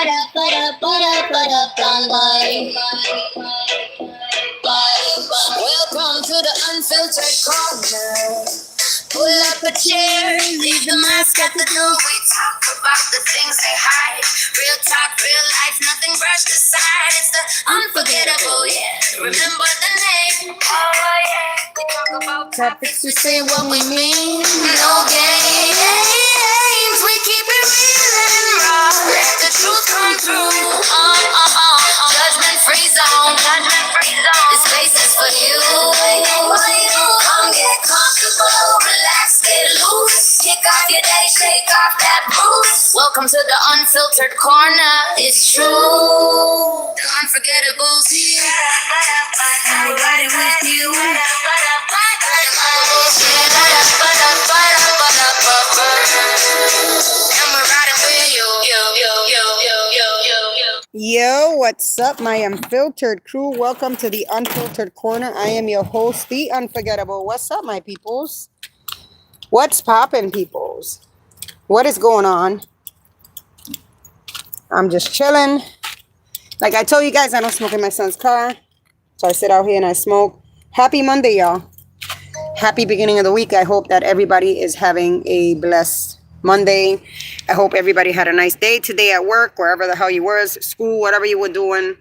Welcome to the unfiltered corner. Pull up a chair, leave the mask at the door. We talk about the things they hide. Real talk, real life, nothing brushed aside. It's the unforgettable, yeah. Remember the name. Oh yeah. We talk about topics, we say what we mean. No games, we keep it real and raw. Let the truth come through. Judgment free zone. This space is for you. Come get comfortable, relax, get loose. Kick off your day, shake off that boost. Welcome to the unfiltered corner. It's true. The unforgettables here. And we're riding with you. And we're riding with you. Yo, what's up, my unfiltered crew? Welcome to the Unfiltered Corner. I am your host, the Unforgettable. What's up, my peoples? What's poppin', peoples? What is going on? I'm just chilling. Like I told you guys, I don't smoke in my son's car. So I sit out here and I smoke. Happy Monday, y'all. Happy beginning of the week. I hope that everybody is having a blessed Monday. I hope everybody had a nice day today at work, wherever the hell you were, school, whatever you were doing.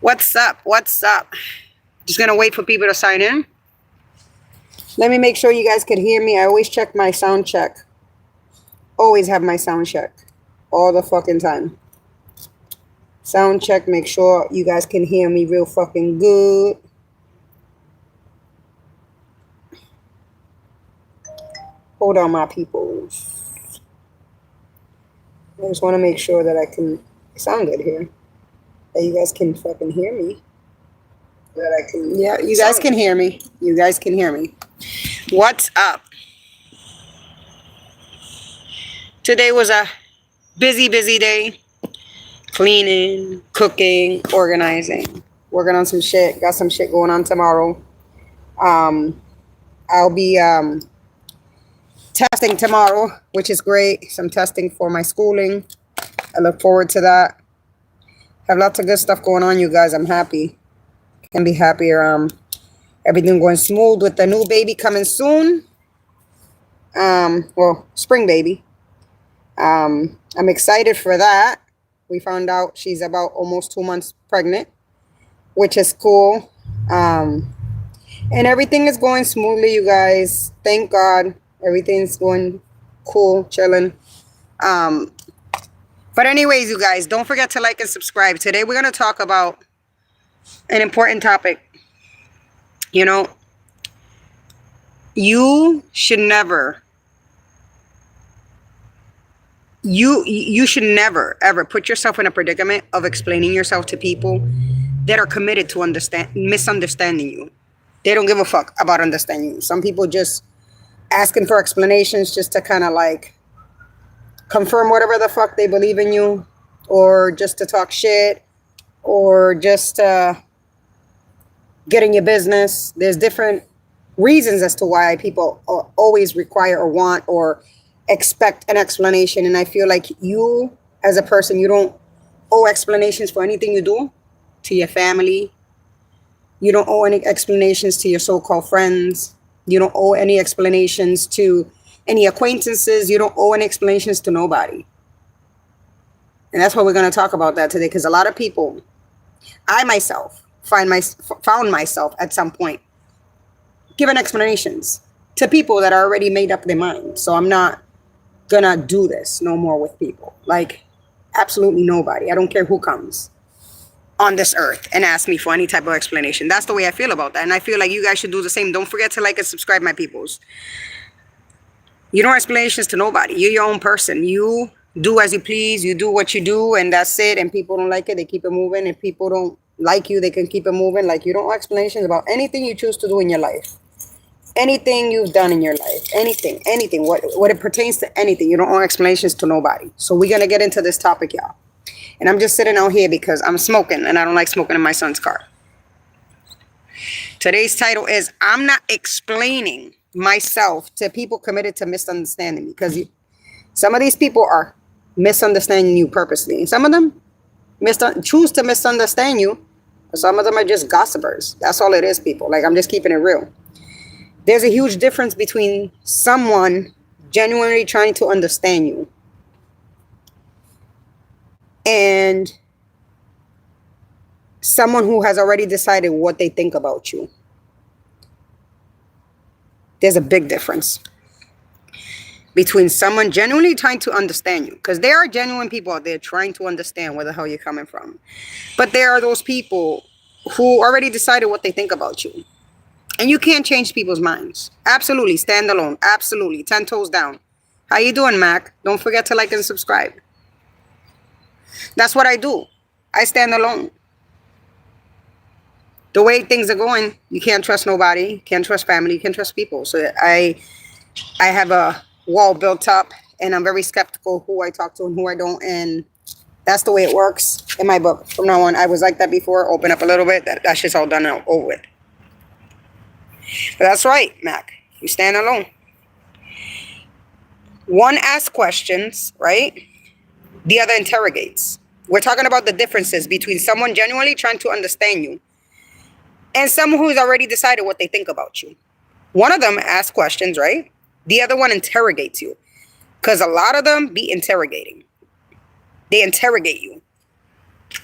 What's up? What's up? Just going to wait for people to sign in. Let me make sure you guys could hear me. I always check my sound check. Always have my sound check. All the fucking time. Sound check. Make sure you guys can hear me real fucking good. Hold on, my peoples. I just want to make sure that I can sound good here. That you guys can fucking hear me. That I can... Yeah, you guys can hear me. You guys can hear me. What's up? Today was a busy day. Cleaning, cooking, organizing. Working on some shit. Got some shit going on tomorrow. I'll be testing tomorrow, which is great. Some testing for my schooling. I look forward to that. Have lots of good stuff going on, you guys. I'm happy. Can be happier. Everything going smooth with the new baby coming soon. Well, spring baby. I'm excited for that. We found out she's about almost 2 months pregnant, which is cool. And everything is going smoothly, you guys. Thank God. Everything's going cool, chilling. But anyways, you guys, don't forget to like and subscribe. Today we're going to talk about an important topic. You know, you should never, you should never, ever put yourself in a predicament of explaining yourself to people that are committed to misunderstanding you. They don't give a fuck about understanding you. Some people just asking for explanations just to kind of like confirm whatever the fuck they believe in you, or just to talk shit, or just to get in your business. There's different reasons as to why people always require or want or expect an explanation. And I feel like you as a person, you don't owe explanations for anything you do to your family. You don't owe any explanations to your so-called friends. You don't owe any explanations to any acquaintances. You don't owe any explanations to nobody. And that's why we're going to talk about that today. Because a lot of people, I myself, found myself at some point giving explanations to people that are already made up their mind. So I'm not going to do this no more with people. Like, absolutely nobody. I don't care who comes on this earth and ask me for any type of explanation. That's the way I feel about that. And I feel like you guys should do the same. Don't forget to like and subscribe, my peoples. You don't have explanations to nobody. You're your own person. You do as you please. You do what you do, and that's it. And people don't like it, they keep it moving. If people don't like you, they can keep it moving. Like, you don't have explanations about anything you choose to do in your life. Anything you've done in your life. Anything. What it pertains to anything. You don't owe explanations to nobody. So we're going to get into this topic, y'all. And I'm just sitting out here because I'm smoking, and I don't like smoking in my son's car. Today's title is, I'm not explaining myself to people committed to misunderstanding, because some of these people are misunderstanding you purposely. And some of them choose to misunderstand you. Some of them are just gossipers. That's all it is, people. Like, I'm just keeping it real. There's a huge difference between someone genuinely trying to understand you and someone who has already decided what they think about you. There's a big difference between someone genuinely trying to understand you, because there are genuine people out there trying to understand where the hell you're coming from. But there are those people who already decided what they think about you. And you can't change people's minds. Absolutely. Stand alone. Absolutely. 10 toes down. How you doing, Mac? Don't forget to like and subscribe. That's what I do. I stand alone. The way things are going, you can't trust nobody. Can't trust family. You can't trust people. So I have a wall built up, and I'm very skeptical who I talk to and who I don't. And that's the way it works in my book. From now on, I was like that before. Open up a little bit. That shit's all done and over with. But that's right, Mac. You stand alone. One asks questions, right? The other interrogates. We're talking about the differences between someone genuinely trying to understand you and someone who's already decided what they think about you. One of them asks questions, right? The other one interrogates you. Because a lot of them be interrogating. They interrogate you.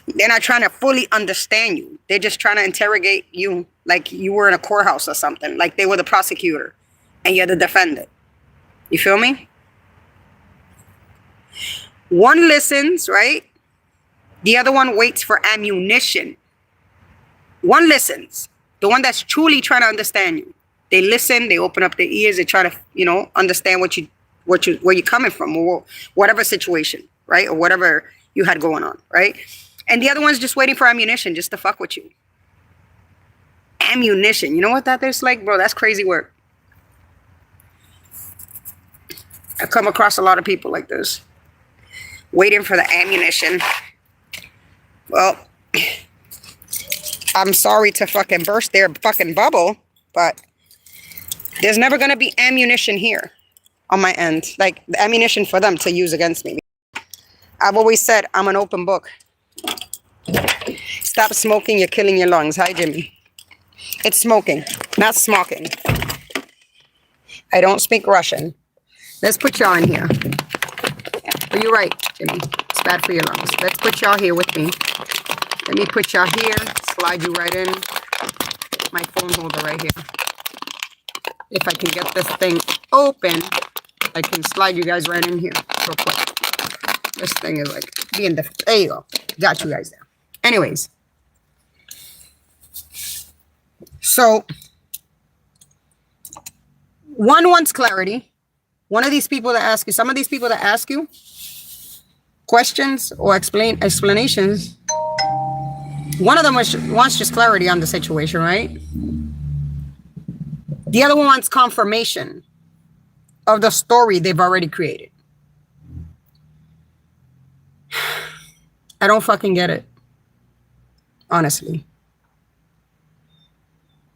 They're not trying to fully understand you. They're just trying to interrogate you like you were in a courthouse or something. Like they were the prosecutor and you're the defendant. You feel me? One listens, right? The other one waits for ammunition. One listens. The one that's truly trying to understand you. They listen. They open up their ears. They try to, understand where you're coming from, or whatever situation, right? Or whatever you had going on, right? And the other one's just waiting for ammunition just to fuck with you. Ammunition. You know what that is like, bro? That's crazy work. I come across a lot of people like this. Waiting for the ammunition. Well, I'm sorry to fucking burst their fucking bubble, but there's never going to be ammunition here on my end. Like, the ammunition for them to use against me. I've always said I'm an open book. Stop smoking, you're killing your lungs. Hi, Jimmy. It's smoking, not smoking. I don't speak Russian. Let's put y'all in here. Are you right, Jimmy? It's bad for your lungs. Let's put y'all here with me. Let me put y'all here. Slide you right in. My phone holder right here. If I can get this thing open, I can slide you guys right in here real quick. This thing is like being different. There you go. Got you guys there. Anyways. So, one wants clarity. One of these people that ask you, some of these people that ask you questions or explanations, one of them wants just clarity on the situation, right? The other one wants confirmation of the story they've already created. I don't fucking get it. Honestly.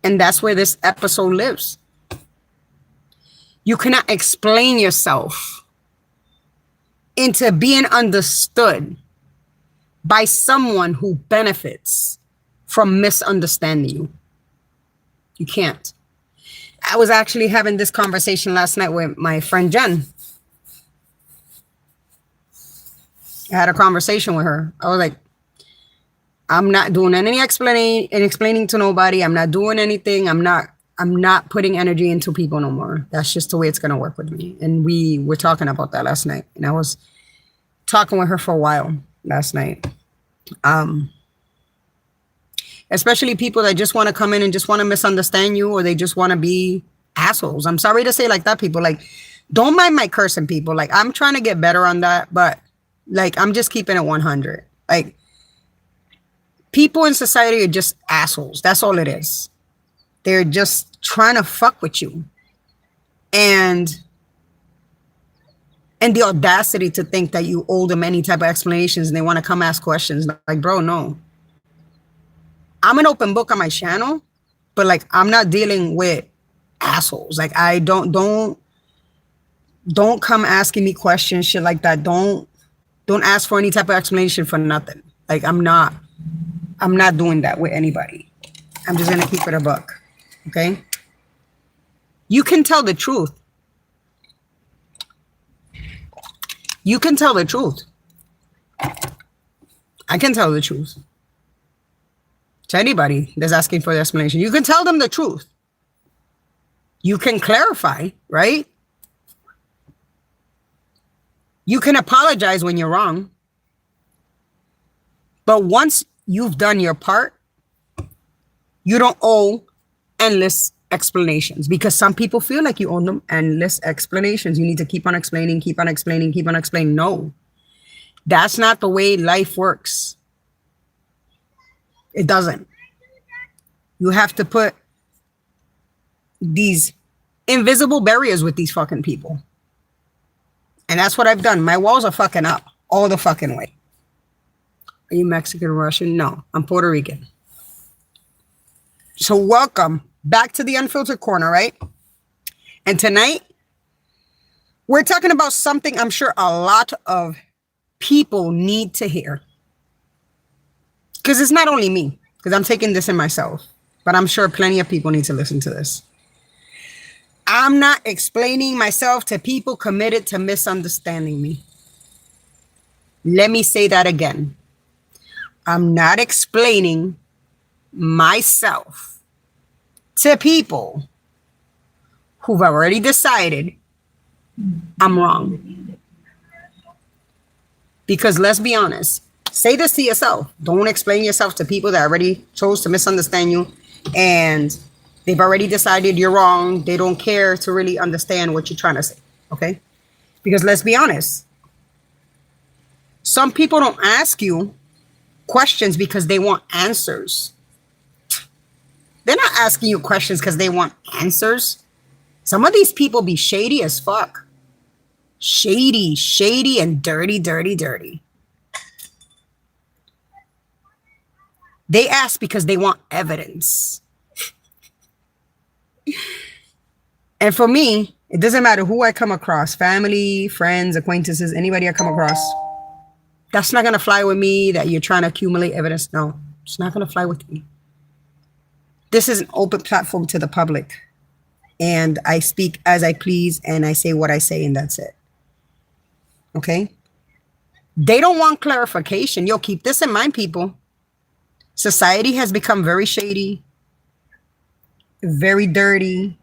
And that's where this episode lives. You cannot explain yourself into being understood by someone who benefits from misunderstanding you. You can't. I was actually having this conversation last night with my friend Jen. I had a conversation with her. I was like, I'm not doing any explaining to nobody. I'm not doing anything. I'm not putting energy into people no more. That's just the way it's going to work with me. And we were talking about that last night. And I was talking with her for a while last night. Especially people that just want to come in and just want to misunderstand you, or they just want to be assholes. I'm sorry to say like that, people. Like, don't mind my cursing, people. Like, I'm trying to get better on that. But, like, I'm just keeping it 100. Like, people in society are just assholes. That's all it is. They're just trying to fuck with you. And the audacity to think that you owe them any type of explanations and they want to come ask questions. Like, bro, no. I'm an open book on my channel, but like, I'm not dealing with assholes. Like, I don't come asking me questions, shit like that. Don't Don't ask for any type of explanation for nothing. Like, I'm not doing that with anybody. I'm just going to keep it a buck. Okay? You can tell the truth. You can tell the truth. I can tell the truth. To anybody that's asking for the explanation, you can tell them the truth. You can clarify, right? You can apologize when you're wrong. But once you've done your part, you don't owe endless explanations, because some people feel like you owe them endless explanations. You need to keep on explaining, keep on explaining, keep on explaining. No, that's not the way life works. It doesn't. You have to put these invisible barriers with these fucking people. And that's what I've done. My walls are fucking up all the fucking way. Are you Mexican or Russian? No, I'm Puerto Rican. So welcome back to the Unfiltered Corner, right? And tonight, we're talking about something I'm sure a lot of people need to hear. Because it's not only me, because I'm taking this in myself, but I'm sure plenty of people need to listen to this. I'm not explaining myself to people committed to misunderstanding me. Let me say that again. I'm not explaining myself to people who've already decided I'm wrong. Because let's be honest, say this to yourself. Don't explain yourself to people that already chose to misunderstand you and they've already decided you're wrong. They don't care to really understand what you're trying to say, okay? Because let's be honest, some people don't ask you questions because they want answers. They're not asking you questions because they want answers. Some of these people be shady as fuck. Shady, and dirty. They ask because they want evidence. And for me, it doesn't matter who I come across, family, friends, acquaintances, anybody I come across. That's not going to fly with me that you're trying to accumulate evidence. No, it's not going to fly with me. This is an open platform to the public. And I speak as I please and I say what I say and that's it. Okay? They don't want clarification. Yo, keep this in mind, people. Society has become very shady, very dirty,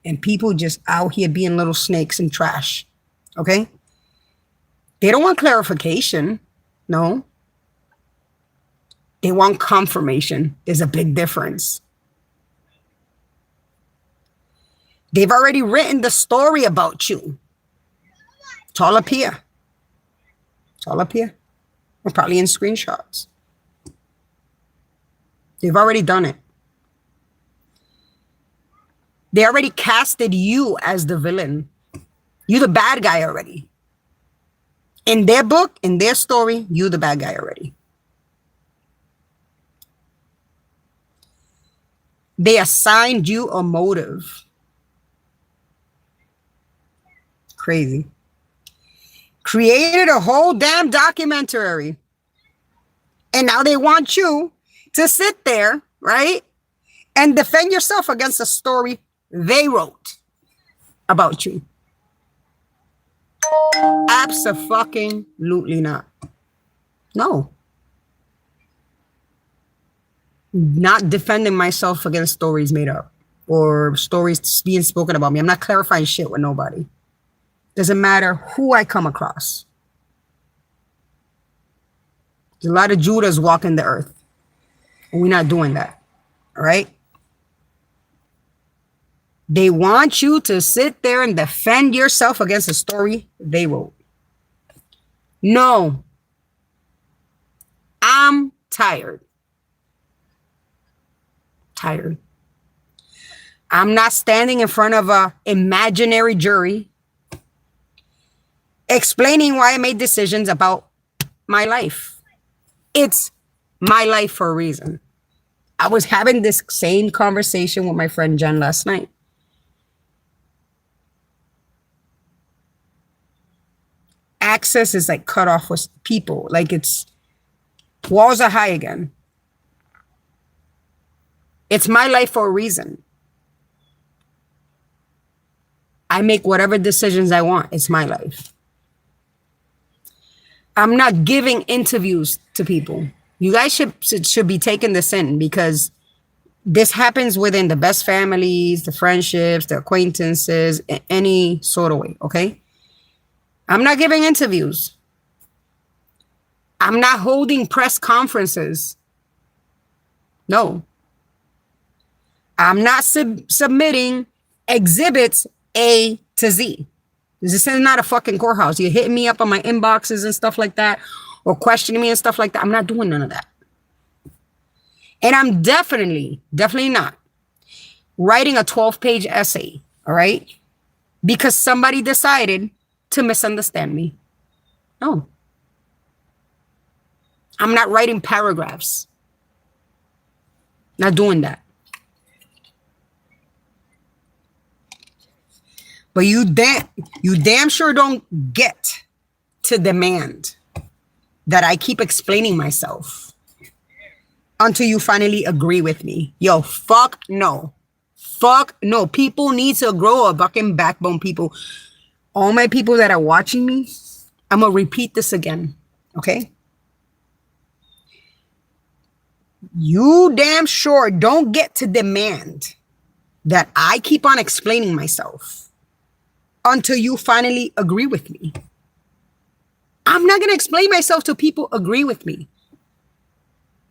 and people just out here being little snakes and trash. Okay? They don't want clarification. No. They want confirmation. There's a big difference. They've already written the story about you. It's all up here. It's all up here. We're probably in screenshots. They've already done it. They already casted you as the villain. You're the bad guy already. In their book, in their story, you're the bad guy already. They assigned you a motive. Crazy. Created a whole damn documentary. And now they want you to sit there, right? And defend yourself against a story they wrote about you. Abso-fucking-lutely not. No. Not defending myself against stories made up or stories being spoken about me. I'm not clarifying shit with nobody. Doesn't matter who I come across. There's a lot of Judas walking the earth. And we're not doing that. All right? They want you to sit there and defend yourself against a story they wrote. No. I'm tired. Tired. I'm not standing in front of an imaginary jury explaining why I made decisions about my life. It's my life for a reason. I was having this same conversation with my friend Jen last night. access is like cut off with people. Like it's walls are high again. It's my life for a reason. I make whatever decisions I want. It's my life. I'm not giving interviews to people. You guys should be taking this in, because this happens within the best families, the friendships, the acquaintances, in any sort of way, okay? I'm not giving interviews. I'm not holding press conferences. No. I'm not submitting exhibits A to Z. This is not a fucking courthouse. You're hitting me up on my inboxes and stuff like that, or questioning me and stuff like that. I'm not doing none of that. And I'm definitely not writing a 12-page essay, all right? Because somebody decided to misunderstand me. No. I'm not writing paragraphs. Not doing that. But you damn sure don't get to demand that I keep explaining myself until you finally agree with me. Yo, fuck no. Fuck no. People need to grow a fucking backbone, people. All my people that are watching me, I'm going to repeat this again, okay? You damn sure don't get to demand that I keep on explaining myself until you finally agree with me. I'm not going to explain myself till people agree with me.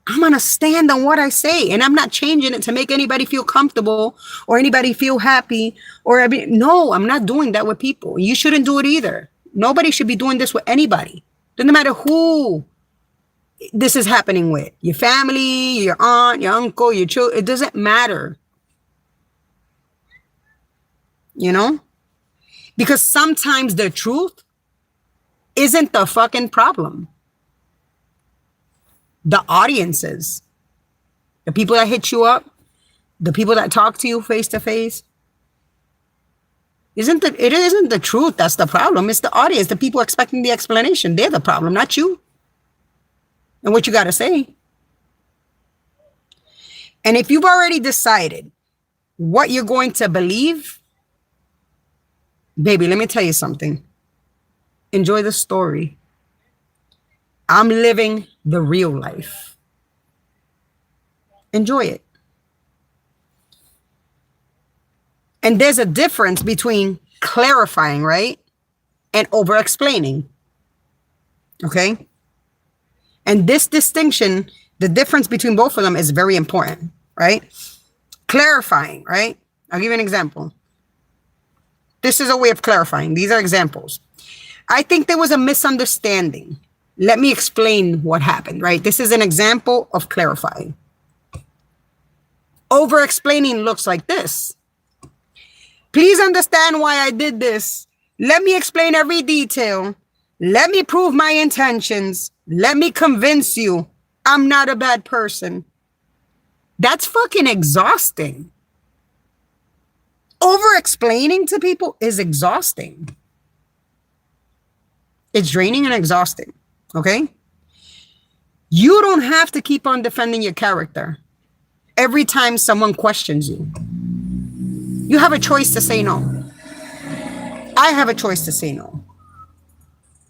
I'm going to stand on what I say, and I'm not changing it to make anybody feel comfortable or anybody feel happy. No, I'm not doing that with people. You shouldn't do it either. Nobody should be doing this with anybody. Doesn't matter who this is happening with. Your family, your aunt, your uncle, your children. It doesn't matter. You know? Because sometimes the truth isn't the fucking problem. The audiences, the people that hit you up, the people that talk to you face to face, it isn't the truth that's the problem. It's the audience, the people expecting the explanation. They're the problem, not you. And what you got to say. And if you've already decided what you're going to believe, baby, let me tell you something. Enjoy the story. I'm living the real life. Enjoy it. And there's a difference between clarifying, right? And over-explaining. Okay? And this distinction, the difference between both of them is very important, right? Clarifying, right? I'll give you an example. This is a way of clarifying. These are examples. I think there was a misunderstanding. Let me explain what happened, right? This is an example of clarifying. Over-explaining looks like this. Please understand why I did this. Let me explain every detail. Let me prove my intentions. Let me convince you I'm not a bad person. That's fucking exhausting. Over-explaining to people is exhausting. It's draining and exhausting. Okay? You don't have to keep on defending your character every time someone questions you. You have a choice to say no. I have a choice to say no.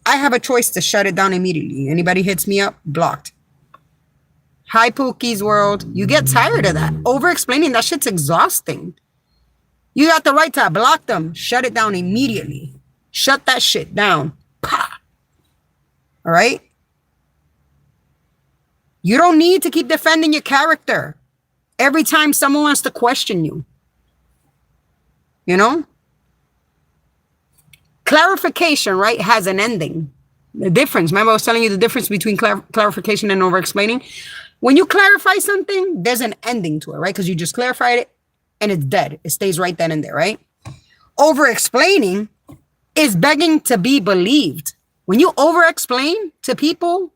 I have a choice to shut it down immediately. Anybody hits me up, blocked. Hi, Pookie's world. You get tired of that. Over-explaining, that shit's exhausting. You got the right to block them. Shut it down immediately. Shut that shit down. Pah. All right? You don't need to keep defending your character every time someone wants to question you. You know? Clarification, right, has an ending. The difference. Remember I was telling you the difference between clarification and over-explaining? When you clarify something, there's an ending to it, right? Because you just clarified it and it's dead. It stays right then and there, right? Over-explaining is begging to be believed. When you over-explain to people,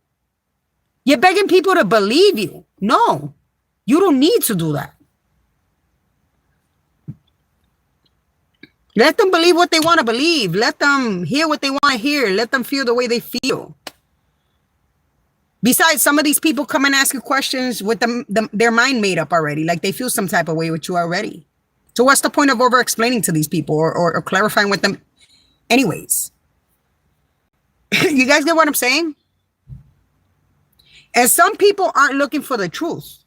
you're begging people to believe you. No, you don't need to do that. Let them believe what they want to believe. Let them hear what they want to hear. Let them feel the way they feel. Besides, some of these people come and ask you questions with their mind made up already. Like they feel some type of way with you already. So what's the point of over explaining to these people or clarifying with them anyways? You guys get what I'm saying? And some people aren't looking for the truth.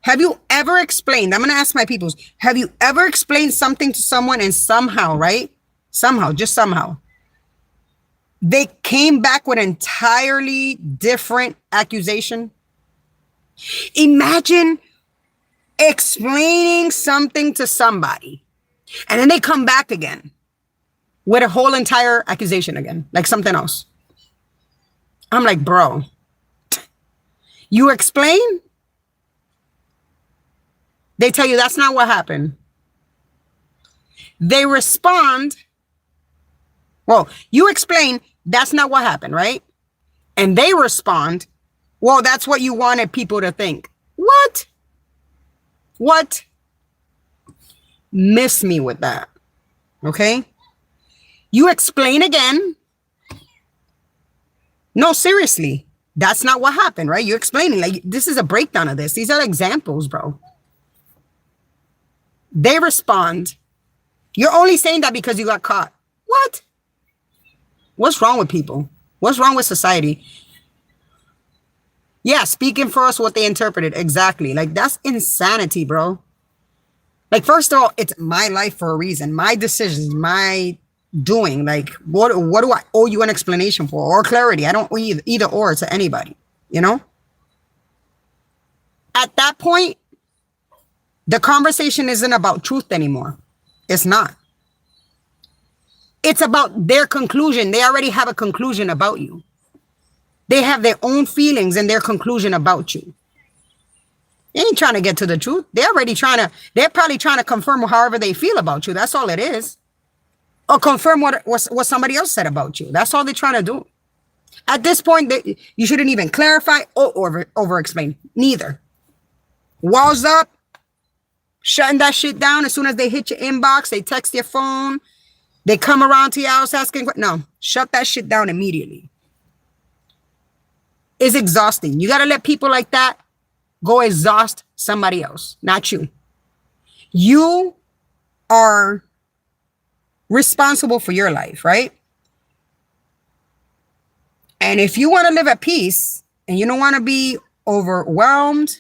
Have you ever explained, I'm going to ask my peoples, have you ever explained something to someone and somehow, right? Somehow, just somehow, they came back with an entirely different accusation? Imagine explaining something to somebody and then they come back again with a whole entire accusation again, like something else. I'm like, bro, you explain? They tell you that's not what happened. They respond, well, you explain that's not what happened, right? And they respond, well, that's what you wanted people to think. What? What? Miss me with that. Okay? You explain again. No, seriously. That's not what happened, right? You're explaining. Like, this is a breakdown of this. These are examples, bro. They respond, you're only saying that because you got caught. What? What's wrong with people? What's wrong with society? Yeah, speaking for us what they interpreted. Exactly. Like, that's insanity, bro. Like, first of all, it's my life for a reason. My decisions, my doing. Like, what do I owe you an explanation for or clarity? I don't owe either or to anybody, you know? At that point, the conversation isn't about truth anymore. It's not. It's about their conclusion. They already have a conclusion about you. They have their own feelings and their conclusion about you. They ain't trying to get to the truth. They're probably trying to confirm however they feel about you. That's all it is. Or confirm what somebody else said about you. That's all they're trying to do. At this point, you shouldn't even clarify or over explain. Neither. Walls up. Shutting that shit down as soon as they hit your inbox, they text your phone, they come around to your house asking, no, shut that shit down immediately. It's exhausting. You got to let people like that go exhaust somebody else, not you. You are responsible for your life, right? And if you want to live at peace and you don't want to be overwhelmed,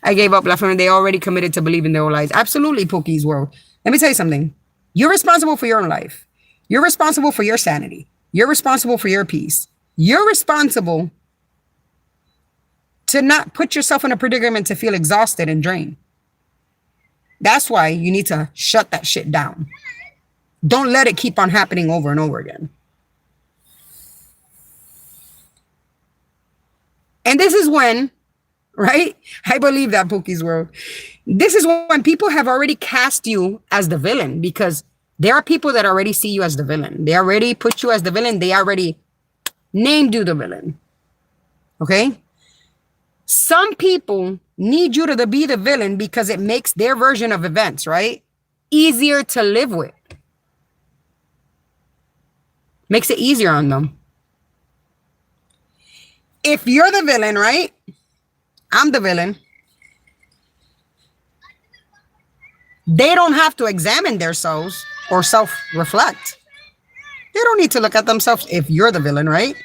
I gave up laughing. They already committed to believing their own lies. Absolutely, Pookie's world. Let me tell you something. You're responsible for your own life. You're responsible for your sanity. You're responsible for your peace. You're responsible to not put yourself in a predicament to feel exhausted and drained. That's why you need to shut that shit down. Don't let it keep on happening over and over again. And this is when, right? I believe that, Pookie's world. This is when people have already cast you as the villain, because there are people that already see you as the villain. They already put you as the villain. They already named you the villain. Okay? Some people need you to be the villain because it makes their version of events, right, easier to live with. Makes it easier on them. If you're the villain, right? I'm the villain. They don't have to examine themselves or self-reflect. They don't need to look at themselves if you're the villain, right?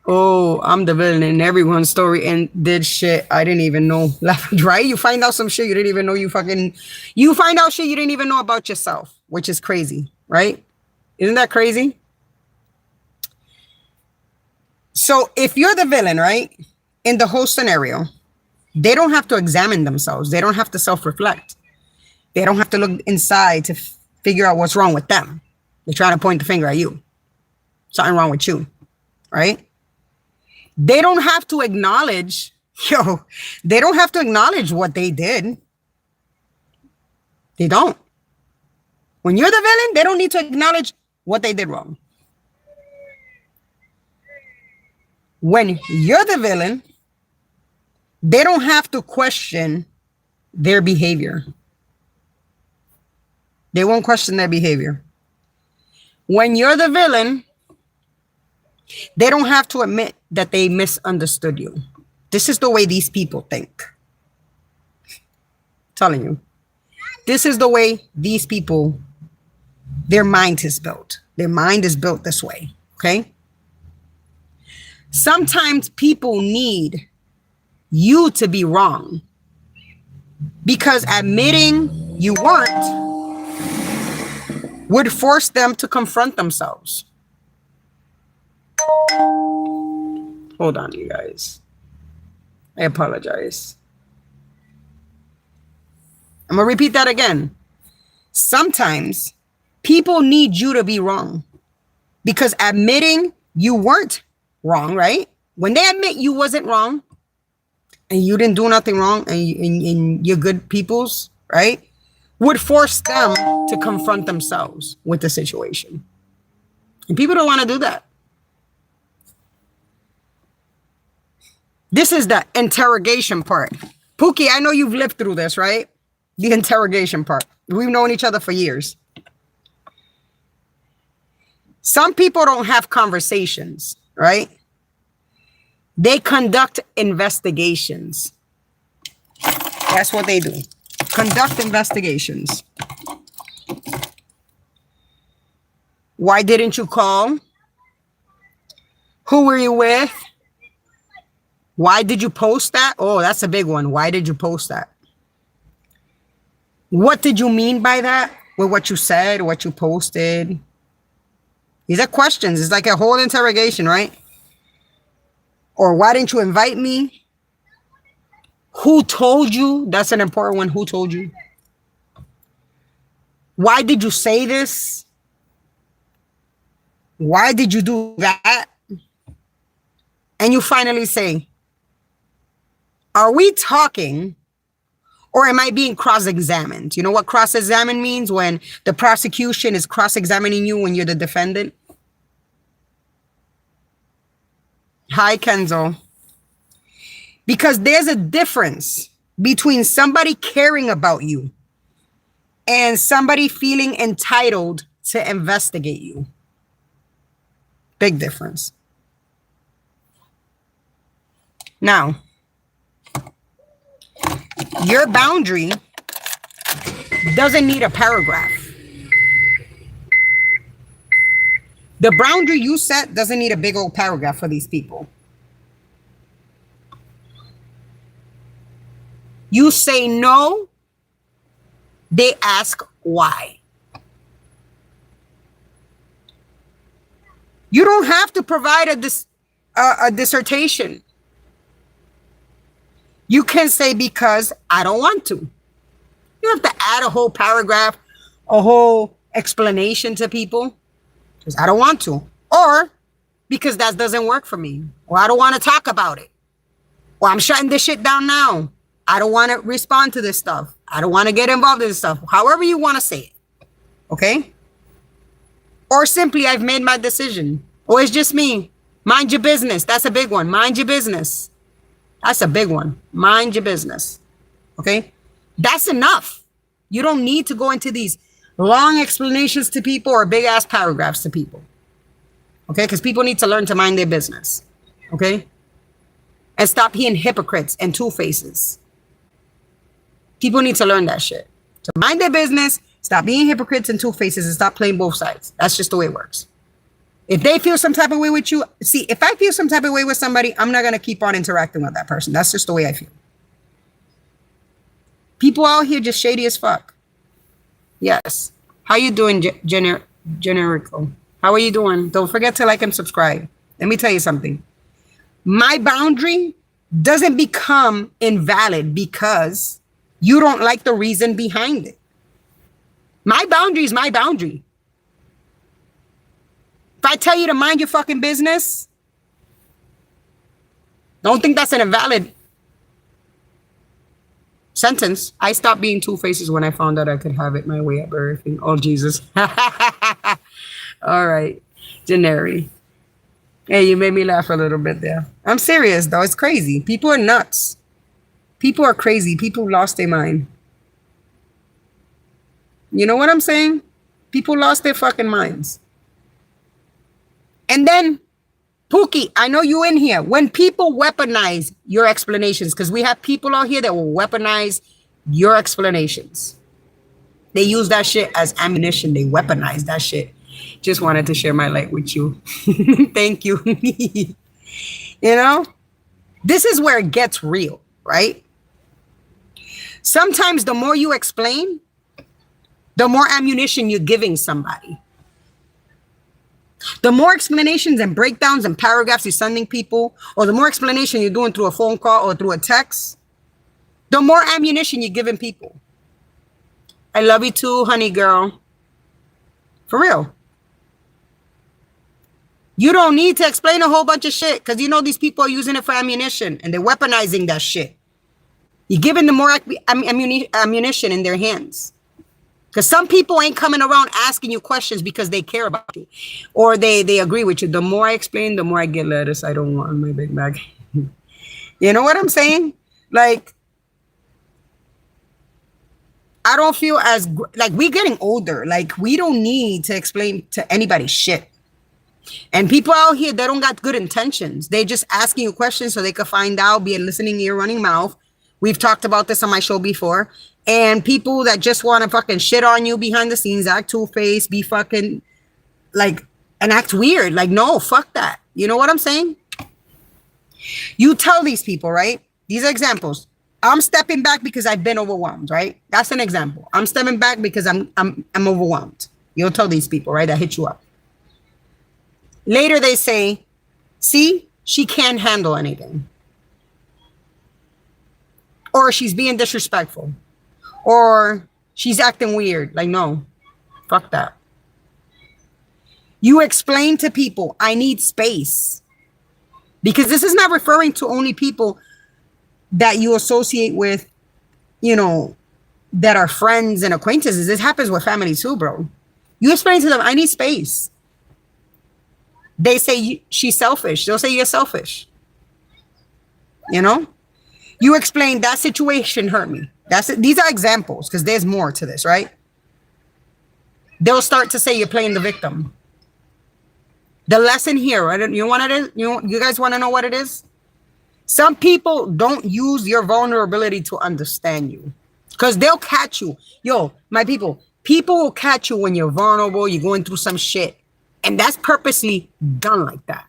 Oh, I'm the villain in everyone's story and did shit I didn't even know. Right? You find out some shit you didn't even know. You find out shit you didn't even know about yourself, which is crazy, right? Isn't that crazy? So if you're the villain, right, in the whole scenario, they don't have to examine themselves. They don't have to self-reflect. They don't have to look inside to figure out what's wrong with them. They're trying to point the finger at you. Something wrong with you, right? They don't have to acknowledge, they don't have to acknowledge what they did. They don't. When you're the villain, they don't need to acknowledge what they did wrong. When you're the villain, They don't have to question their behavior. They won't question their behavior. When you're the villain, they don't have to admit that they misunderstood you. This is the way these people think. I'm telling you. This is the way these people, their mind is built. Their mind is built this way. Okay? Sometimes people need you to be wrong, because admitting you weren't would force them to confront themselves. Hold on, you guys. I apologize. I'm going to repeat that again. Sometimes people need you to be wrong, because admitting you weren't wrong, right? When they admit you wasn't wrong and you didn't do nothing wrong, and you're good peoples, right? Would force them to confront themselves with the situation. And people don't want to do that. This is the interrogation part. Pookie, I know you've lived through this, right? The interrogation part. We've known each other for years. Some people don't have conversations, right? They conduct investigations. That's what they do. Conduct investigations. Why didn't you call? Who were you with? Why did you post that? Oh, that's a big one. Why did you post that? What did you mean by that? With what you said, what you posted? These are questions. It's like a whole interrogation, right? Or why didn't you invite me? Who told you? That's an important one. Who told you? Why did you say this? Why did you do that? And you finally say, are we talking, or am I being cross-examined? You know what cross-examine means? When the prosecution is cross-examining you when you're the defendant. Hi, Kenzo. Because there's a difference between somebody caring about you and somebody feeling entitled to investigate you. Big difference. Now, your boundary doesn't need a paragraph. The boundary you set doesn't need a big old paragraph for these people. You say no, they ask why. You don't have to provide a dissertation. You can say, because I don't want to. You have to add a whole paragraph, a whole explanation to people. Because I don't want to. Or because that doesn't work for me. Or I don't want to talk about it. Or I'm shutting this shit down now. I don't want to respond to this stuff. I don't want to get involved in this stuff. However you want to say it. Okay? Or simply, I've made my decision. Or it's just me. Mind your business. That's a big one. Mind your business. That's a big one. Mind your business. Okay? That's enough. You don't need to go into these long explanations to people or big ass paragraphs to people. Okay? Because people need to learn to mind their business. Okay? And stop being hypocrites and two-faces. People need to learn that shit. To mind their business, stop being hypocrites and two-faces, and stop playing both sides. That's just the way it works. If they feel some type of way with you, see, if I feel some type of way with somebody, I'm not going to keep on interacting with that person. That's just the way I feel. People out here just shady as fuck. Yes. How you doing, Generico? How are you doing? Don't forget to like and subscribe. Let me tell you something. My boundary doesn't become invalid because you don't like the reason behind it. My boundary is my boundary. If I tell you to mind your fucking business, don't think that's an invalid sentence. I stopped being two-faces when I found out I could have it my way at Burger King. Oh, Jesus. All right. Janeri. Hey, you made me laugh a little bit there. I'm serious, though. It's crazy. People are nuts. People are crazy. People lost their mind. You know what I'm saying? People lost their fucking minds. And then, Pookie, I know you in here. When people weaponize your explanations, because we have people out here that will weaponize your explanations. They use that shit as ammunition. They weaponize that shit. Just wanted to share my light with you. Thank you. You know, this is where it gets real, right? Sometimes the more you explain, the more ammunition you're giving somebody. The more explanations and breakdowns and paragraphs you're sending people, or the more explanation you're doing through a phone call or through a text, the more ammunition you're giving people. I love you too, honey girl. For real. You don't need to explain a whole bunch of shit because you know these people are using it for ammunition and they're weaponizing that shit. You're giving them more ammunition in their hands. Because some people ain't coming around asking you questions because they care about you or they agree with you. The more I explain, the more I get lettuce I don't want in my Big Mac. You know what I'm saying? Like, I don't feel as, like, we're getting older. Like, we don't need to explain to anybody shit. And people out here, they don't got good intentions. They just asking you questions so they could find out, be a listening ear, running mouth. We've talked about this on my show before. And people that just want to fucking shit on you behind the scenes, act two-faced, be fucking, like, and act weird. Like, no, fuck that. You know what I'm saying? You tell these people, right? These are examples. I'm stepping back because I've been overwhelmed, right? That's an example. I'm stepping back because I'm overwhelmed. You'll tell these people, right? That hit you up. Later they say, see, she can't handle anything. Or she's being disrespectful. Or she's acting weird. Like, no, fuck that. You explain to people, I need space. Because this is not referring to only people that you associate with, you know, that are friends and acquaintances. This happens with family too, bro. You explain to them, I need space. They say she's selfish. They'll say you're selfish. You know? You explain that situation hurt me. That's it. These are examples because there's more to this, right? They'll start to say you're playing the victim. The lesson here, right? You want it? You guys want to know what it is? Some people don't use your vulnerability to understand you because they'll catch you. Yo, my people will catch you when you're vulnerable. You're going through some shit. And that's purposely done like that.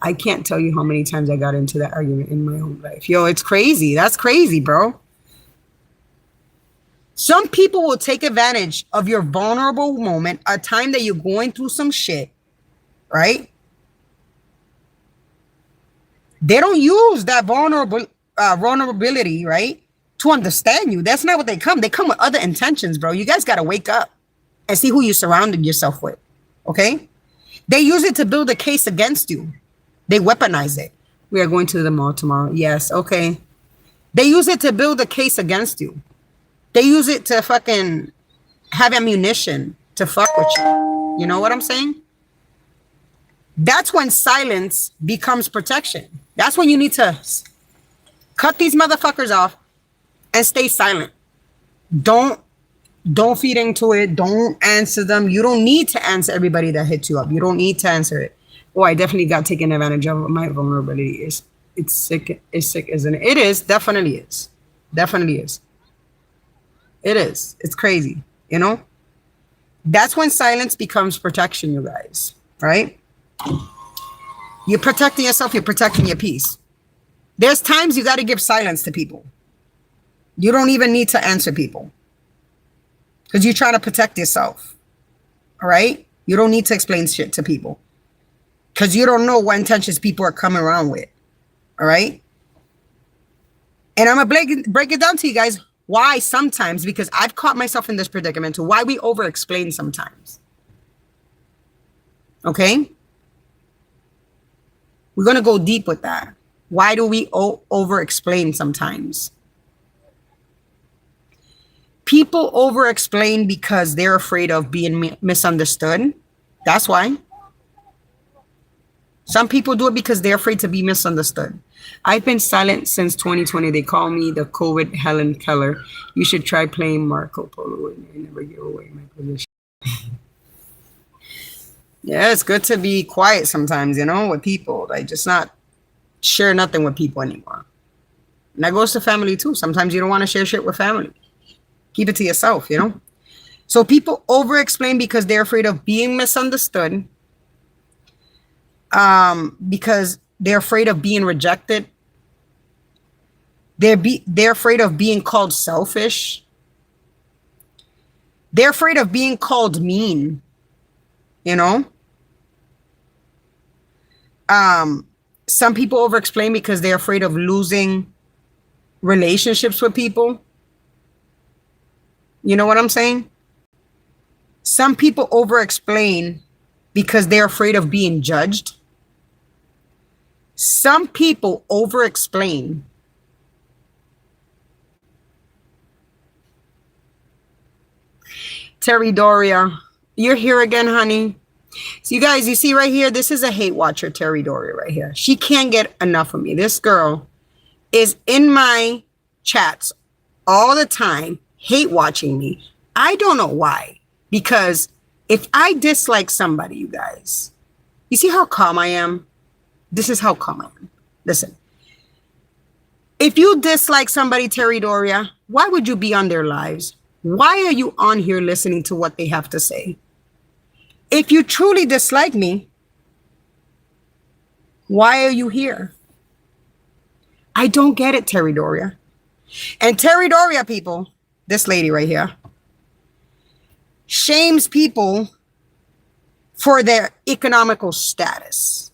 I can't tell you how many times I got into that argument in my own life. Yo, it's crazy. That's crazy, bro. Some people will take advantage of your vulnerable moment, a time that you're going through some shit, right? They don't use that vulnerability, right, to understand you. That's not what they come. They come with other intentions, bro. You guys got to wake up and see who you surrounded yourself with, okay? They use it to build a case against you. They weaponize it. We are going to the mall tomorrow. Yes, okay. They use it to build a case against you. They use it to fucking have ammunition to fuck with you. You know what I'm saying? That's when silence becomes protection. That's when you need to cut these motherfuckers off and stay silent. Don't feed into it. Don't answer them. You don't need to answer everybody that hits you up. You don't need to answer it. Oh, I definitely got taken advantage of. My vulnerability is, it's sick. It's sick, isn't it? It is. Definitely is. Definitely is. It is. It's crazy. You know? That's when silence becomes protection, you guys. Right? You're protecting yourself. You're protecting your peace. There's times you got to give silence to people. You don't even need to answer people. Because you're trying to protect yourself. All right? You don't need to explain shit to people. Because you don't know what intentions people are coming around with. All right? And I'm going to break it down to you guys. Why sometimes, because I've caught myself in this predicament, to why we over-explain sometimes. Okay? We're going to go deep with that. Why do we over-explain sometimes? People over-explain because they're afraid of being misunderstood. That's why. Some people do it because they're afraid to be misunderstood. I've been silent since 2020. They call me the COVID Helen Keller. You should try playing Marco Polo with me. I never give away my position. Yeah, it's good to be quiet sometimes, with people. Like, just not share nothing with people anymore. And that goes to family too. Sometimes you don't want to share shit with family. Keep it to yourself, So people over-explain because they're afraid of being misunderstood. Because they're afraid of being rejected. They're afraid of being called selfish. They're afraid of being called mean. Some people over-explain because they're afraid of losing relationships with people. You know what I'm saying? Some people over-explain because they're afraid of being judged. Some people over-explain Terry Doria, you're here again, honey. So you guys, you see right here, this is a hate watcher, Terry Doria right here. She can't get enough of me. This girl is in my chats all the time, hate watching me. I don't know why. Because if I dislike somebody, you guys, you see how calm I am? This is how calm I am. Listen. If you dislike somebody, Terry Doria, why would you be on their lives? Why are you on here listening to what they have to say? If you truly dislike me, why are you here? I don't get it, Terry Doria. And Terry Doria, people, this lady right here, shames people for their economical status.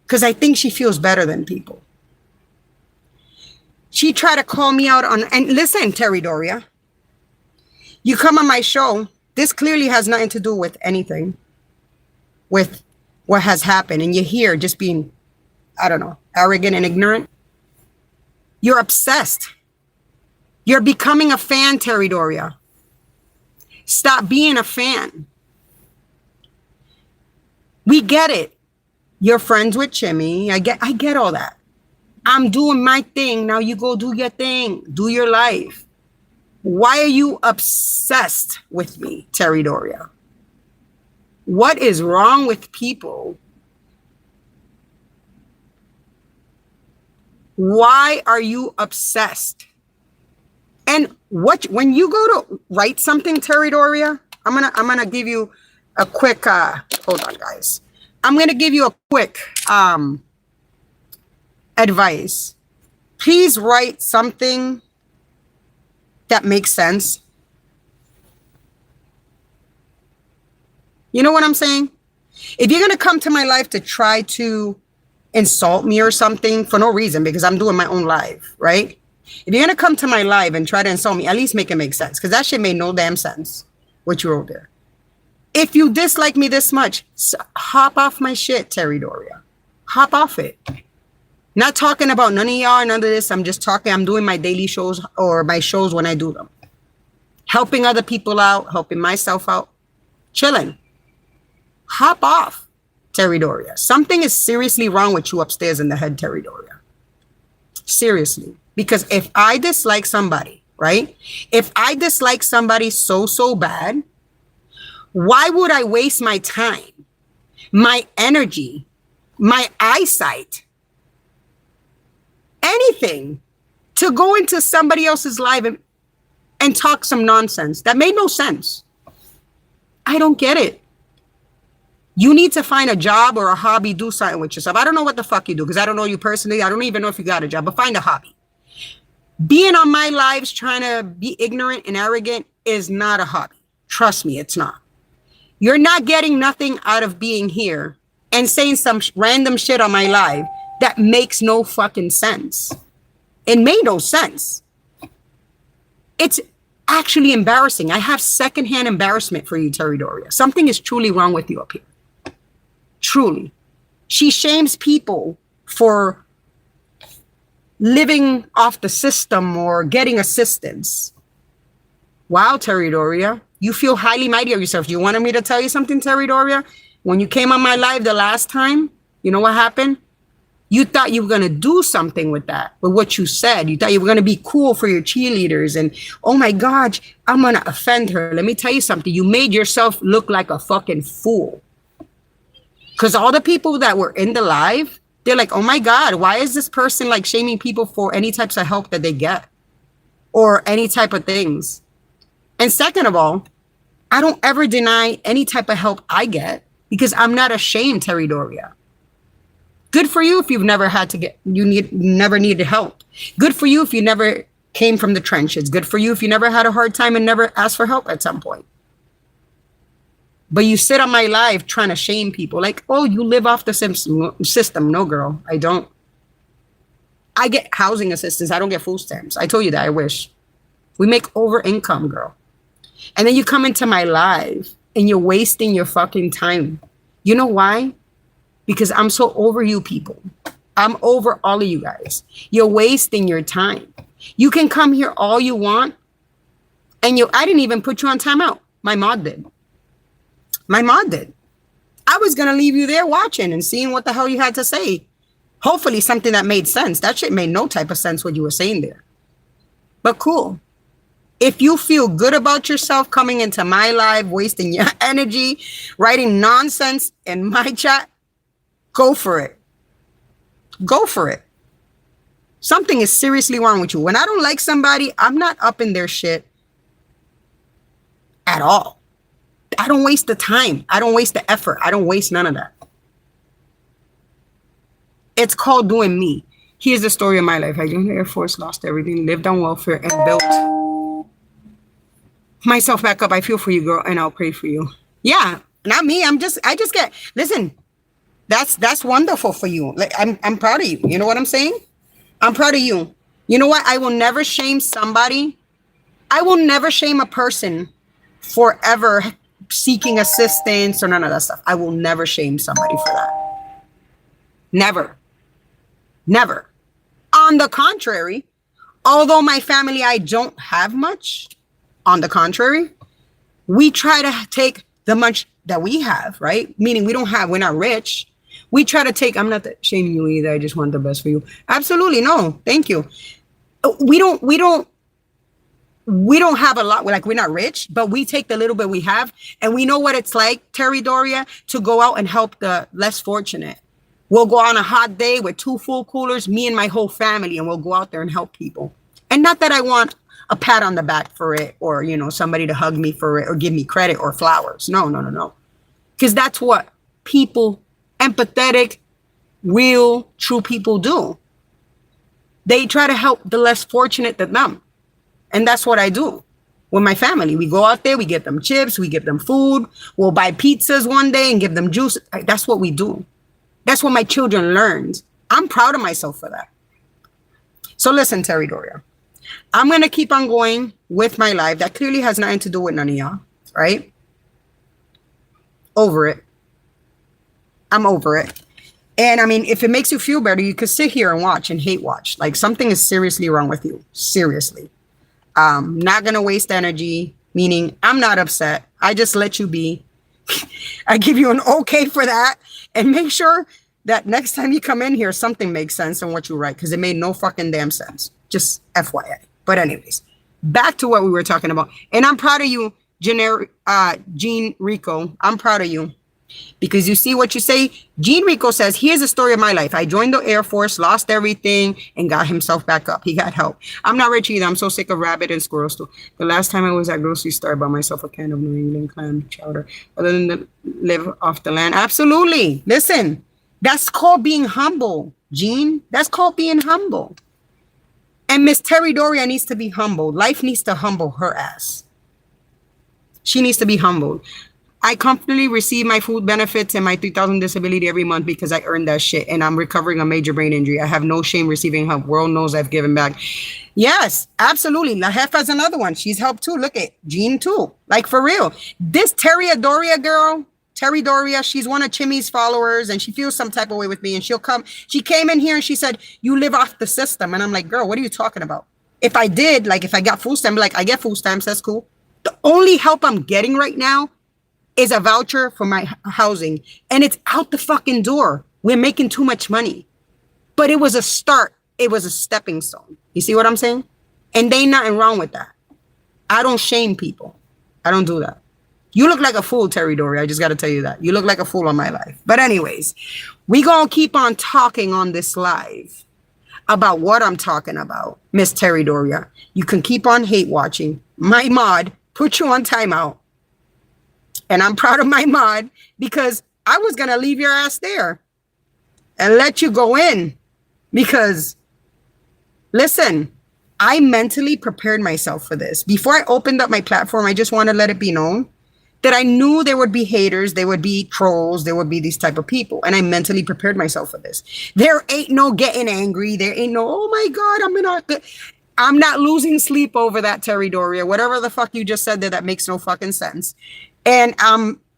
Because I think she feels better than people. She tried to call me out on, and listen, Terry Doria, you come on my show, this clearly has nothing to do with anything, with what has happened. And you're here just being, I don't know, arrogant and ignorant. You're obsessed. You're becoming a fan, Terry Doria. Stop being a fan. We get it. You're friends with Jimmy. I get all that. I'm doing my thing. Now you go do your thing. Do your life. Why are you obsessed with me, Terry Doria? What is wrong with people? Why are you obsessed? And when you go to write something, Terry Doria, I'm gonna give you a quick hold on, guys. I'm gonna give you a quick advice. Please write something that makes sense. You know what I'm saying? If you're gonna come to my life to try to insult me or something for no reason, because I'm doing my own live, right? If you're gonna come to my live and try to insult me, at least make it make sense, because that shit made no damn sense, what you wrote there. If you dislike me this much, hop off my shit, Terry Doria. Hop off it. Not talking about none of y'all, none of this. I'm just talking, I'm doing my daily shows or my shows when I do them. Helping other people out, helping myself out, chilling. Hop off, Terry Doria. Something is seriously wrong with you upstairs in the head, Terry Doria. Seriously. Because if I dislike somebody, right? If I dislike somebody so bad, why would I waste my time, my energy, my eyesight, anything to go into somebody else's life and talk some nonsense that made no sense? I don't get it. You need to find a job or a hobby, do something with yourself. I don't know what the fuck you do because I don't know you personally. I don't even know if you got a job, but find a hobby. Being on my lives trying to be ignorant and arrogant is not a hobby. Trust me, it's not. You're not getting nothing out of being here and saying some random shit on my live that makes no fucking sense. It made no sense. It's actually embarrassing. I have secondhand embarrassment for you, Terry Doria. Something is truly wrong with you up here. Truly. She shames people for living off the system or getting assistance. Wow, Terry Doria. You feel highly mighty of yourself. You wanted me to tell you something, Terry Doria? When you came on my live the last time, You know what happened? You thought you were going to do something with that, with what you said. You thought you were going to be cool for your cheerleaders. And, oh my God, I'm going to offend her. Let me tell you something. You made yourself look like a fucking fool. Because all the people that were in the live, they're like, oh my God, why is this person like shaming people for any types of help that they get? Or any type of things. And second of all, I don't ever deny any type of help I get because I'm not ashamed, Terry Doria. Good for you if you've never had to get, never needed help. Good for you if you never came from the trenches. Good for you if you never had a hard time and never asked for help at some point. But you sit on my live trying to shame people like, oh, you live off the system. No, girl, I don't. I get housing assistance. I don't get food stamps. I told you that. I wish. We make over income, girl. And then you come into my live and you're wasting your fucking time. You know why? Because I'm so over you people. I'm over all of you guys. You're wasting your time. You can come here all you want. And I didn't even put you on timeout. My mod did. My mod did. I was going to leave you there watching and seeing what the hell you had to say. Hopefully something that made sense. That shit made no type of sense what you were saying there. But cool. If you feel good about yourself coming into my live, wasting your energy, writing nonsense in my chat, go for it. Go for it. Something is seriously wrong with you. When I don't like somebody, I'm not up in their shit at all. I don't waste the time. I don't waste the effort. I don't waste none of that. It's called doing me. Here's the story of my life. I joined the Air Force, lost everything, lived on welfare, and built myself back up. I feel for you, girl, and I'll pray for you. Yeah, not me. I just get, listen, that's wonderful for you. Like, I'm proud of you. You know what I'm saying? I'm proud of you. You know what? I will never shame somebody. I will never shame a person for ever seeking assistance or none of that stuff. I will never shame somebody for that. Never. Never. On the contrary, although my family, I don't have much, on the contrary, we try to take the much that we have, right? Meaning we're not rich. We try to take, I'm not shaming you either. I just want the best for you. Absolutely. No, thank you. We don't have a lot. We're not rich, but we take the little bit we have. And we know what it's like, Terry Doria, to go out and help the less fortunate. We'll go on a hot day with 2 full coolers, me and my whole family, and we'll go out there and help people. And not that I want a pat on the back for it or, somebody to hug me for it or give me credit or flowers. No. Because that's what people, empathetic, real, true people do. They try to help the less fortunate than them. And that's what I do with my family. We go out there, we get them chips, we give them food. We'll buy pizzas one day and give them juice. That's what we do. That's what my children learned. I'm proud of myself for that. So listen, Terry Doria, I'm going to keep on going with my life. That clearly has nothing to do with none of y'all, right? Over it. I'm over it. And I mean, if it makes you feel better, you could sit here and watch and hate watch. Like something is seriously wrong with you. Seriously. Not going to waste energy, meaning I'm not upset. I just let you be. I give you an okay for that. And make sure that next time you come in here, something makes sense in what you write, because it made no fucking damn sense. Just FYI. But anyways, back to what we were talking about. And I'm proud of you, Gene Rico. I'm proud of you. Because you see what you say. Gene Rico says, here's the story of my life. I joined the Air Force, lost everything, and got himself back up. He got help. I'm not rich either. I'm so sick of rabbit and squirrels too. The last time I was at grocery store, I bought myself a can of New England clam chowder. Other than to live off the land. Absolutely. Listen, that's called being humble, Gene. That's called being humble. And Miss Terry Doria needs to be humbled. Life needs to humble her ass. She needs to be humbled. I comfortably receive my food benefits and my $3,000 disability every month because I earned that shit, and I'm recovering a major brain injury. I have no shame receiving help. World knows I've given back. Yes, absolutely. La Jefa's another one. She's helped too. Look at Jean too. Like for real. This Terry Doria girl, Terry Doria, she's one of Chimmy's followers, and she feels some type of way with me, and she'll come. She came in here and she said, you live off the system. And I'm like, girl, what are you talking about? If I did, like if I got food stamps, like I get food stamps, that's cool. The only help I'm getting right now is a voucher for my housing, and it's out the fucking door. We're making too much money. But it was a start. It was a stepping stone. You see what I'm saying? And there ain't nothing wrong with that. I don't shame people. I don't do that. You look like a fool, Terry Dory. I just got to tell you that. You look like a fool on my life. But anyways, we going to keep on talking on this live about what I'm talking about, Miss Terry Doria. You can keep on hate watching. My mod put you on timeout. And I'm proud of my mod because I was going to leave your ass there and let you go in. Because, listen, I mentally prepared myself for this. Before I opened up my platform, I just want to let it be known that I knew there would be haters, there would be trolls, there would be these type of people. And I mentally prepared myself for this. There ain't no getting angry. There ain't no, oh my God, I'm not losing sleep over that, Terry Doria. Whatever the fuck you just said there, that makes no fucking sense. And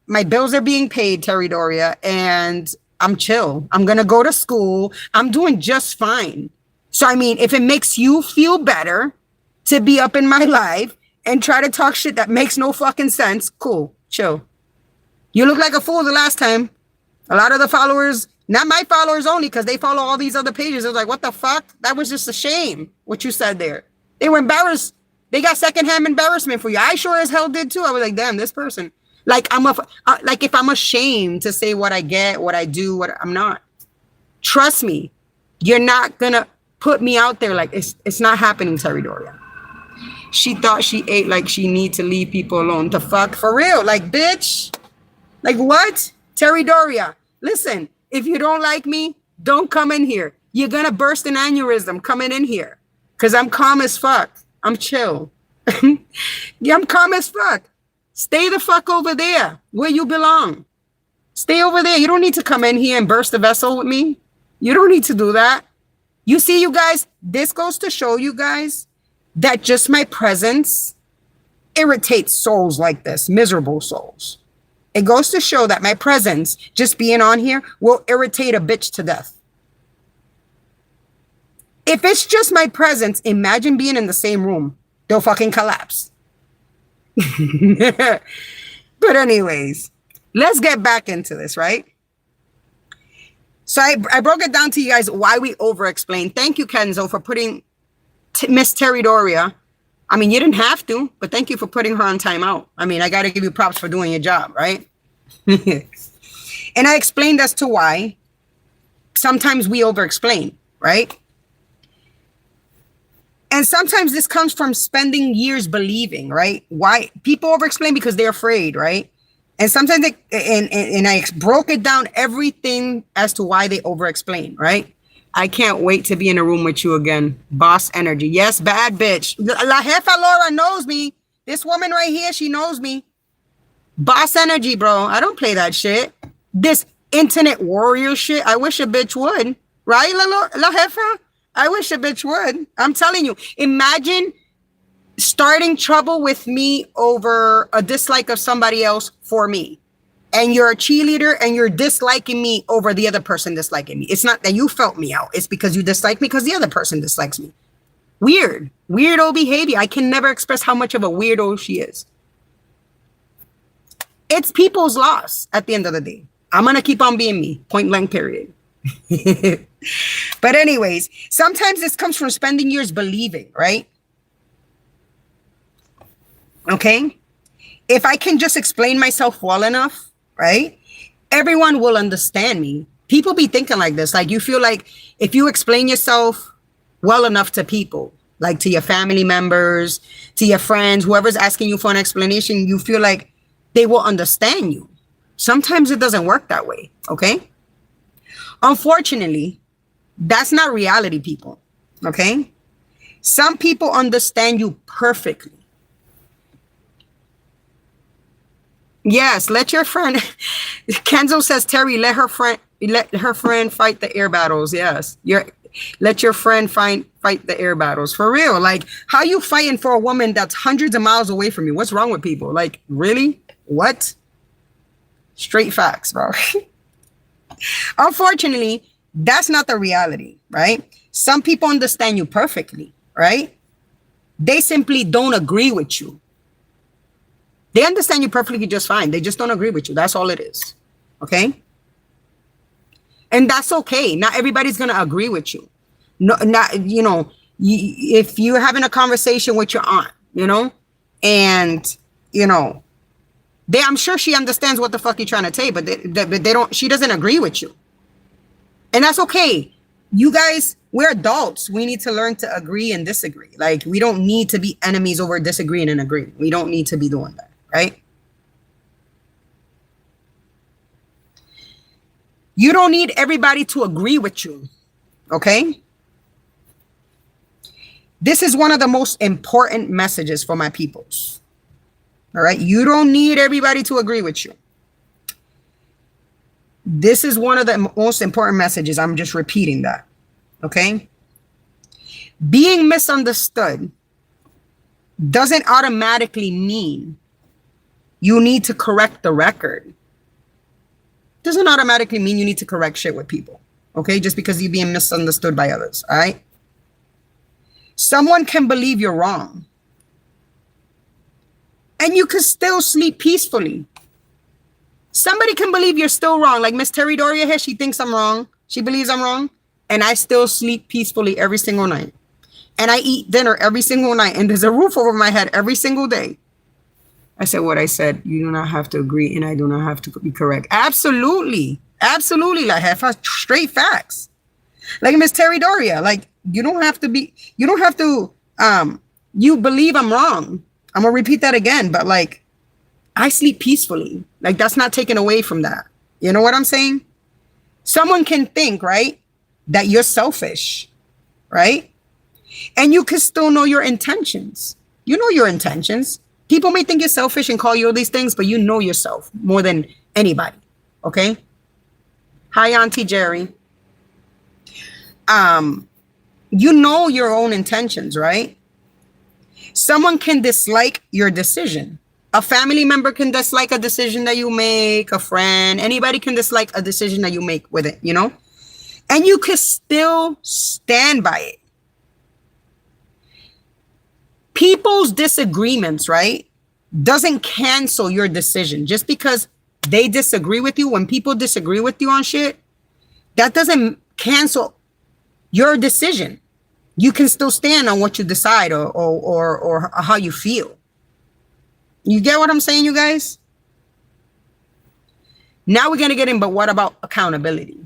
my bills are being paid, Terry Doria, and I'm chill. I'm going to go to school. I'm doing just fine. So, I mean, if it makes you feel better to be up in my life and try to talk shit that makes no fucking sense, cool, chill. You look like a fool the last time. A lot of the followers, not my followers only, because they follow all these other pages. It was like, what the fuck? That was just a shame, what you said there. They were embarrassed. They got secondhand embarrassment for you. I sure as hell did too. I was like, damn, this person. Like, like if I'm ashamed to say what I get, what I do, what I'm not. Trust me, you're not going to put me out there like it's not happening, Terry Doria. She thought she ate like she need to leave people alone. To fuck? For real? Like, bitch? Like, what? Terry Doria, listen, if you don't like me, don't come in here. You're going to burst an aneurysm coming in here. Because I'm calm as fuck. I'm chill. Yeah, I'm calm as fuck. Stay the fuck over there where you belong. Stay over there. You don't need to come in here and burst the vessel with me. You don't need to do that. You see, you guys, this goes to show you guys that just my presence irritates souls like this, miserable souls. It goes to show that my presence, just being on here, will irritate a bitch to death. If it's just my presence, imagine being in the same room. They'll fucking collapse. But anyways, let's get back into this, right? So I broke it down to you guys why we over-explain. Thank you, Kenzo, for putting Miss Terry Doria. I mean, you didn't have to, but thank you for putting her on timeout. I mean, I got to give you props for doing your job, right? And I explained as to why sometimes we over-explain, right? And sometimes this comes from spending years believing, right? Why people over-explain because they're afraid, right? And sometimes and I broke it down everything as to why they over-explain, right? I can't wait to be in a room with you again. Boss energy. Yes, bad bitch. La Jefa Laura knows me. This woman right here, she knows me. Boss energy, bro. I don't play that shit. This internet warrior shit, I wish a bitch would. Right, La Jefa? I wish a bitch would. I'm telling you. Imagine starting trouble with me over a dislike of somebody else for me. And you're a cheerleader and you're disliking me over the other person disliking me. It's not that you felt me out. It's because you dislike me because the other person dislikes me. Weird. Weirdo behavior. I can never express how much of a weirdo she is. It's people's loss at the end of the day. I'm going to keep on being me. Point blank period. But anyways, sometimes this comes from spending years believing, right? Okay? If I can just explain myself well enough, right? Everyone will understand me. People be thinking like this. Like you feel like if you explain yourself well enough to people, like to your family members, to your friends, whoever's asking you for an explanation, you feel like they will understand you. Sometimes it doesn't work that way, okay? Unfortunately, that's not reality, people, okay? Some people understand you perfectly. Yes, let your friend, Kenzo says, Terry, let her friend fight the air battles. Yes, let your friend fight the air battles. For real, like, how you fighting for a woman that's hundreds of miles away from you? What's wrong with people? Like, really? What? Straight facts, bro. Unfortunately, that's not the reality, right? Some people understand you perfectly, right? They simply don't agree with you. They understand you perfectly just fine. They just don't agree with you. That's all it is. Okay? And that's okay. Not everybody's going to agree with you. No, not, if you're having a conversation with your aunt, and, I'm sure she understands what the fuck you're trying to say, but she doesn't agree with you. And that's okay. You guys, we're adults. We need to learn to agree and disagree. Like, we don't need to be enemies over disagreeing and agreeing. We don't need to be doing that, right? You don't need everybody to agree with you, okay? This is one of the most important messages for my peoples, all right? You don't need everybody to agree with you. This is one of the most important messages. I'm just repeating that, okay? Being misunderstood doesn't automatically mean you need to correct the record. Doesn't automatically mean you need to correct shit with people, okay? Just because you're being misunderstood by others, all right? Someone can believe you're wrong, and you can still sleep peacefully. Somebody can believe you're still wrong. Like Miss Terry Doria here, she thinks I'm wrong. She believes I'm wrong. And I still sleep peacefully every single night. And I eat dinner every single night. And there's a roof over my head every single day. I said what I said. You do not have to agree, and I do not have to be correct. Absolutely. Absolutely. Like, I have straight facts. Like Miss Terry Doria, like, you believe I'm wrong. I'm going to repeat that again. But like, I sleep peacefully. Like, that's not taken away from that. You know what I'm saying? Someone can think, right, that you're selfish, right? And you can still know your intentions. You know your intentions. People may think you're selfish and call you all these things, but you know yourself more than anybody, okay? Hi, Auntie Jerry. You know your own intentions, right? Someone can dislike your decision. A family member can dislike a decision that you make, a friend, anybody can dislike a decision that you make with it, and you can still stand by it. People's disagreements, right, doesn't cancel your decision. Just because they disagree with you, when people disagree with you on shit, that doesn't cancel your decision. You can still stand on what you decide or how you feel. You get what I'm saying, you guys? Now we're going to get in, but what about accountability?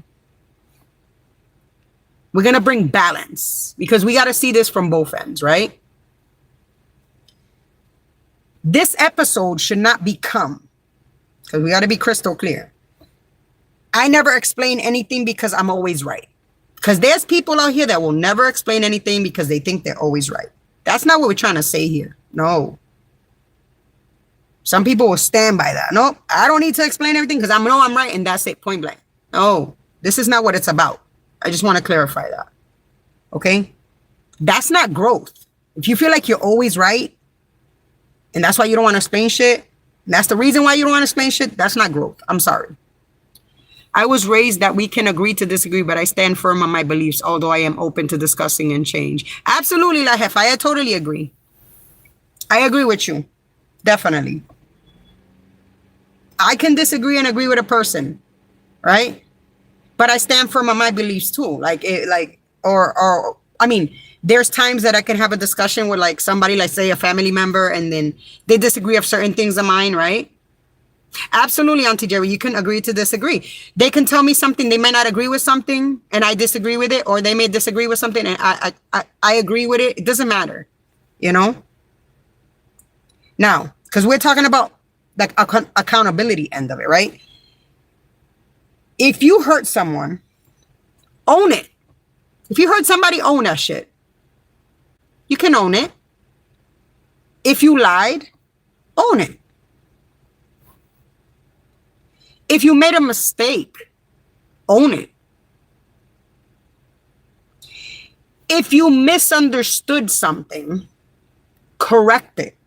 We're going to bring balance, because we got to see this from both ends, right? This episode should not become, because we got to be crystal clear, I never explain anything because I'm always right. Because there's people out here that will never explain anything because they think they're always right. That's not what we're trying to say here. No. Some people will stand by that. No, I don't need to explain everything because I know I'm right and that's it, point blank. No, this is not what it's about. I just want to clarify that. Okay? That's not growth. If you feel like you're always right and that's why you don't want to explain shit, and that's the reason why you don't want to explain shit, that's not growth. I'm sorry. I was raised that we can agree to disagree, but I stand firm on my beliefs, although I am open to discussing and change. Absolutely, La Jefa. I totally agree. I agree with you. Definitely. I can disagree and agree with a person, right? But I stand firm on my beliefs too. There's times that I can have a discussion with like somebody, like say a family member, and then they disagree of certain things of mine, right? Absolutely, Auntie Jerry, you can agree to disagree. They can tell me something, they may not agree with something, and I disagree with it, or they may disagree with something, and I agree with it. It doesn't matter, Now, because we're talking about like accountability end of it, right? If you hurt someone, own it. If you hurt somebody, own that shit. You can own it. If you lied, own it. If you made a mistake, own it. If you misunderstood something, correct it.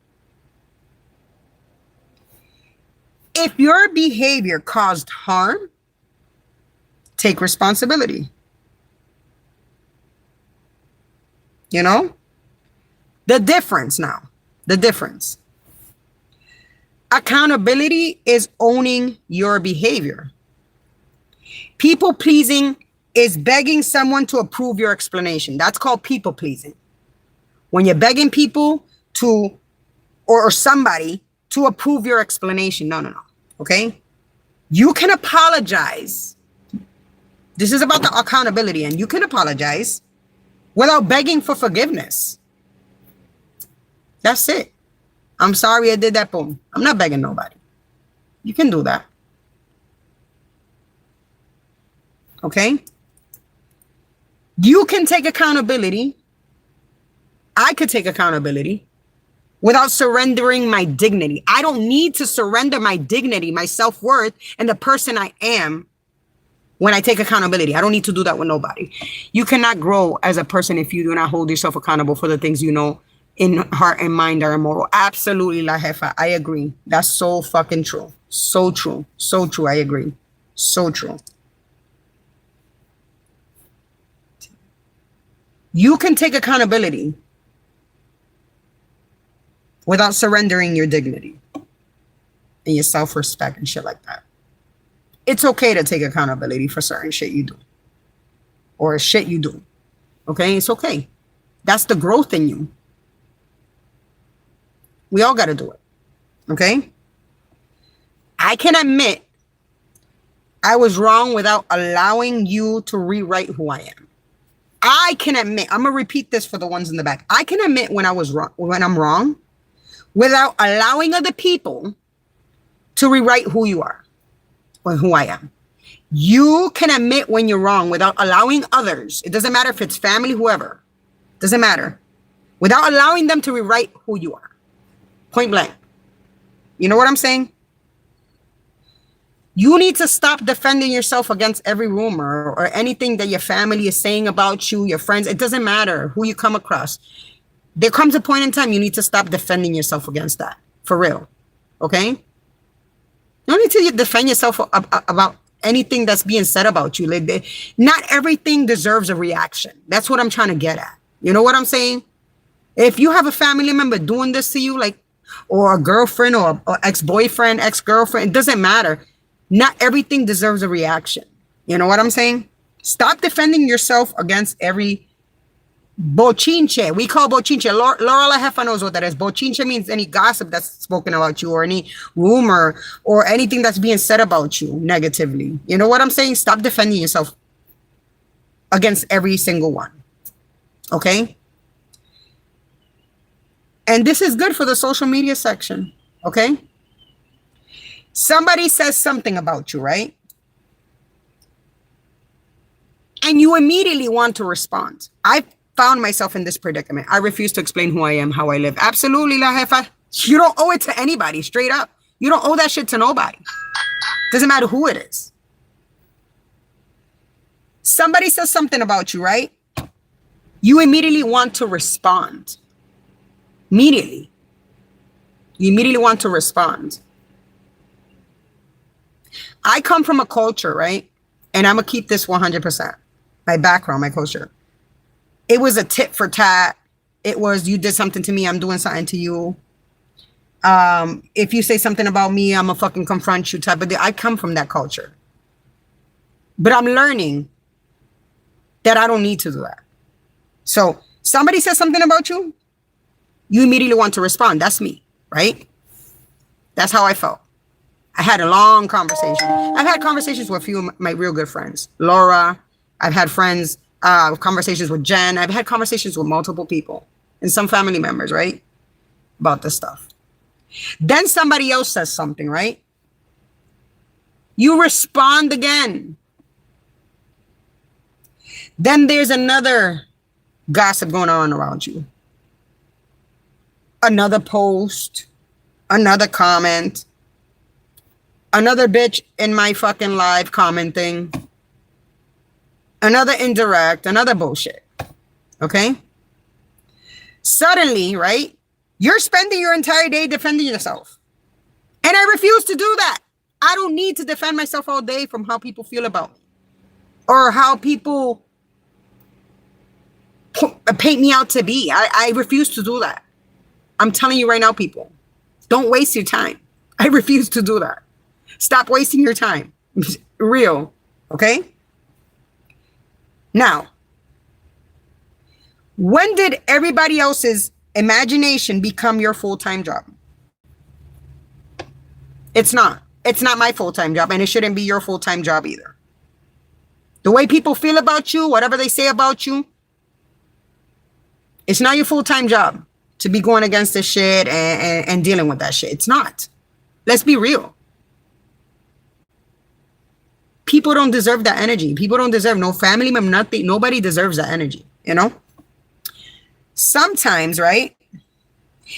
If your behavior caused harm, take responsibility. The difference now. The difference. Accountability is owning your behavior. People pleasing is begging someone to approve your explanation. That's called people pleasing. When you're begging people to, or somebody to approve your explanation. No, no, no. Okay? You can apologize. This is about the accountability, and you can apologize without begging for forgiveness. That's it. I'm sorry I did that. Boom. I'm not begging nobody. You can do that. Okay? You can take accountability. I could take accountability without surrendering my dignity. I don't need to surrender my dignity, my self-worth, and the person I am when I take accountability. I don't need to do that with nobody. You cannot grow as a person if you do not hold yourself accountable for the things you know in heart and mind are immoral. Absolutely, La Jefa. I agree. That's so fucking true. So true. So true. I agree. So true. You can take accountability without surrendering your dignity and your self-respect and shit like that. It's okay to take accountability for certain shit you do or shit you do. Okay? It's okay. That's the growth in you. We all got to do it. Okay? I can admit I was wrong without allowing you to rewrite who I am. I can admit, I'm going to repeat this for the ones in the back. I can admit when I was wrong, when I'm wrong, without allowing other people to rewrite who you are or who I am. You can admit when you're wrong without allowing others. It doesn't matter if it's family, whoever. Doesn't matter. Without allowing them to rewrite who you are. Point blank. You know what I'm saying? You need to stop defending yourself against every rumor or anything that your family is saying about you, your friends. It doesn't matter who you come across. There comes a point in time you need to stop defending yourself against that. For real. Okay? You don't need to defend yourself about anything that's being said about you. Like, not everything deserves a reaction. That's what I'm trying to get at. You know what I'm saying? If you have a family member doing this to you, like, or a girlfriend or ex-boyfriend, ex-girlfriend, it doesn't matter. Not everything deserves a reaction. You know what I'm saying? Stop defending yourself against every bochinche. We call bochinche. Laura La Jefa knows what that is. Bochinche means any gossip that's spoken about you or any rumor or anything that's being said about you negatively. You know what I'm saying? Stop defending yourself against every single one. Okay? And this is good for the social media section. Okay? Somebody says something about you, right? And you immediately want to respond. I found myself in this predicament. I refuse to explain who I am, how I live. Absolutely, La Jefa. You don't owe it to anybody, straight up. You don't owe that shit to nobody. Doesn't matter who it is. Somebody says something about you, right? You immediately want to respond. Immediately. You immediately want to respond. I come from a culture, right? And I'm going to keep this 100%. My background, my culture. It was a tit for tat. It was, you did something to me, I'm doing something to you. If you say something about me, I'm going to fucking confront you type of thing. I come from that culture. But I'm learning that I don't need to do that. So somebody says something about you, you immediately want to respond. That's me, right? That's how I felt. I had a long conversation. I've had conversations with a few of my real good friends. Laura, I've had conversations with Jen. I've had conversations with multiple people and some family members, right? About this stuff. Then somebody else says something, right? You respond again. Then there's another gossip going on around you. Another post, another comment. Another bitch in my fucking live commenting. Another indirect, another bullshit. Okay? Suddenly, right? You're spending your entire day defending yourself. And I refuse to do that. I don't need to defend myself all day from how people feel about me. Or how people paint me out to be. I refuse to do that. I'm telling you right now, people. Don't waste your time. I refuse to do that. Stop wasting your time. Real. Okay? Now, when did everybody else's imagination become your full-time job? It's not. It's not my full-time job, and it shouldn't be your full-time job either. The way people feel about you, whatever they say about you, it's not your full-time job to be going against this shit and dealing with that shit. It's not. Let's be real. People don't deserve that energy. People don't deserve no family member, nothing. Nobody deserves that energy, you know? Sometimes, right?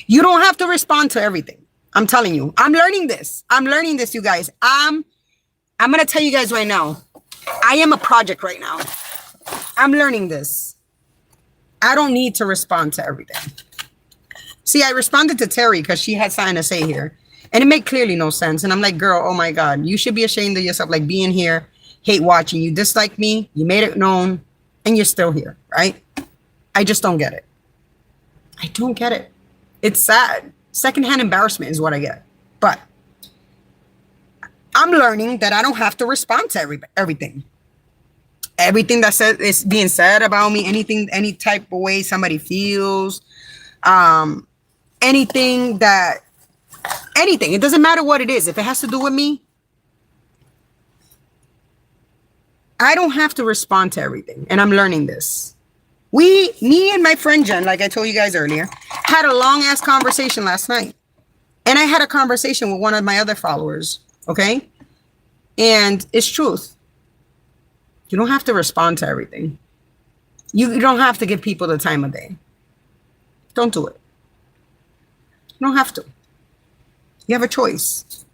You don't have to respond to everything. I'm telling you. I'm learning this. I'm learning this, you guys. I'm going to tell you guys right now. I am a project right now. I'm learning this. I don't need to respond to everything. See, I responded to Terry because she had something to say here. And it made clearly no sense. And I'm like, girl, oh my God, you should be ashamed of yourself. Like being here, hate watching. You dislike me. You made it known. And you're still here, right? I just don't get it. I don't get it. It's sad. Secondhand embarrassment is what I get. But I'm learning that I don't have to respond to everything. Everything that is being said about me, anything, any type of way somebody feels, anything, it doesn't matter what it is. If it has to do with me, I don't have to respond to everything. And I'm learning this. Me and my friend Jen, like I told you guys earlier, had a long ass conversation last night. And I had a conversation with one of my other followers. Okay. And it's truth. You don't have to respond to everything. You don't have to give people the time of day. Don't do it. You don't have to. You have a choice.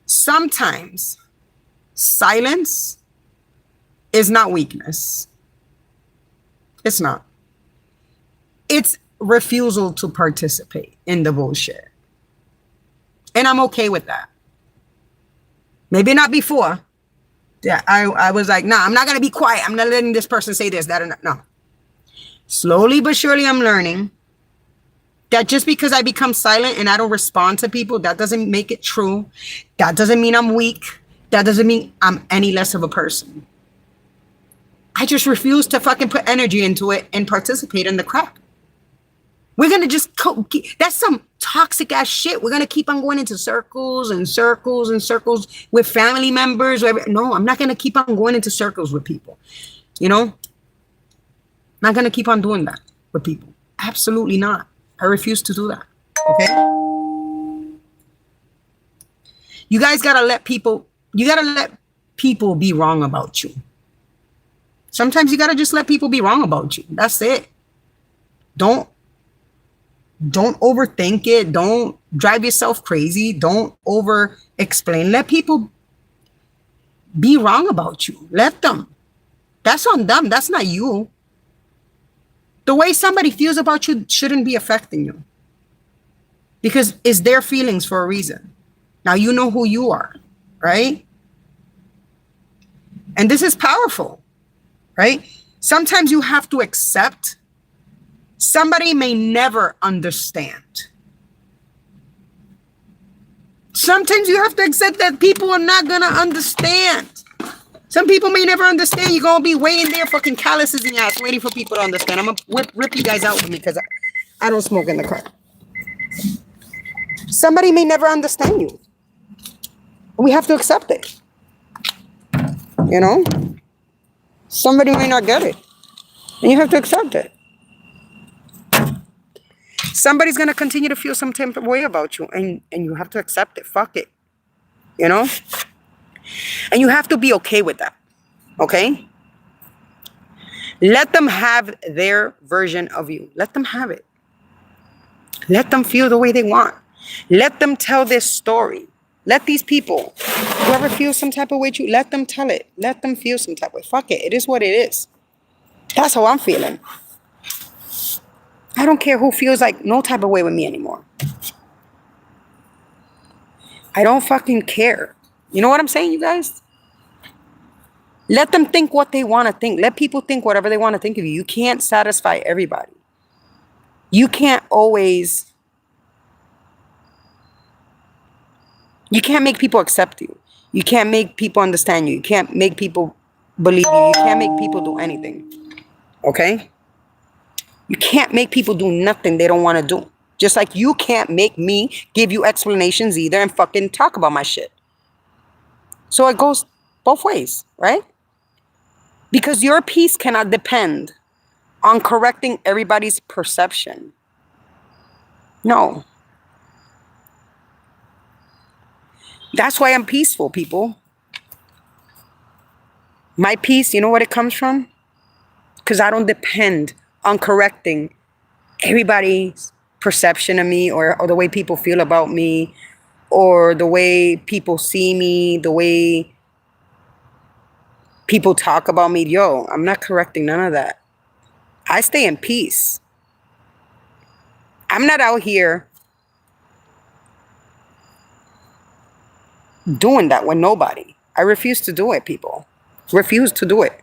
Sometimes silence is not weakness. It's not. It's refusal to participate in the bullshit. And I'm okay with that. Maybe not before. Yeah, I was like, nah, I'm not going to be quiet. I'm not letting this person say this, that, and that. No. Slowly but surely, I'm learning that just because I become silent and I don't respond to people, that doesn't make it true. That doesn't mean I'm weak. That doesn't mean I'm any less of a person. I just refuse to fucking put energy into it and participate in the crap. We're going to just, that's some toxic ass shit. We're going to keep on going into circles and circles and circles with family members. No, I'm not going to keep on going into circles with people. You know, I'm not going to keep on doing that with people. Absolutely not. I refuse to do that. Okay. You guys got to let people be wrong about you. Sometimes you got to just let people be wrong about you. That's it. Don't overthink it. Don't drive yourself crazy. Don't over explain. Let people be wrong about you. Let them. That's on them. That's not you. The way somebody feels about you shouldn't be affecting you. Because it's their feelings for a reason. Now you know who you are, right? And this is powerful, right? Sometimes you have to accept somebody may never understand. Sometimes you have to accept that people are not going to understand. Some people may never understand. You're going to be waiting there, fucking calluses in your ass, waiting for people to understand. I'm going to rip you guys out with me because I don't smoke in the car. Somebody may never understand you. We have to accept it. You know? Somebody may not get it. And you have to accept it. Somebody's going to continue to feel some type of way about you. And you have to accept it. Fuck it. You know? And you have to be okay with that. Okay? Let them have their version of you. Let them have it. Let them feel the way they want. Let them tell their story. Let these people, whoever feels some type of way, let them tell it. Let them feel some type of way. Fuck it. It is what it is. That's how I'm feeling. I don't care who feels like no type of way with me anymore. I don't fucking care. You know what I'm saying, you guys? Let them think what they want to think. Let people think whatever they want to think of you. You can't satisfy everybody. You can't always... You can't make people accept you. You can't make people understand you. You can't make people believe you. You can't make people do anything. Okay? You can't make people do nothing they don't want to do. Just like you can't make me give you explanations either and fucking talk about my shit. So it goes both ways, right? Because your peace cannot depend on correcting everybody's perception. No. That's why I'm peaceful, people. My peace, you know what it comes from? Because I don't depend on correcting everybody's perception of me or the way people feel about me or the way people see me, the way people talk about me. Yo, I'm not correcting none of that. I stay in peace. I'm not out here doing that with nobody. I refuse to do it, people. Refuse to do it.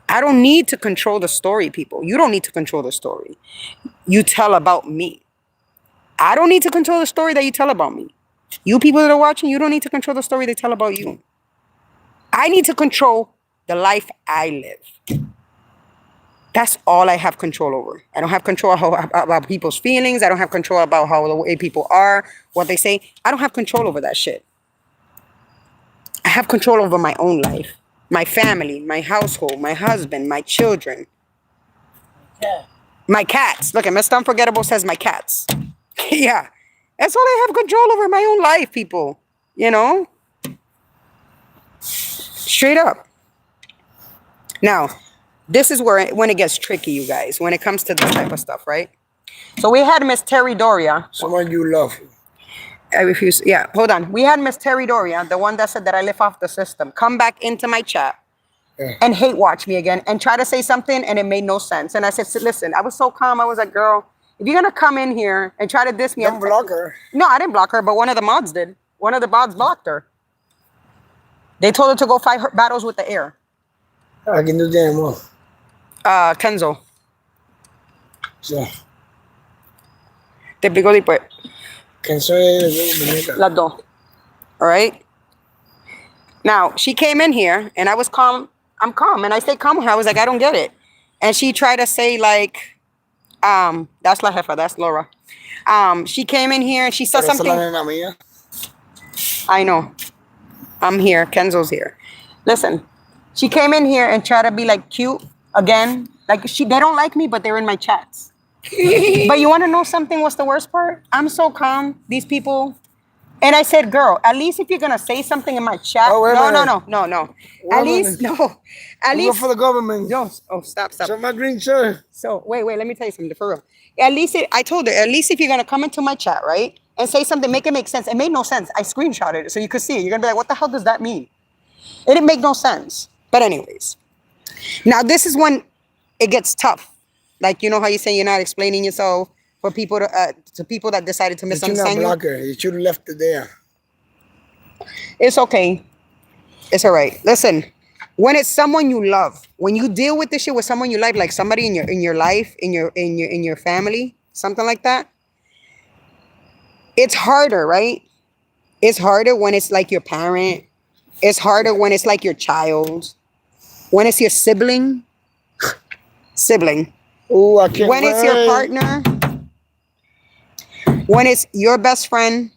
I don't need to control the story, people. You don't need to control the story you tell about me. I don't need to control the story that you tell about me. You people that are watching, you don't need to control the story they tell about you. I need to control the life I live. That's all I have control over. I don't have control about people's feelings. I don't have control about how the way people are, what they say. I don't have control over that shit. I have control over my own life, my family, my household, my husband, my children, my cats. Look, Mr. Unforgettable says my cats. Yeah, that's all I have control over, my own life, people. You know? Straight up. Now, this is when it gets tricky, you guys, when it comes to this type of stuff, right? So we had Miss Terry Doria. Someone you love. I refuse. Yeah, hold on. We had Miss Terry Doria, the one that said that I live off the system, come back into my chat and hate watch me again and try to say something and it made no sense. And I said, listen, I was so calm. I was like, girl, if you're going to come in here and try to diss me. Don't block her. No, I didn't block her, but one of the mods did. One of the mods blocked her. They told her to go fight her battles with the air. I can do that more. Kenzo. So, Te explico después. Kenzo Las dos. All right. Now, she came in here and I was calm. I'm calm. And I stayed calm with her. I was like, I don't get it. And she tried to say like, that's La Jefa, that's Laura. She came in here and she said something. I know. I'm here. Kenzo's here. Listen, she came in here and tried to be like cute again. Like they don't like me, but they're in my chats. But you want to know something? What's the worst part? I'm so calm. These people. And I said, girl, at least if you're going to say something in my chat. No. At least, no. At least. Go for the government. Yo, oh, stop. Show my green shirt. So, wait, let me tell you something for real. At least, I told her, at least if you're going to come into my chat, right? And say something, make it make sense. It made no sense. I screenshotted it so you could see it. You're going to be like, what the hell does that mean? It didn't make no sense. But anyways. Now, this is when it gets tough. Like, you know how you say you're not explaining yourself for people to people that decided to misunderstand you? You should have left it there. It's okay. It's all right. Listen, when it's someone you love, when you deal with this shit with someone you like somebody in your life, in your family, something like that, it's harder, right? It's harder when it's like your parent. It's harder when it's like your child. When it's your sibling. Ooh, I can't when it's your partner. When it's your best friend.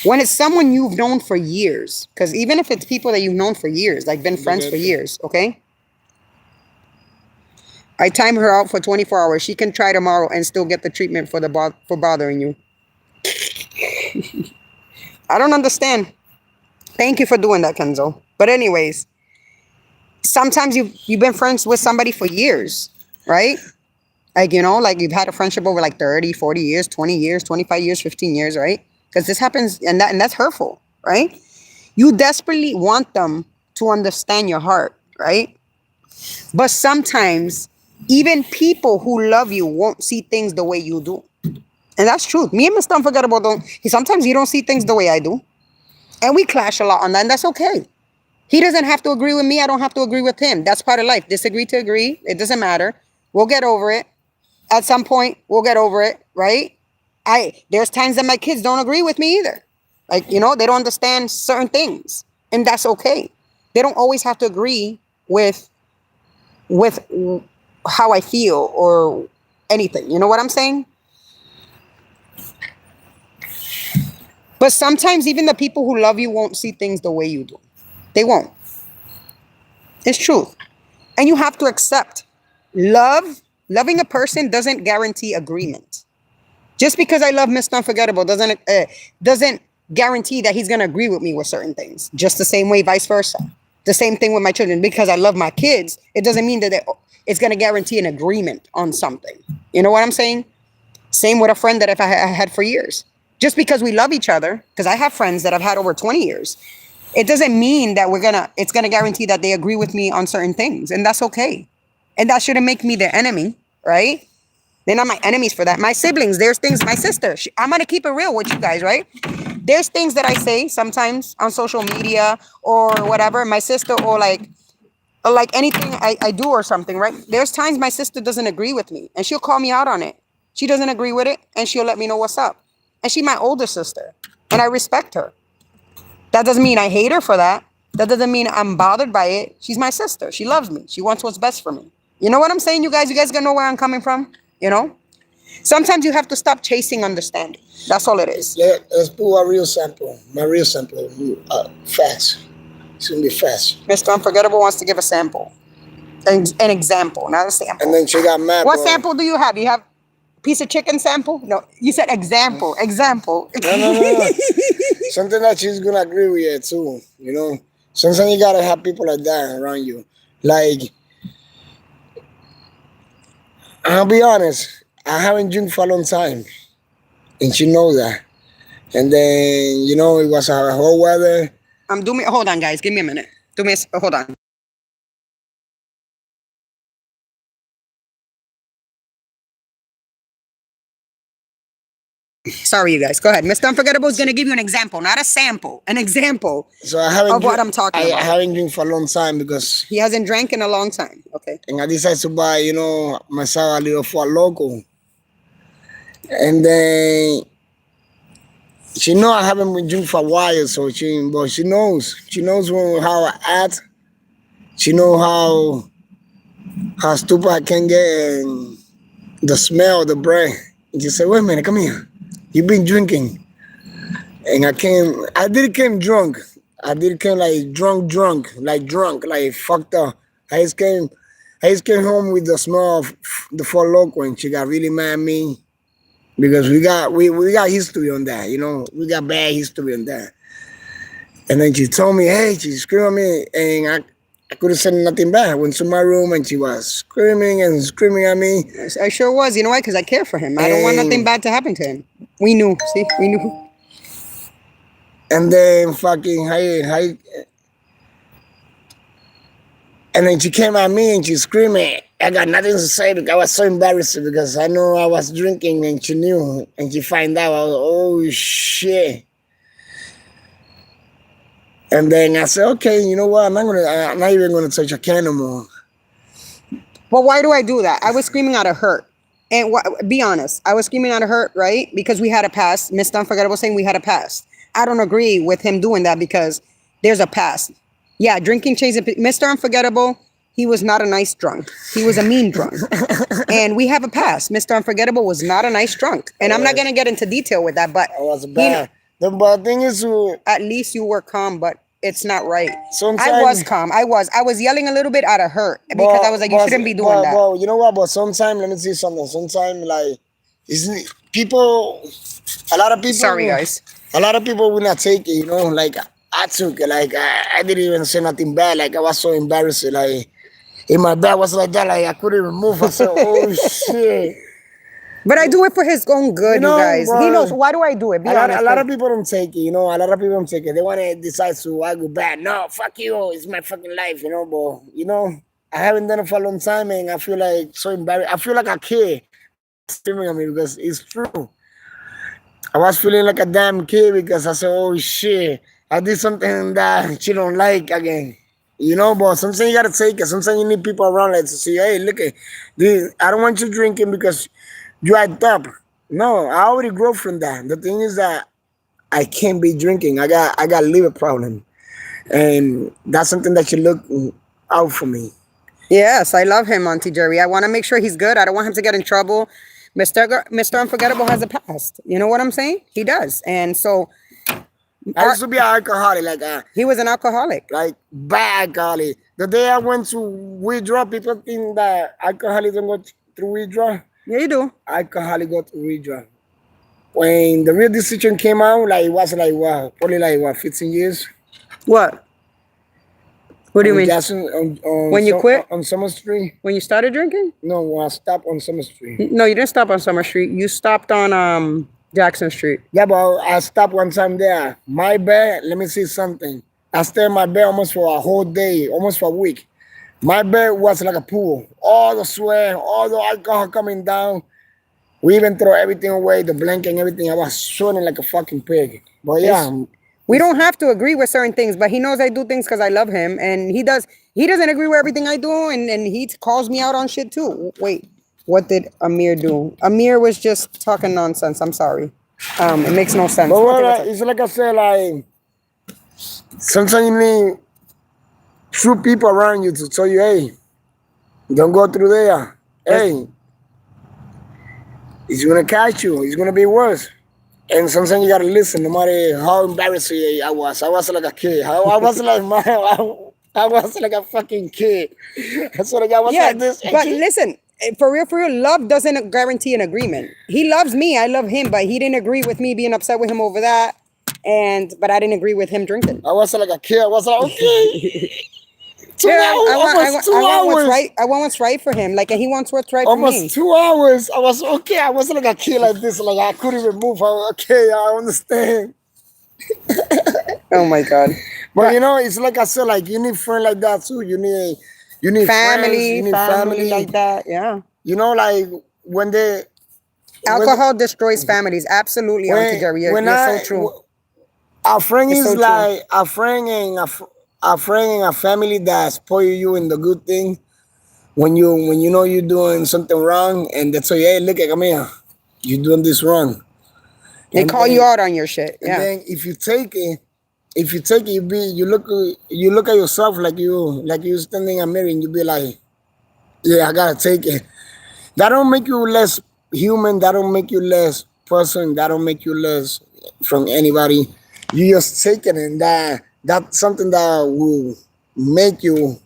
When it's someone you've known for years. Because even if it's people that you've known for years, like been friends for years, okay? I time her out for 24 hours. She can try tomorrow and still get the treatment for bothering you. I don't understand. Thank you for doing that, Kenzo. But anyways, sometimes you've been friends with somebody for years, right? Like, you know, like you've had a friendship over like 30, 40 years, 20 years, 25 years, 15 years, right? Because this happens and that's hurtful, right? You desperately want them to understand your heart, right? But sometimes even people who love you won't see things the way you do. And that's true. Me and Mr. Unforgettable sometimes he don't see things the way I do. And we clash a lot on that, and that's okay. He doesn't have to agree with me. I don't have to agree with him. That's part of life. Disagree to agree. It doesn't matter. We'll get over it. At some point, we'll get over it, right? There's times that my kids don't agree with me either, Like, they don't understand certain things, and that's okay. They don't always have to agree with how I feel or anything. You know what I'm saying? But sometimes even the people who love you won't see things the way you do. They won't. It's truth. And you have to accept loving a person doesn't guarantee agreement. Just because I love Mr. Unforgettable doesn't guarantee that he's gonna agree with me with certain things. Just the same way, vice versa. The same thing with my children. Because I love my kids, it doesn't mean that it's gonna guarantee an agreement on something. You know what I'm saying? Same with a friend that I had for years. Just because we love each other, because I have friends that I've had over 20 years, it doesn't mean that it's gonna guarantee that they agree with me on certain things, and that's okay. And that shouldn't make me their enemy, right? They're not my enemies for that. My siblings, there's things, my sister, I'm gonna keep it real with you guys, right? There's things that I say sometimes on social media or whatever, my sister, or like anything I do or something, right? There's times my sister doesn't agree with me and she'll call me out on it. She doesn't agree with it and she'll let me know what's up. And she's my older sister and I respect her. That doesn't mean I hate her for that. That doesn't mean I'm bothered by it. She's my sister. She loves me. She wants what's best for me. You know what I'm saying, you guys? You guys gonna know where I'm coming from? You know? Sometimes you have to stop chasing understanding. That's all it is. Let's pull a real sample. My real sample. Fast. It's gonna be fast. Mr. Unforgettable wants to give a sample. An example, not a sample. And then she got mad. What bro. sample do you have? You have piece of chicken sample? No, you said example. Example. No. Something that she's gonna agree with you too. You know, sometimes you gotta have people like that around you. Like, I'll be honest, I haven't drank for a long time, and she knows that. And then it was a whole weather. Hold on, guys. Give me a minute. Hold on. Sorry, you guys. Go ahead. Mr. Unforgettable is going to give you an example, not a sample, an example So I haven't of what I'm talking I about. haven't drank for a long time because, He hasn't drank in a long time. Okay. and I decided to buy, myself a little for local. And then she know I haven't been drinking for a while, so she knows how I act. She know how stupid I can get and the smell, the breath. And she said, "Wait a minute, come here. You've been drinking." And I didn't came drunk. I didn't came like drunk, like fucked up. I just came home with the smell of the Four Loko, and she got really mad at me because we got history on that, we got bad history on that. And then she told me, hey, she screamed at me, and I couldn't say nothing bad. I went to my room and she was screaming at me. I sure was. You know why? Because I care for him. I don't want nothing bad to happen to him. We knew. See? We knew. And then fucking, and then she came at me and she screaming. I got nothing to say because I was so embarrassed because I know I was drinking and she knew. And she find out, I was, oh shit. And then I said, okay, you know what? I'm not even gonna touch a can no more. But why do I do that? I was screaming out of hurt. And be honest, I was screaming out of hurt, right? Because we had a past. Mr. Unforgettable saying we had a past. I don't agree with him doing that because there's a past. Yeah, drinking changes. Mr. Unforgettable, he was not a nice drunk. He was a mean drunk. And we have a past. Mr. Unforgettable was not a nice drunk. And I'm not going to get into detail with that, but I was bad. The bad thing is, at least you were calm, but it's not right. Sometimes, I was calm. I was yelling a little bit out of hurt because I was like, you shouldn't be doing that. Well, you know what? But sometimes, let me see something. Sometimes, like, people, a lot of people. Sorry, guys. A lot of people will not take it, like, I took it. Like, I didn't even say nothing bad. Like, I was so embarrassed. Like, in my back was like that. Like, I couldn't even move. I said, oh, shit. But I do it for his own good, you guys. Bro, he knows. Why do I do it? A lot of people don't take it, A lot of people don't take it. They want to decide to argue bad. No, fuck you. It's my fucking life, But, I haven't done it for a long time, and I feel like so embarrassed. I feel like a kid screaming at me because it's true. I was feeling like a damn kid because I said, oh, shit. I did something that she don't like again. But sometimes you got to take it. Sometimes you need people around like to say, hey, look at this. I don't want you drinking because you act up. No, I already grew from that. The thing is that I can't be drinking. I got liver problem, and that's something that you look out for me. Yes, I love him, Auntie Jerry. I want to make sure he's good. I don't want him to get in trouble. Mr. Unforgettable has a past. You know what I'm saying? He does. And so I used to be an alcoholic, he was an alcoholic. like bad alcoholic. The day I went to withdraw, people think that alcoholics don't go through withdrawal. Yeah, you do. Alcoholic go through withdrawal. When the real decision came out, like it was like what, probably like what, 15 years. What? What do you On mean? Jackson, When you quit? on Summer Street. When you started drinking? No, when I stopped on Summer Street. No, you didn't stop on Summer Street. You stopped on Jackson Street. Yeah, but I stopped one time there. My bed, let me see something. I stayed in my bed almost for a whole day, almost for a week. My bed was like a pool. All the sweat, all the alcohol coming down. We even throw everything away, the blanket and everything. I was sweating like a fucking pig. But yeah, We don't have to agree with certain things, but he knows I do things because I love him, and he does. He doesn't agree with everything I do, and he calls me out on shit too. Wait, what did Amir do? Amir was just talking nonsense. I'm sorry. It makes no sense. but Okay, what what's up? it's like I said, like sometimes you need true people around you to tell you, hey, don't go through there. Hey, it's gonna catch you. It's gonna be worse. And sometimes you gotta listen, no matter how embarrassing I was. I was like a kid. I was like I was like a fucking kid. So like I was Yeah, like this. but listen, for real, love doesn't guarantee an agreement. He loves me, I love him, but he didn't agree with me being upset with him over that, but I didn't agree with him drinking. I was like a kid. I was like, okay. Yeah, Almost 2 I want what's hours. right. I want what's right for him. Like, and he wants what's right for me. Almost 2 hours. I was okay. I wasn't like a kid like this. Like I couldn't even move. Okay, I understand. Oh my god. But you know, it's like I said, like you need friends like that too. You need friends, Family, you need family like that. Yeah. You know, like when they Alcohol destroys families. Absolutely, Auntie Jerry. You're so true. A friend It's is so true. like a friend and a friend and a family that spoil you in the good thing. When you know you're doing something wrong and they tell you, hey, look, come here, you're doing this wrong. They And call then- you out on your shit. And Yeah. then if you take it, you look at yourself like you standing in a mirror and you be like, yeah, I gotta take it. That don't make you less human. That don't make you less person. That don't make you less from anybody. You just take it, and that's something that will make you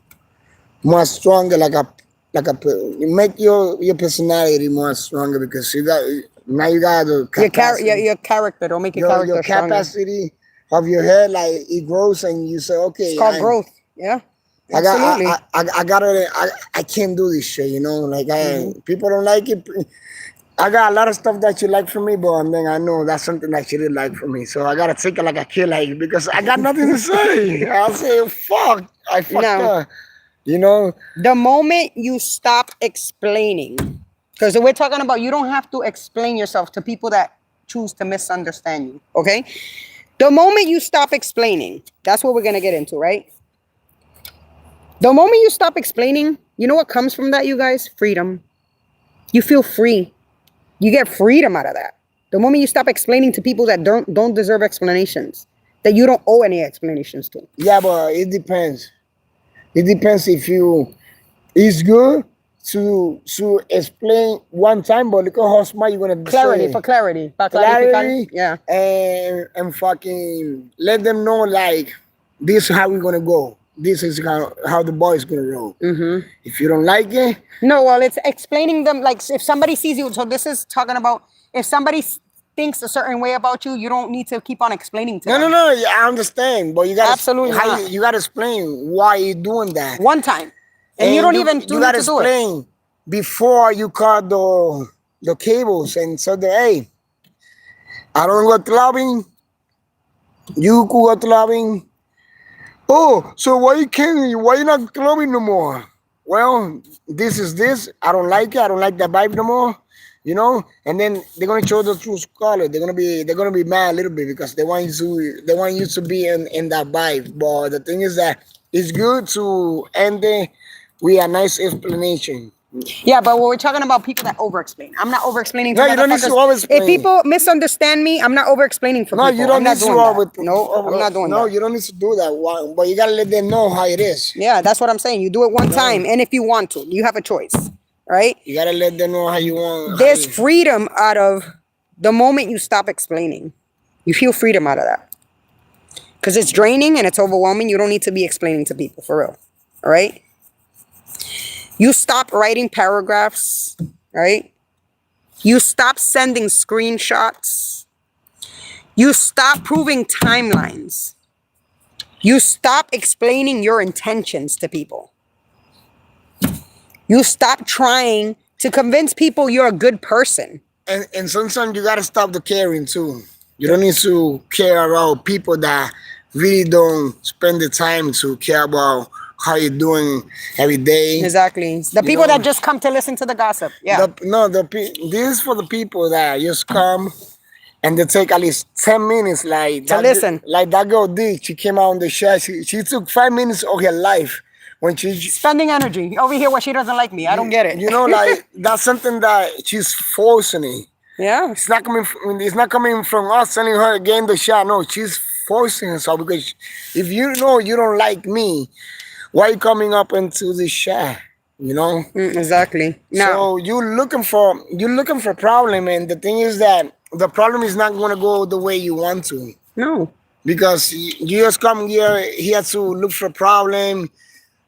more stronger. You make your personality more stronger because you got now you got the capacity. Your character. Don't make your character Your stronger. capacity of your head, like it grows, and you say, okay, It's called growth. Yeah. Absolutely. I got it. I can't do this shit, you know. Like people don't like it. I got a lot of stuff that you like from me, but then I know that's something that you didn't like from me. So I gotta take it like a kid, like because I got nothing to say. I'll say, fuck, I fucked No. up. You know, The moment you stop explaining, because we're talking about you don't have to explain yourself to people that choose to misunderstand you. Okay. The moment you stop explaining, that's what we're gonna get into, right? The moment you stop explaining, you know what comes from that, you guys? Freedom. You feel free. You get freedom out of that. The moment you stop explaining to people that don't deserve explanations, that you don't owe any explanations to. yeah, but it depends. It depends if you. It's good to explain one time, but look how smart you're gonna Clarity, say. for clarity. Para Clarity, clarificar. Yeah. and fucking let them know like this is how we're gonna go. This is how the boy is gonna roll. Mm-hmm. If you don't like it, No, well, it's explaining them. Like, if somebody sees you, so this is talking about if somebody thinks a certain way about you, you don't need to keep on explaining to them. no. Yeah, I understand, but you gotta Absolutely how not. you gotta explain why you're doing that. One time. And you don't even you do gotta need to do it. explain before you cut the cables and so that hey, I don't go clubbing. You could go clubbing. Oh, so why you not clubbing no more? Well, this is this. I don't like it. I don't like that vibe no more. You know, and then they're gonna show the true color. They're gonna be mad a little bit because they want you to be in that vibe. But the thing is that it's good to end it with a nice explanation. Yeah, but we're talking about people that over-explain. I'm not over-explaining to No, you don't need to motherfuckers. over-explain. If people misunderstand me, I'm not over-explaining for No, people. you don't I'm not need to doing over. that. No, I'm not doing No, that. you don't need to do that. But you gotta let them know how it is. Yeah, that's what I'm saying. You do it one time, and if you want to, you have a choice, right? You gotta let them know how you want. There's freedom out of the moment you stop explaining. You feel freedom out of that. Because it's draining and it's overwhelming. You don't need to be explaining to people, for real. All right? You stop writing paragraphs, right? You stop sending screenshots. You stop proving timelines. You stop explaining your intentions to people. You stop trying to convince people you're a good person. And sometimes you gotta stop the caring too. You don't need to care about people that really don't spend the time to care about how you're doing every day. Exactly. The You people know, that just come to listen to the gossip. Yeah. This is for the people that just come and they take at least 10 minutes, like To listen. Like that girl did. She came out on the show. She took 5 minutes of her life when she. Spending energy over here where she doesn't like me. I don't get it. You know, like that's something that she's forcing it. Yeah. It's not coming. It's not coming from us telling her again the shot. No, she's forcing herself because if you know you don't like me, why are you coming up into this shot? You know. Exactly. No. So you're looking for problem, and the thing is that the problem is not going to go the way you want to. No. Because you just come here to look for problem,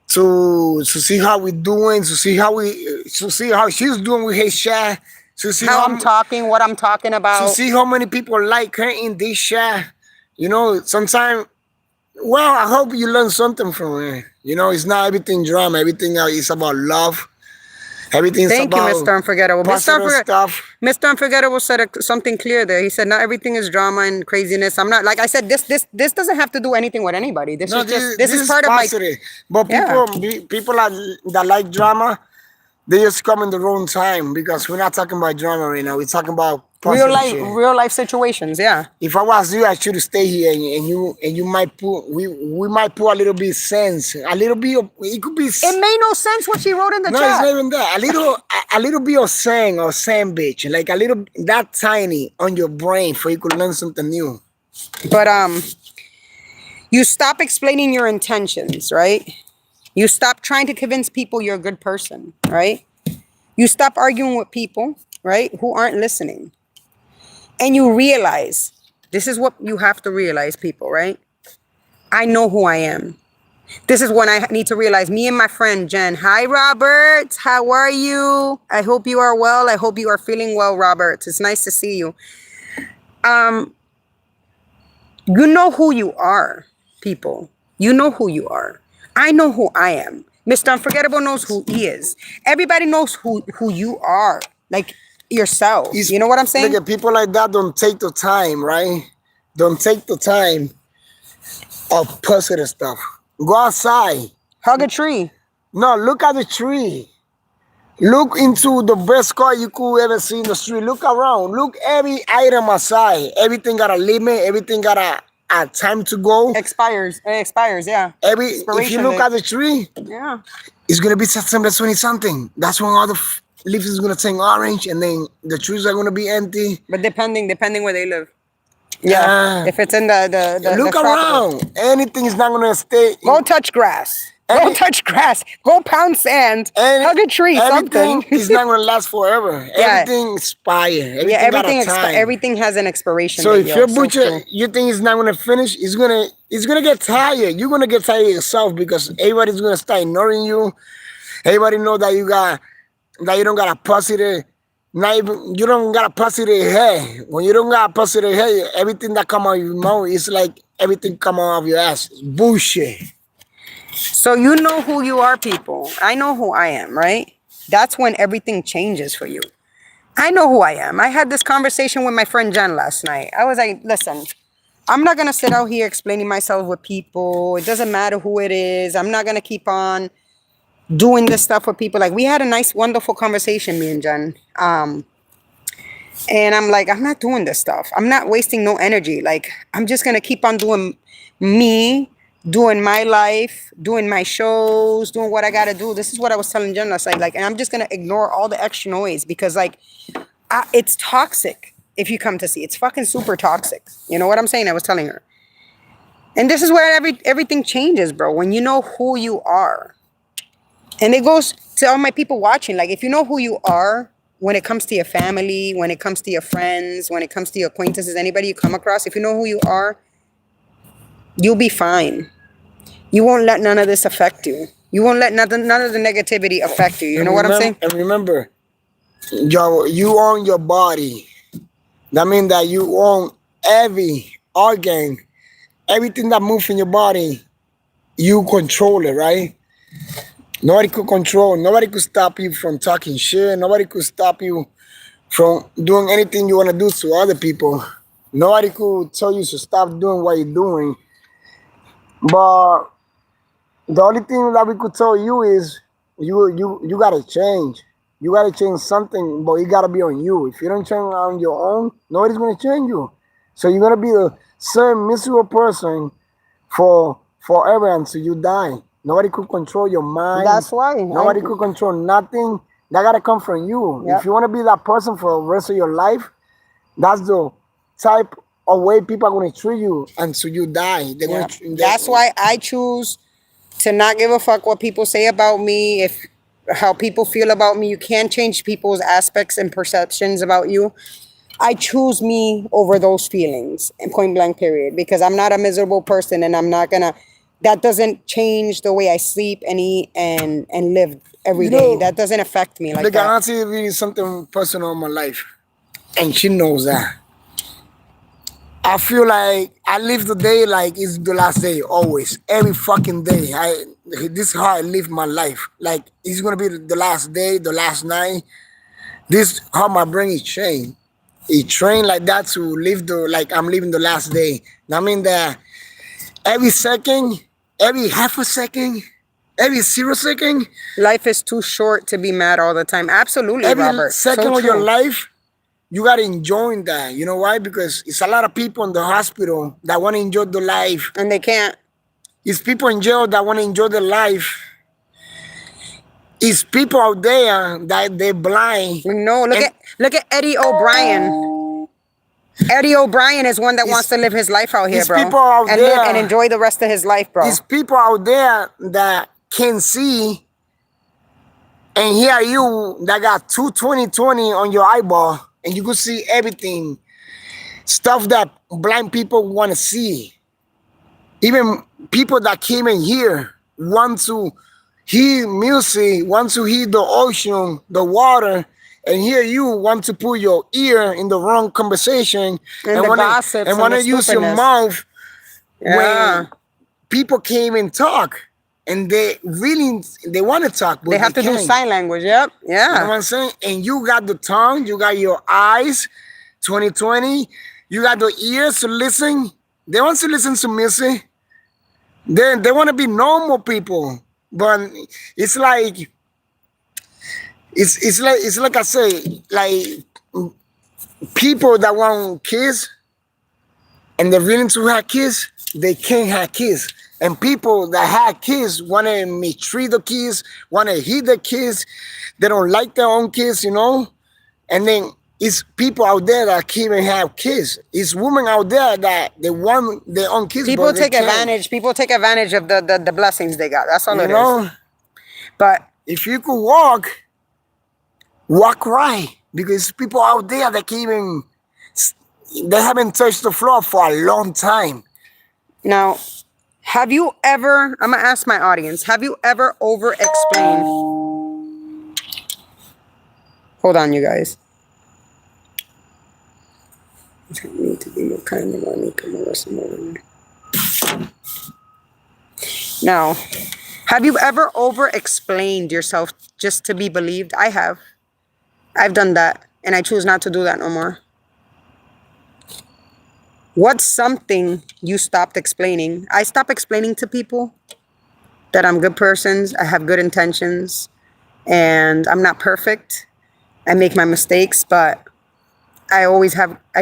to see how we doing, to see how she's doing with her share, to see How I'm talking, what I'm talking to about. see how many people like her in this share. You know, sometimes. Well, I hope you learn something from her. You know, it's not everything drama. Everything is about love. Everything's Thank you, about Mr. Unforgettable. positive stuff. Mr. Unforgettable said something clear there. He said, "Not everything is drama and craziness." I'm not like I said. This doesn't have to do anything with anybody. This No, is just this is part of my. positive. But Yeah. people that like drama, they just come in the wrong time because we're not talking about drama right now. We're talking about positive shit. Real life situations. Yeah. If I was you, I should stay here, and you might put we might put a little bit sense, a little bit. It could be. It made no sense what she wrote in the No, it's chat. not even that. A little bit of saying or sandwich, like a little that tiny on your brain, for you could learn something new. But you stop explaining your intentions, right? You stop trying to convince people you're a good person, right? You stop arguing with people, right, who aren't listening. And you realize, this is what you have to realize, people, right? I know who I am. This is when I need to realize, me and my friend Jen. Hi, Robert. How are you? I hope you are well. I hope you are feeling well, Robert. It's nice to see you. You know who you are, people. You know who you are. I know who I am. Mr. Unforgettable knows who he is. Everybody knows who you are. Like yourself. You know what I'm saying? Look at people like that don't take the time, right? Don't take the time of positive stuff. Go outside. Hug a tree. No, look at the tree. Look into the best car you could ever see in the street. Look around. Look every item outside. Everything got a limit. Everything got a time to go. Expires. It expires, yeah. If you look at the tree, yeah, it's gonna be September 20 something. That's when all the leaves is gonna turn orange, and then the trees are gonna be empty. But depending where they live. Yeah. If it's in the look the around. Anything is not gonna stay. Go touch grass. Go touch grass. Go pound sand. Hug a tree. Everything Something. is not gonna last forever. Yeah. Everything expires. Everything has an expiration. So date, if your so butcher, true. you think it's not gonna finish, it's gonna get tired. You're gonna get tired of yourself because everybody's gonna start ignoring you. Everybody know that you don't got a positive. Not even you don't got a positive head. When you don't got a positive head, everything that come out of your mouth is like everything come out of your ass. It's bullshit. So you know who you are, people. I know who I am, right? That's when everything changes for you. I know who I am. I had this conversation with my friend Jen last night. I was like, listen, I'm not going to sit out here explaining myself with people. It doesn't matter who it is. I'm not going to keep on doing this stuff with people. Like, we had a nice, wonderful conversation, me and Jen. And I'm like, I'm not doing this stuff. I'm not wasting no energy. Like, I'm just going to keep on doing me, doing my life, doing my shows, doing what I gotta do. This is what I was telling Jen last night. Like, and I'm just gonna ignore all the extra noise because, like, it's toxic. If you come to see, it's fucking super toxic. You know what I'm saying? I was telling her, and this is where everything changes, bro. When you know who you are, and it goes to all my people watching. Like, if you know who you are, when it comes to your family, when it comes to your friends, when it comes to your acquaintances, anybody you come across, if you know who you are, you'll be fine. You won't let none of this affect you. You won't let none of the negativity affect you. You know what I'm saying? And remember, you own your body. That means that you own every organ, everything that moves in your body. You control it, right? Nobody could control. Nobody could stop you from talking shit. Nobody could stop you from doing anything you want to do to other people. Nobody could tell you to stop doing what you're doing. But the only thing that we could tell you is you gotta change. You gotta change something, but it gotta be on you. If you don't change on your own, nobody's gonna change you. So you're gonna be the same miserable person for forever until you die. Nobody could control your mind. That's why. Nobody could control nothing. That gotta come from you. Yep. If you wanna be that person for the rest of your life, that's the type of way people are gonna treat you until you die. That's why I choose to not give a fuck what people say about me. If how people feel about me, you can't change people's aspects and perceptions about you. I choose me over those feelings, and point blank period, because I'm not a miserable person, and I'm not gonna, that doesn't change the way I sleep and eat and live every day. That doesn't affect me like Look, that. I'll tell you really something personal in my life, and she knows that. I feel like I live the day like it's the last day, always, every fucking day. This is how I live my life. Like it's gonna be the last day, the last night. This how my brain is trained. It trained like that to live the like I'm living the last day. I mean that every second, every half a second, every 0 second, Life is too short to be mad all the time. Absolutely, every Robert. second So of your true. life, you gotta enjoy that. You know why? Because it's a lot of people in the hospital that want to enjoy the life. And they can't. It's people in jail that want to enjoy their life. It's people out there that they're blind. No, look at Eddie O'Brien. Eddie O'Brien is one that wants to live his life out here, it's bro. people out and there- live and enjoy the rest of his life, bro. It's people out there that can see, and here you that got 220/20 on your eyeball, and you can see everything. Stuff that blind people want to see. Even people that came in here want to hear music, want to hear the ocean, the water, and here you want to put your ear in the wrong conversation And the gossips and want to the use your stupidness. mouth Yeah. when people came and talk, and they want to talk, but They have to do can't. sign language. Yep. Yeah. You know what I'm saying? And you got the tongue, you got your eyes, 2020, you got the ears to listen. They want to listen to music. They want to be normal people, but it's like it's like I say, like people that want kids and they're willing to have kids, they can't have kids. And people that have kids want to mistreat the kids, want to hit the kids. They don't like their own kids, you know. And then it's people out there that can't even have kids. It's women out there that they want their own kids. People but they take can't. advantage. People take advantage of the blessings they got. That's all You it know, is. But if you could walk right, because people out there that can't even, they haven't touched the floor for a long time. now, have you ever? I'm gonna ask my audience. Have you ever over-explained? Hold on, you guys. Need to be more kind of money. Now, have you ever over-explained yourself just to be believed? I have. I've done that, and I choose not to do that no more. What's something you stopped explaining? I stopped explaining to people that I'm good persons, I have good intentions, and I'm not perfect. I make my mistakes, but I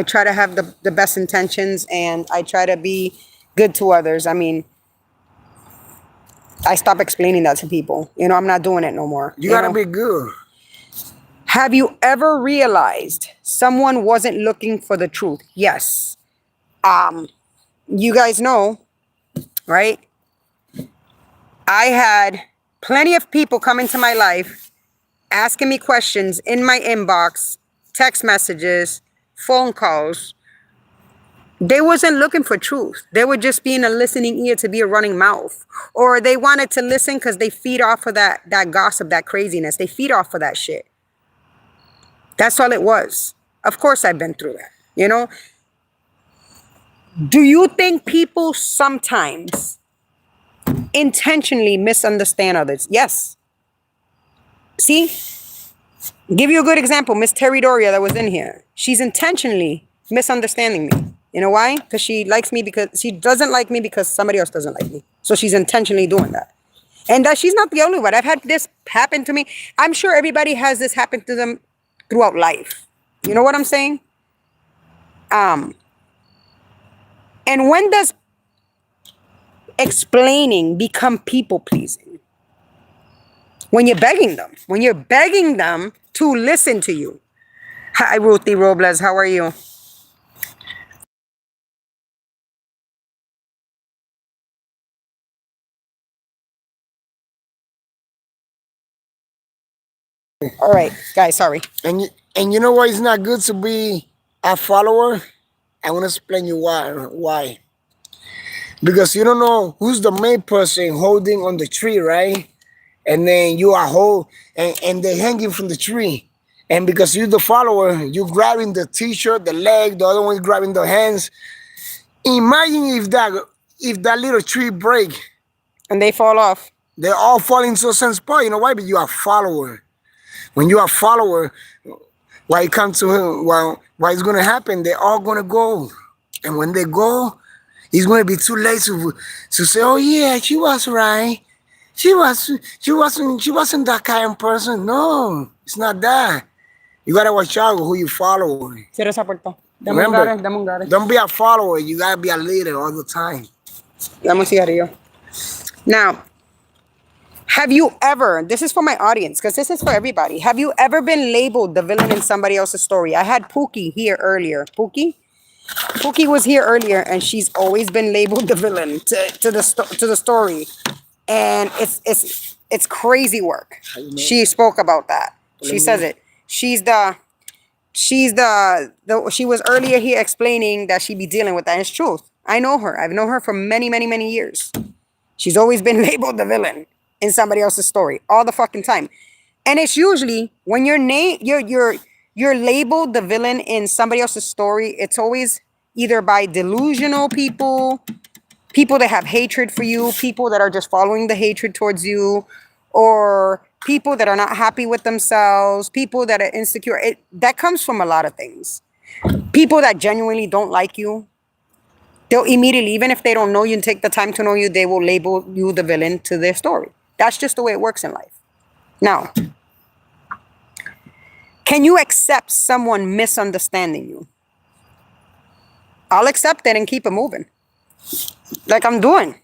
try to have the best intentions, and I try to be good to others. I mean, I stopped explaining that to people. You know, I'm not doing it no more. You gotta know? be good. Have you ever realized someone wasn't looking for the truth? Yes. You guys know, right? I had plenty of people come into my life asking me questions in my inbox, text messages, phone calls. They wasn't looking for truth. They were just being a listening ear to be a running mouth. Or they wanted to listen because they feed off of that gossip, that craziness. They feed off of that shit. That's all it was. Of course I've been through that, you know? Do you think people sometimes intentionally misunderstand others? Yes. See? Give you a good example. Miss Terry Doria that was in here. She's intentionally misunderstanding me. You know why? Because she likes me because she doesn't like me because somebody else doesn't like me. So she's intentionally doing that. And she's not the only one. I've had this happen to me. I'm sure everybody has this happen to them throughout life. You know what I'm saying? And when does explaining become people pleasing? When you're begging them. When you're begging them to listen to you. Hi, Ruthie Robles. How are you? All right, guys, sorry. And you know why it's not good to be a follower? I want to explain you why. Why? Because you don't know who's the main person holding on the tree, right? And then you are and they're hanging from the tree. And because you're the follower, you're grabbing the t-shirt, the leg, the other one's grabbing the hands. Imagine if that little tree break. And they fall off. They're all falling to a sense part. You know why? But you are a follower. When you are a follower, why it comes to him, well, what is going to happen? They're all going to go. And when they go, it's going to be too late to say, oh yeah, she was right. She wasn't that kind of person. No, it's not that. You gotta watch out who you follow. Cierra esa puerta. Remember, Dame un gare. don't be a follower. You gotta be a leader all the time. Dame un cigarrillo. Now, have you ever, this is for my audience, because this is for everybody. Have you ever been labeled the villain in somebody else's story? I had Pookie here earlier. Pookie was here earlier, and she's always been labeled the villain to the story. And it's crazy work. She spoke about that. She says it. She was earlier here explaining that she be dealing with that. And it's truth. I know her. I've known her for many, many, many years. She's always been labeled the villain in somebody else's story all the fucking time. And it's usually when you're labeled the villain in somebody else's story, it's always either by delusional people that have hatred for you, people that are just following the hatred towards you, or people that are not happy with themselves, people that are insecure. That comes from a lot of things. People that genuinely don't like you, they'll immediately, even if they don't know you and take the time to know you, they will label you the villain to their story. That's just the way it works in life. Now, can you accept someone misunderstanding you? I'll accept it and keep it moving. Like I'm doing.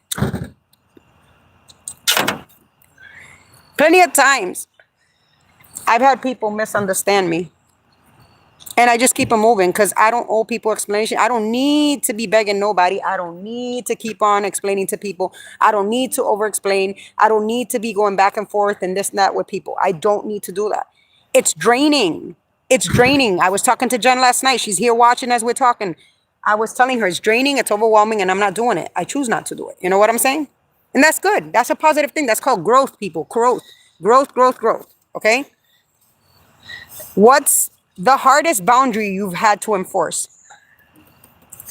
Plenty of times, I've had people misunderstand me. And I just keep it moving because I don't owe people explanation. I don't need to be begging nobody. I don't need to keep on explaining to people. I don't need to over-explain. I don't need to be going back and forth and this and that with people. I don't need to do that. It's draining. It's draining. I was talking to Jen last night. She's here watching as we're talking. I was telling her it's draining, it's overwhelming, and I'm not doing it. I choose not to do it. You know what I'm saying? And that's good. That's a positive thing. That's called growth, people. Growth. Growth. Okay? What's the hardest boundary you've had to enforce?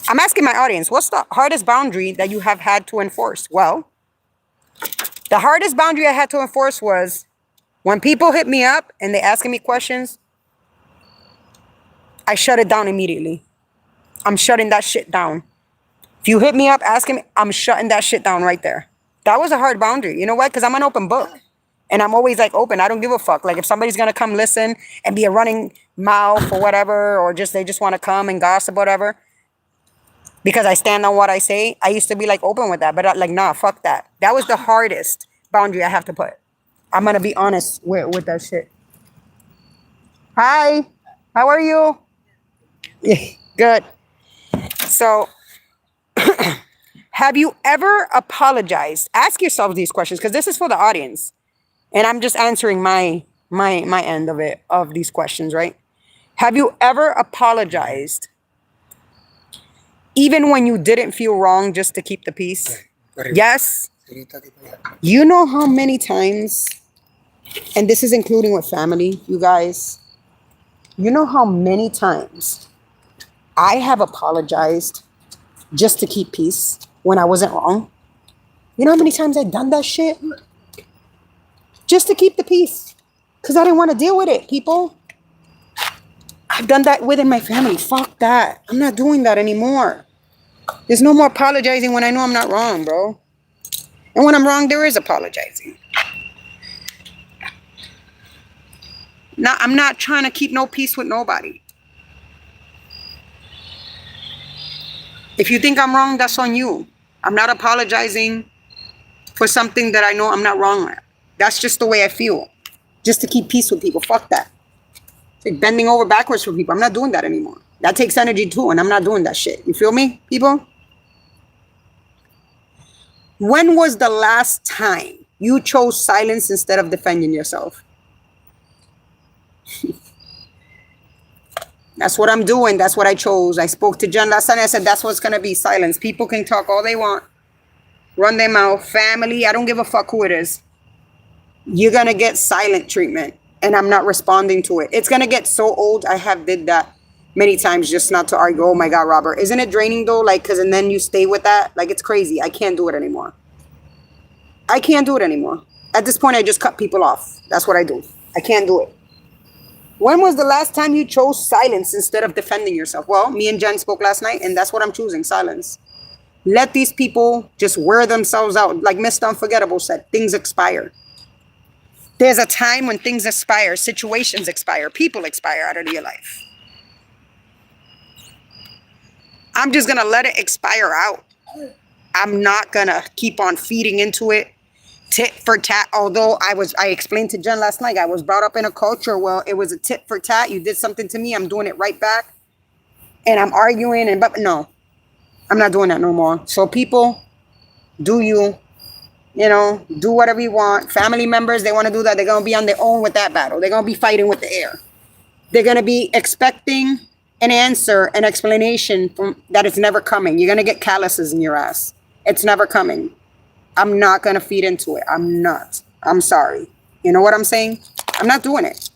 I'm asking my audience, what's the hardest boundary that you have had to enforce? Well, the hardest boundary I had to enforce was when people hit me up and they asking me questions, I shut it down immediately. I'm shutting that shit down. If you hit me up asking me, I'm shutting that shit down right there. That was a hard boundary. You know what? Because I'm an open book. And I'm always like open. I don't give a fuck. Like if somebody's going to come listen and be a running mouth or whatever, or they just want to come and gossip, whatever, because I stand on what I say, I used to be like open with that. But like, nah, fuck that. That was the hardest. boundary I have to put. I'm gonna be honest with that shit. Hi, how are you? Good. So, have you ever apologized? Ask yourself these questions because this is for the audience, and I'm just answering my end of it of these questions, right? Have you ever apologized even when you didn't feel wrong just to keep the peace? Yes. You know how many times, and this is including with family, you guys, you know how many times I have apologized just to keep peace when I wasn't wrong? You know how many times I've done that shit? Just to keep the peace. Because I didn't want to deal with it, people. I've done that within my family. Fuck that. I'm not doing that anymore. There's no more apologizing when I know I'm not wrong, bro. And when I'm wrong, there is apologizing. Now, I'm not trying to keep no peace with nobody. If you think I'm wrong, that's on you. I'm not apologizing for something that I know I'm not wrong at. That's just the way I feel. Just to keep peace with people. Fuck that. It's like bending over backwards for people. I'm not doing that anymore. That takes energy too, and I'm not doing that shit. You feel me, people? When was the last time you chose silence instead of defending yourself? That's what I'm doing. That's what I chose. I spoke to Jen last night. I said, that's what's going to be, silence. People can talk all they want. Run their mouth. Family, I don't give a fuck who it is. You're going to get silent treatment. And I'm not responding to it. It's going to get so old. I have did that many times just not to argue. Oh my God, Robert. Isn't it draining though? Like, because and then you stay with that. Like, it's crazy. I can't do it anymore. I can't do it anymore. At this point, I just cut people off. That's what I do. I can't do it. When was the last time you chose silence instead of defending yourself? Well, me and Jen spoke last night, and that's what I'm choosing, silence. Let these people just wear themselves out. Like Mr. Unforgettable said, things expire. There's a time when things expire, situations expire, people expire out of your life. I'm just going to let it expire out. I'm not going to keep on feeding into it. Tit for tat. Although I explained to Jen last night, I was brought up in a culture where it was a tit for tat. You did something to me, I'm doing it right back. And I'm arguing, but no, I'm not doing that no more. So people, do you know, do whatever you want. Family members, they want to do that. They're going to be on their own with that battle. They're going to be fighting with the air. They're going to be expecting an answer, an explanation from that is never coming. You're going to get calluses in your ass. It's never coming. I'm not going to feed into it. I'm not. I'm sorry. You know what I'm saying? I'm not doing it.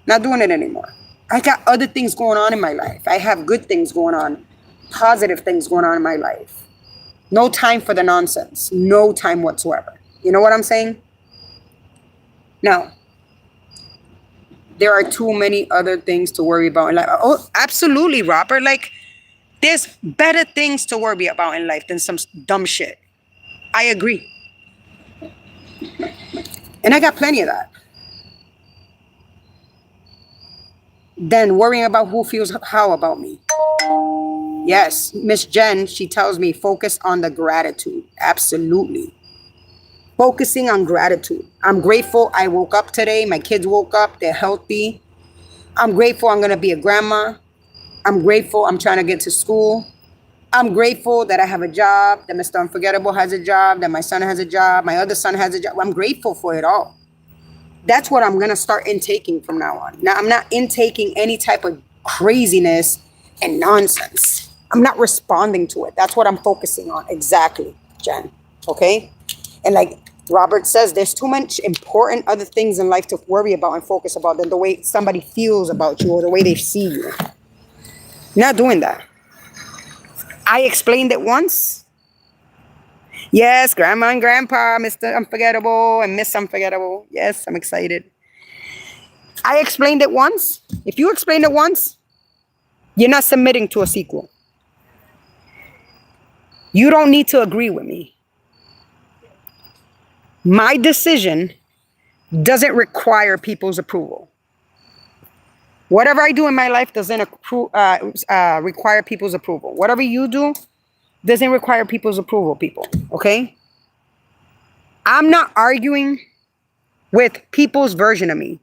Not doing it anymore. I got other things going on in my life. I have good things going on. Positive things going on in my life. No time for the nonsense. No time whatsoever. You know what I'm saying? Now, there are too many other things to worry about in life. Oh, absolutely, Robert. Like, there's better things to worry about in life than some dumb shit. I agree. And I got plenty of that. Then worrying about who feels how about me. Yes, Miss Jen, she tells me focus on the gratitude. Absolutely. Focusing on gratitude. I'm grateful I woke up today. My kids woke up. They're healthy. I'm grateful I'm going to be a grandma. I'm grateful I'm trying to get to school. I'm grateful that I have a job, that Mr. Unforgettable has a job, that my son has a job, my other son has a job. I'm grateful for it all. That's what I'm going to start intaking from now on. Now, I'm not intaking any type of craziness and nonsense. I'm not responding to it. That's what I'm focusing on. Exactly, Jen. Okay? And like Robert says, there's too much important other things in life to worry about and focus about than the way somebody feels about you or the way they see you. Not doing that. I explained it once. Yes, Grandma and Grandpa, Mr. Unforgettable and Miss Unforgettable. Yes, I'm excited. I explained it once. If you explained it once, you're not submitting to a sequel. You don't need to agree with me. My decision doesn't require people's approval. Whatever I do in my life doesn't require people's approval. Whatever you do doesn't require people's approval, people. Okay? I'm not arguing with people's version of me.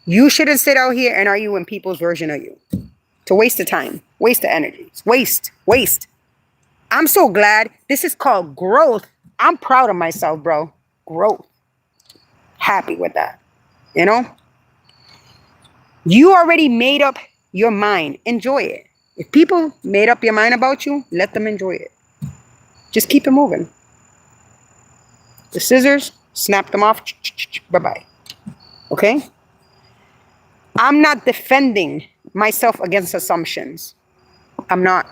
You shouldn't sit out here and argue with people's version of you. It's a waste of time, waste of energy. It's waste. I'm so glad. This is called growth. I'm proud of myself, bro. Growth. Happy with that. You know? You already made up your mind. Enjoy it. If people made up your mind about you, let them enjoy it. Just keep it moving. The scissors, snap them off. Bye-bye. Okay? I'm not defending myself against assumptions. I'm not.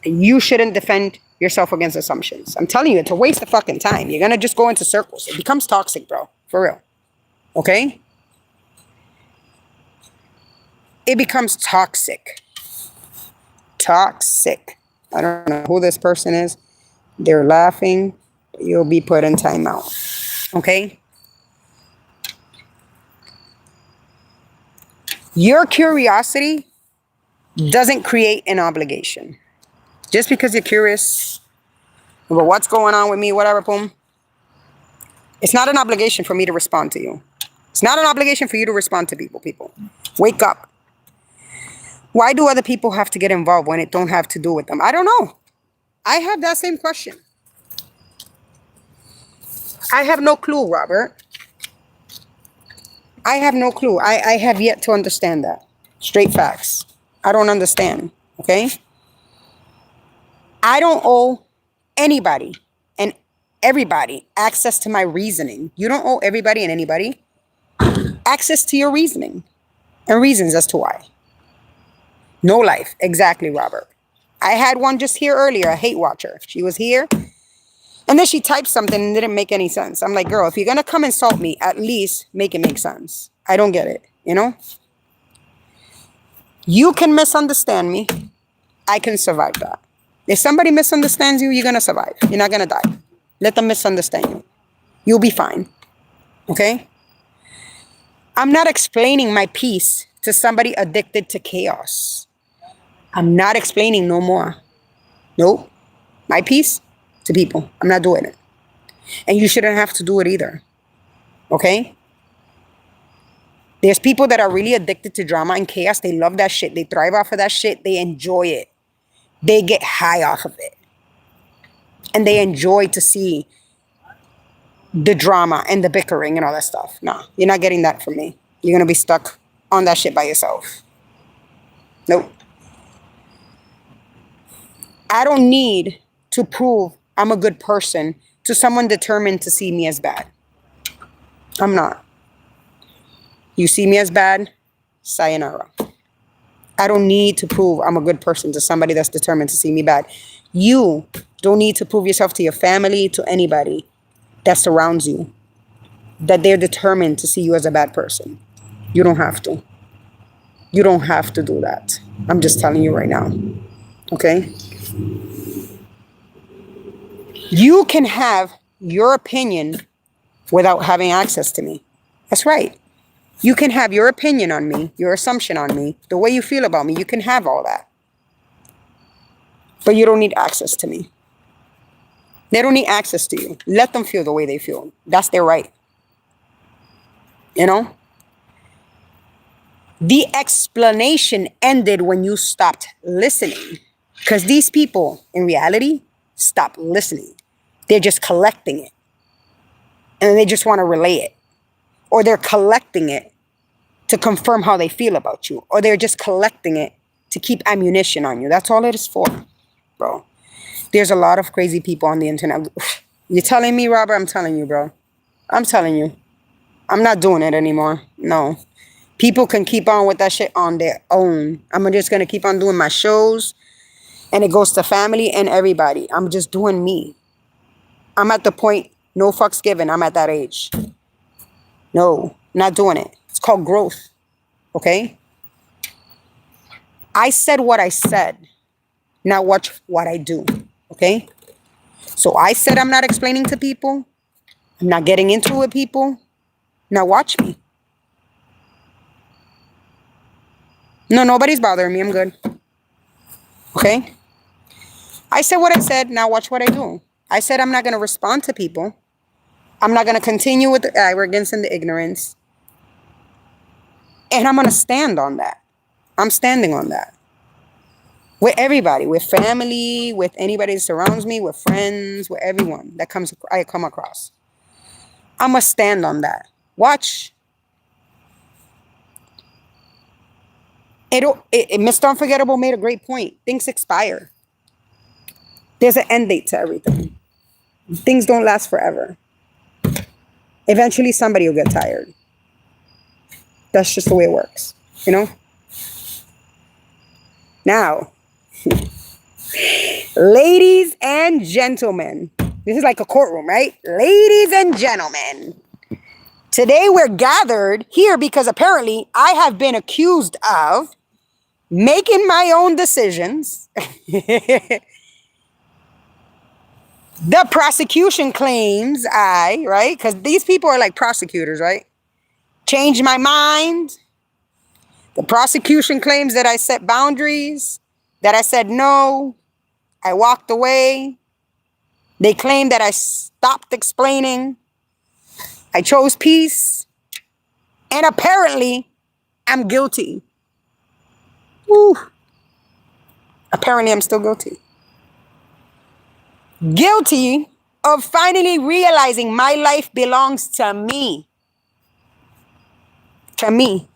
You shouldn't defend yourself against assumptions. I'm telling you, it's a waste of fucking time. You're going to just go into circles. It becomes toxic, bro. For real. Okay? It becomes toxic. Toxic. I don't know who this person is. They're laughing. You'll be put in timeout. Okay? Your curiosity doesn't create an obligation. Just because you're curious about what's going on with me, whatever, boom. It's not an obligation for me to respond to you. It's not an obligation for you to respond to people. Wake up. Why do other people have to get involved when it don't have to do with them? I don't know. I have that same question. I have no clue, Robert. I have no clue. I have yet to understand that. Straight facts. I don't understand. Okay? I don't owe anybody and everybody access to my reasoning. You don't owe everybody and anybody access to your reasoning and reasons as to why. No life. Exactly, Robert. I had one just here earlier, a hate watcher. She was here. And then she typed something and didn't make any sense. I'm like, girl, if you're going to come insult me, at least make it make sense. I don't get it, you know? You can misunderstand me. I can survive that. If somebody misunderstands you, you're going to survive. You're not going to die. Let them misunderstand you. You'll be fine. Okay? I'm not explaining my peace to somebody addicted to chaos. I'm not explaining no more. Nope. My peace to people. I'm not doing it. And you shouldn't have to do it either. Okay? There's people that are really addicted to drama and chaos. They love that shit. They thrive off of that shit. They enjoy it. They get high off of it. And they enjoy to see the drama and the bickering and all that stuff. No, you're not getting that from me. You're going to be stuck on that shit by yourself. Nope. I don't need to prove I'm a good person to someone determined to see me as bad. I'm not. You see me as bad, sayonara. I don't need to prove I'm a good person to somebody that's determined to see me bad. You don't need to prove yourself to your family, to anybody that surrounds you, that they're determined to see you as a bad person. You don't have to. You don't have to do that. I'm just telling you right now. Okay? You can have your opinion without having access to me. That's right. You can have your opinion on me, your assumption on me, the way you feel about me. You can have all that. But you don't need access to me. They don't need access to you. Let them feel the way they feel. That's their right. You know? The explanation ended when you stopped listening. Because these people, in reality, stop listening. They're just collecting it. And they just want to relay it. Or they're collecting it to confirm how they feel about you. Or they're just collecting it to keep ammunition on you. That's all it is for, bro. There's a lot of crazy people on the internet. You're telling me, Robert? I'm telling you, bro. I'm telling you. I'm not doing it anymore. No. People can keep on with that shit on their own. I'm just going to keep on doing my shows. And it goes to family and everybody. I'm just doing me. I'm at the point, no fucks given. I'm at that age. No, not doing it. It's called growth. Okay? I said what I said. Now watch what I do. Okay? So I said I'm not explaining to people. I'm not getting into it with people. Now watch me. No, nobody's bothering me. I'm good. Okay? I said what I said. Now watch what I do. I said I'm not going to respond to people. I'm not going to continue with the arrogance and the ignorance. And I'm going to stand on that. I'm standing on that. With everybody, with family, with anybody that surrounds me, with friends, with everyone that I come across. I'm going to stand on that. Watch. Mr. Unforgettable made a great point. Things expire. There's an end date to everything. Things don't last forever. Eventually, somebody will get tired. That's just the way it works, you know? Now, ladies and gentlemen, this is like a courtroom, right? Ladies and gentlemen, today we're gathered here because apparently I have been accused of making my own decisions. The prosecution claims right? Because these people are like prosecutors, right? Changed my mind. The prosecution claims that I set boundaries, that I said no, I walked away. They claim that I stopped explaining. I chose peace. And apparently, I'm guilty. Woo. Apparently, I'm still guilty. Guilty of finally realizing my life belongs to me. To me.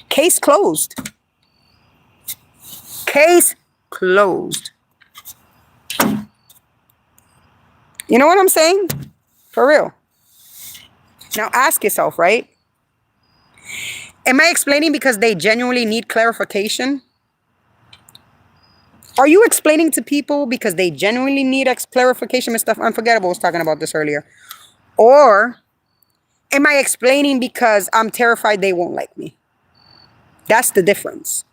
Case closed. Case closed. You know what I'm saying? For real. Now ask yourself, right? Am I explaining because they genuinely need clarification? Are you explaining to people because they genuinely need clarification? Mr. Unforgettable was talking about this earlier. Or am I explaining because I'm terrified they won't like me? That's the difference.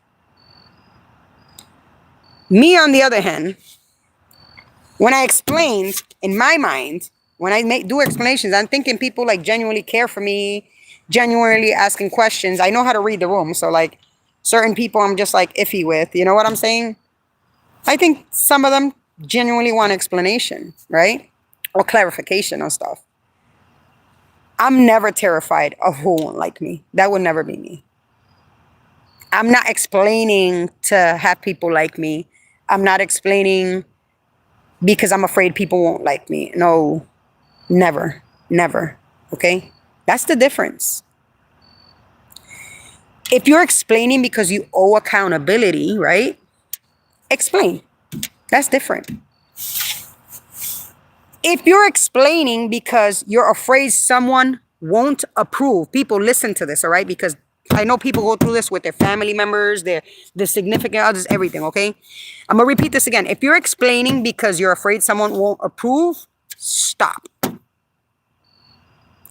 Me, on the other hand, when I explained, in my mind, when I do explanations, I'm thinking people like genuinely care for me, genuinely asking questions. I know how to read the room. So like certain people I'm just like iffy with. You know what I'm saying? I think some of them genuinely want explanation, right? Or clarification on stuff. I'm never terrified of who won't like me. That would never be me. I'm not explaining to have people like me. I'm not explaining because I'm afraid people won't like me. No, never, never. Okay? That's the difference. If you're explaining because you owe accountability, right? Explain. That's different. If you're explaining because you're afraid someone won't approve, people listen to this, all right? Because I know people go through this with their family members, their significant others, everything, okay? I'm going to repeat this again. If you're explaining because you're afraid someone won't approve, stop.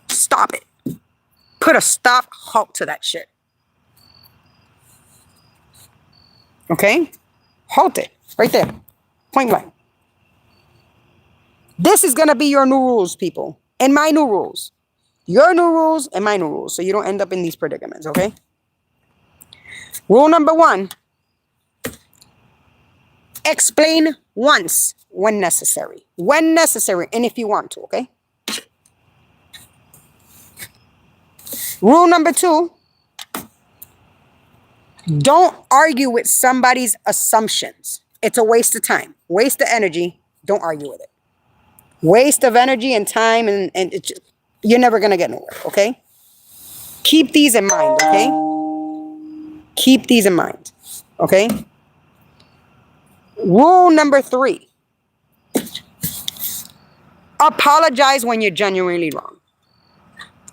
Stop it. Put a stop, halt to that shit. Okay? Halt it. Right there. Point blank. This is going to be your new rules, people. And my new rules. Your new rules and my new rules. So you don't end up in these predicaments, okay? Rule number 1. Explain once when necessary. When necessary and if you want to, okay? Rule number 2. Don't argue with somebody's assumptions. It's a waste of time. Waste of energy. Don't argue with it. Waste of energy and time, and you're never going to get nowhere, okay? Keep these in mind, okay? Keep these in mind, okay? Rule number 3. Apologize when you're genuinely wrong.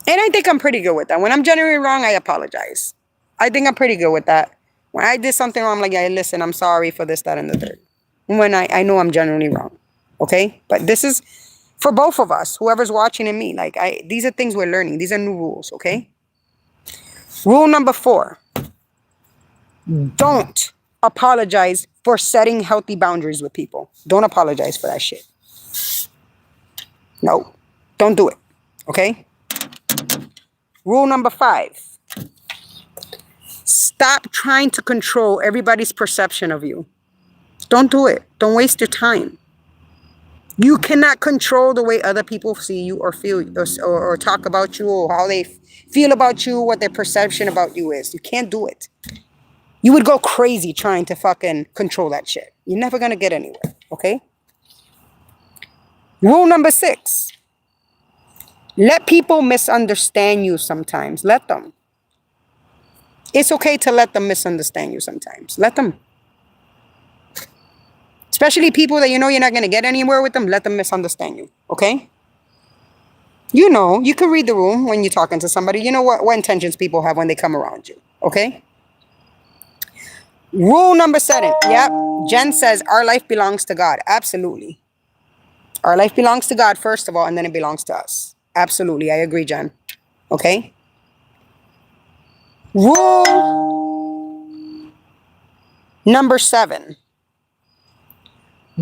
And I think I'm pretty good with that. When I'm genuinely wrong, I apologize. I think I'm pretty good with that. When I did something wrong, I'm like, yeah, listen, I'm sorry for this, that, and the third. When I know I'm genuinely wrong, okay? But this is for both of us, whoever's watching and me. Like, these are things we're learning. These are new rules, okay? Rule number 4. Don't apologize for setting healthy boundaries with people. Don't apologize for that shit. No, don't do it, okay? Rule number 5. Stop trying to control everybody's perception of you. Don't do it. Don't waste your time. You cannot control the way other people see you or feel or talk about you or how they feel about you, what their perception about you is. You can't do it. You would go crazy trying to fucking control that shit. You're never going to get anywhere, okay? Rule number 6. Let people misunderstand you sometimes. Let them. It's okay to let them misunderstand you sometimes. Let them. Especially people that you know you're not going to get anywhere with them, let them misunderstand you, okay? You know, you can read the room when you're talking to somebody. You know what intentions people have when they come around you, okay? Rule number 7. Yep. Jen says our life belongs to God. Absolutely. Our life belongs to God, first of all, and then it belongs to us. Absolutely. I agree, Jen. Okay? Rule number 7.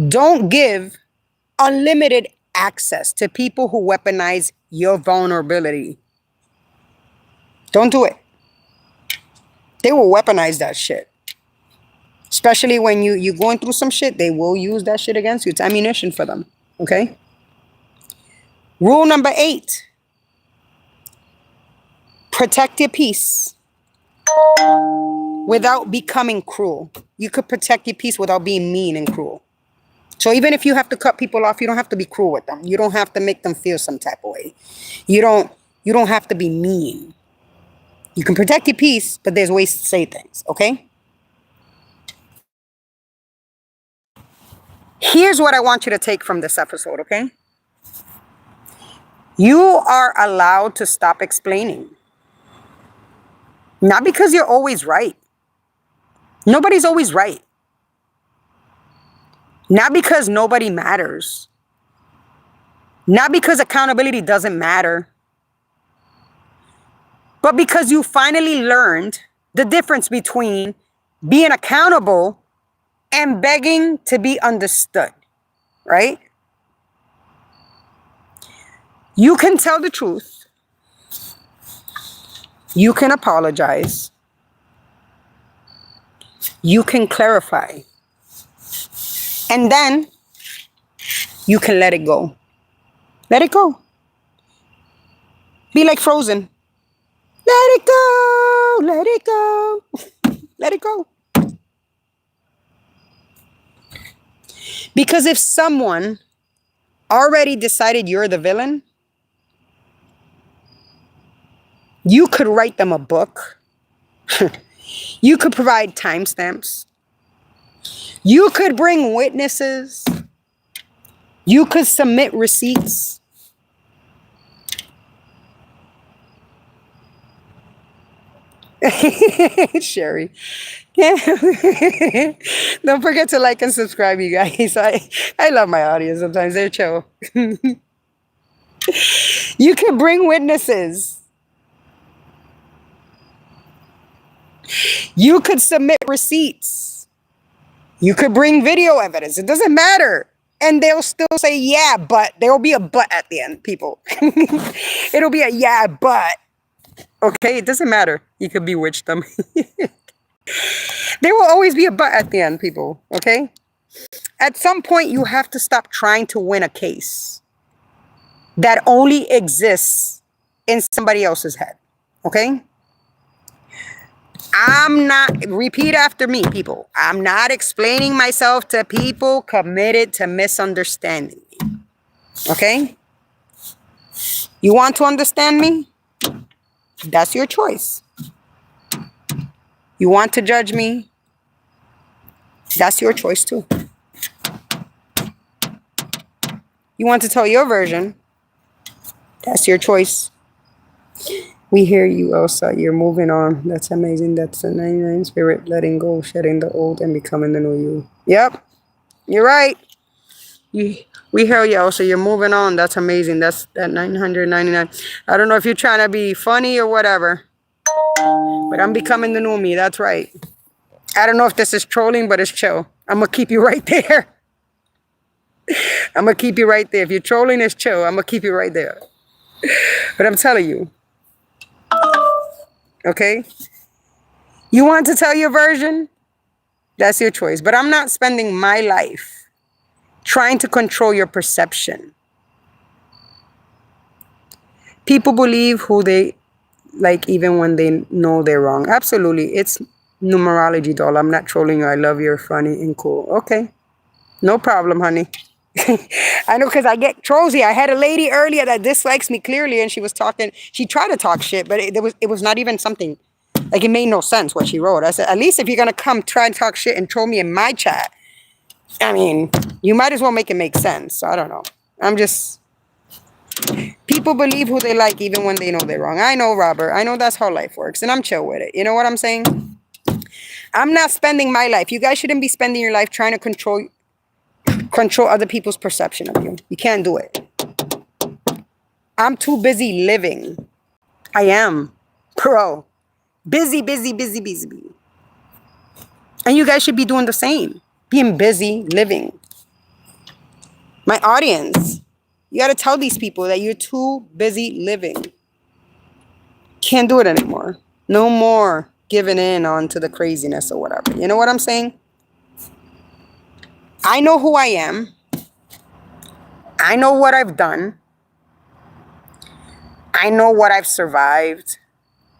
Don't give unlimited access to people who weaponize your vulnerability. Don't do it. They will weaponize that shit. Especially when you're going through some shit, they will use that shit against you. It's ammunition for them. Okay? Rule number 8. Protect your peace without becoming cruel. You could protect your peace without being mean and cruel. So even if you have to cut people off, you don't have to be cruel with them. You don't have to make them feel some type of way. You don't have to be mean. You can protect your peace, but there's ways to say things, okay? Here's what I want you to take from this episode, okay? You are allowed to stop explaining. Not because you're always right. Nobody's always right. Not because nobody matters. Not because accountability doesn't matter. But because you finally learned the difference between being accountable and begging to be understood, right? You can tell the truth. You can apologize. You can clarify. And then you can let it go. Let it go. Be like Frozen. Let it go. Let it go. Let it go. Because if someone already decided you're the villain, you could write them a book. You could provide timestamps. You could bring witnesses. You could submit receipts. Sherry. Yeah. Don't forget to like and subscribe, you guys. I love my audience sometimes. They're chill. You can bring witnesses. You could submit receipts. You could bring video evidence. It doesn't matter. And they'll still say, yeah, but. There will be a but at the end, people. It'll be a yeah, but. Okay, it doesn't matter. You could bewitch them. There will always be a but at the end, people. Okay? At some point, you have to stop trying to win a case that only exists in somebody else's head. Okay? Repeat after me, people. I'm not explaining myself to people committed to misunderstanding me. Okay? You want to understand me? That's your choice. You want to judge me? That's your choice too. You want to tell your version? That's your choice. We hear you, Elsa. You're moving on. That's amazing. That's a 99 spirit, letting go, shedding the old and becoming the new you. Yep. You're right. We hear you, Elsa. You're moving on. That's amazing. That's that 999. I don't know if you're trying to be funny or whatever, but I'm becoming the new me. That's right. I don't know if this is trolling, but it's chill. I'm going to keep you right there. I'm going to keep you right there. If you're trolling, it's chill. I'm going to keep you right there. But I'm telling you. Okay? You want to tell your version? That's your choice. But I'm not spending my life trying to control your perception. People believe who they like even when they know they're wrong. Absolutely. It's numerology, doll. I'm not trolling you. I love you. You're funny and cool. Okay. No problem, honey. I know, because I get trolls. I had a lady earlier that dislikes me clearly, and she was talking. She tried to talk shit, but it was not even something like, it made no sense what she wrote. I said, at least if you're gonna come try and talk shit and troll me in my chat, I mean, you might as well make it make sense. So I don't know. I'm just, people believe who they like even when they know they're wrong. I know, Robert. I know that's how life works, and I'm chill with it. You know what I'm saying? I'm not spending my life. You guys shouldn't be spending your life trying to control other people's perception of you. You can't do it. I'm too busy living. I am. Bro. Busy, busy, busy, busy, busy. And you guys should be doing the same. Being busy living. My audience, you got to tell these people that you're too busy living. Can't do it anymore. No more giving in on to the craziness or whatever. You know what I'm saying? I know who I am. I know what I've done. I know what I've survived.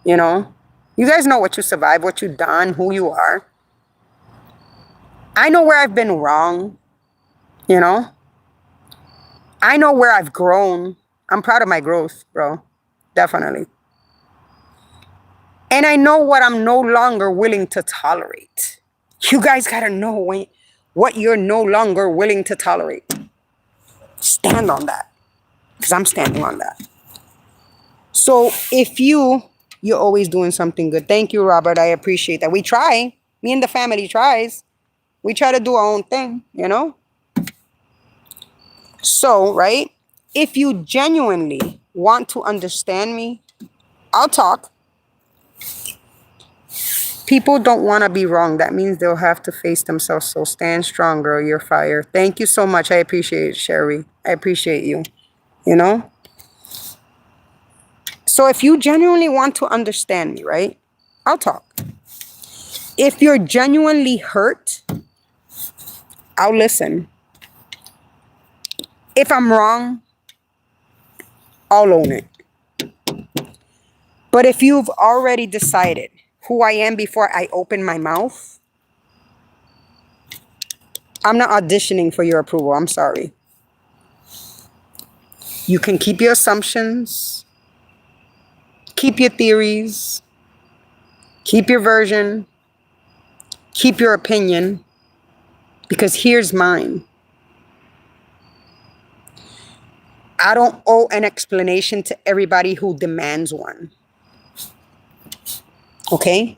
You know? You guys know what you survived, what you've done, who you are. I know where I've been wrong. You know? I know where I've grown. I'm proud of my growth, bro. Definitely. And I know what I'm no longer willing to tolerate. You guys got to know what you're no longer willing to tolerate. Stand on that. Because I'm standing on that. So if you're always doing something good. Thank you, Robert. I appreciate that. We try. Me and the family tries. We try to do our own thing, you know? So, right? If you genuinely want to understand me, I'll talk. People don't want to be wrong. That means they'll have to face themselves. So stand strong, girl. You're fire. Thank you so much. I appreciate it, Sherry. I appreciate you. You know? So if you genuinely want to understand me, right? I'll talk. If you're genuinely hurt, I'll listen. If I'm wrong, I'll own it. But if you've already decided who I am before I open my mouth, I'm not auditioning for your approval. I'm sorry. You can keep your assumptions, keep your theories, keep your version, keep your opinion, because here's mine. I don't owe an explanation to everybody who demands one. Okay?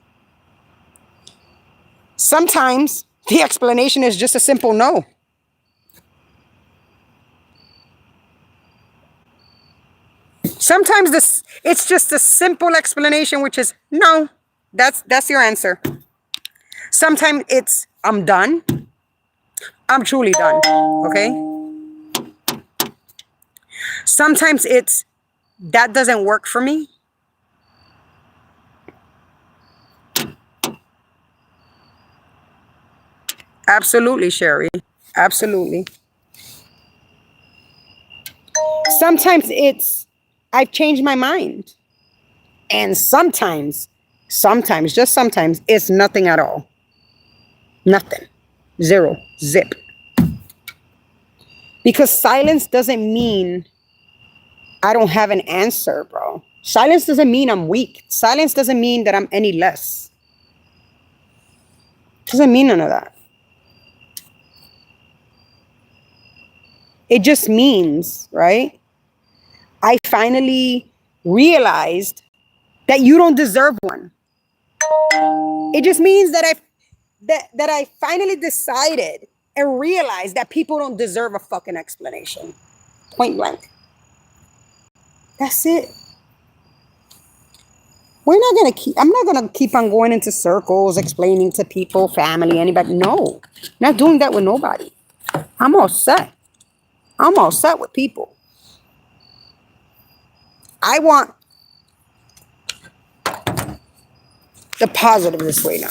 Sometimes the explanation is just a simple no. Sometimes it's just a simple explanation, which is no. That's your answer. Sometimes it's I'm done. I'm truly done. Okay? Sometimes it's that doesn't work for me. Absolutely, Sherry. Absolutely. Sometimes it's I've changed my mind. And sometimes, just sometimes, it's nothing at all. Nothing. Zero. Zip. Because silence doesn't mean I don't have an answer, bro. Silence doesn't mean I'm weak. Silence doesn't mean that I'm any less. Doesn't mean none of that. It just means, right? I finally realized that you don't deserve one. It just means that I finally decided and realized that people don't deserve a fucking explanation. Point blank. That's it. I'm not gonna keep on going into circles, explaining to people, family, anybody. No, not doing that with nobody. I'm all set. I'm all set with people. I want the positive this way now.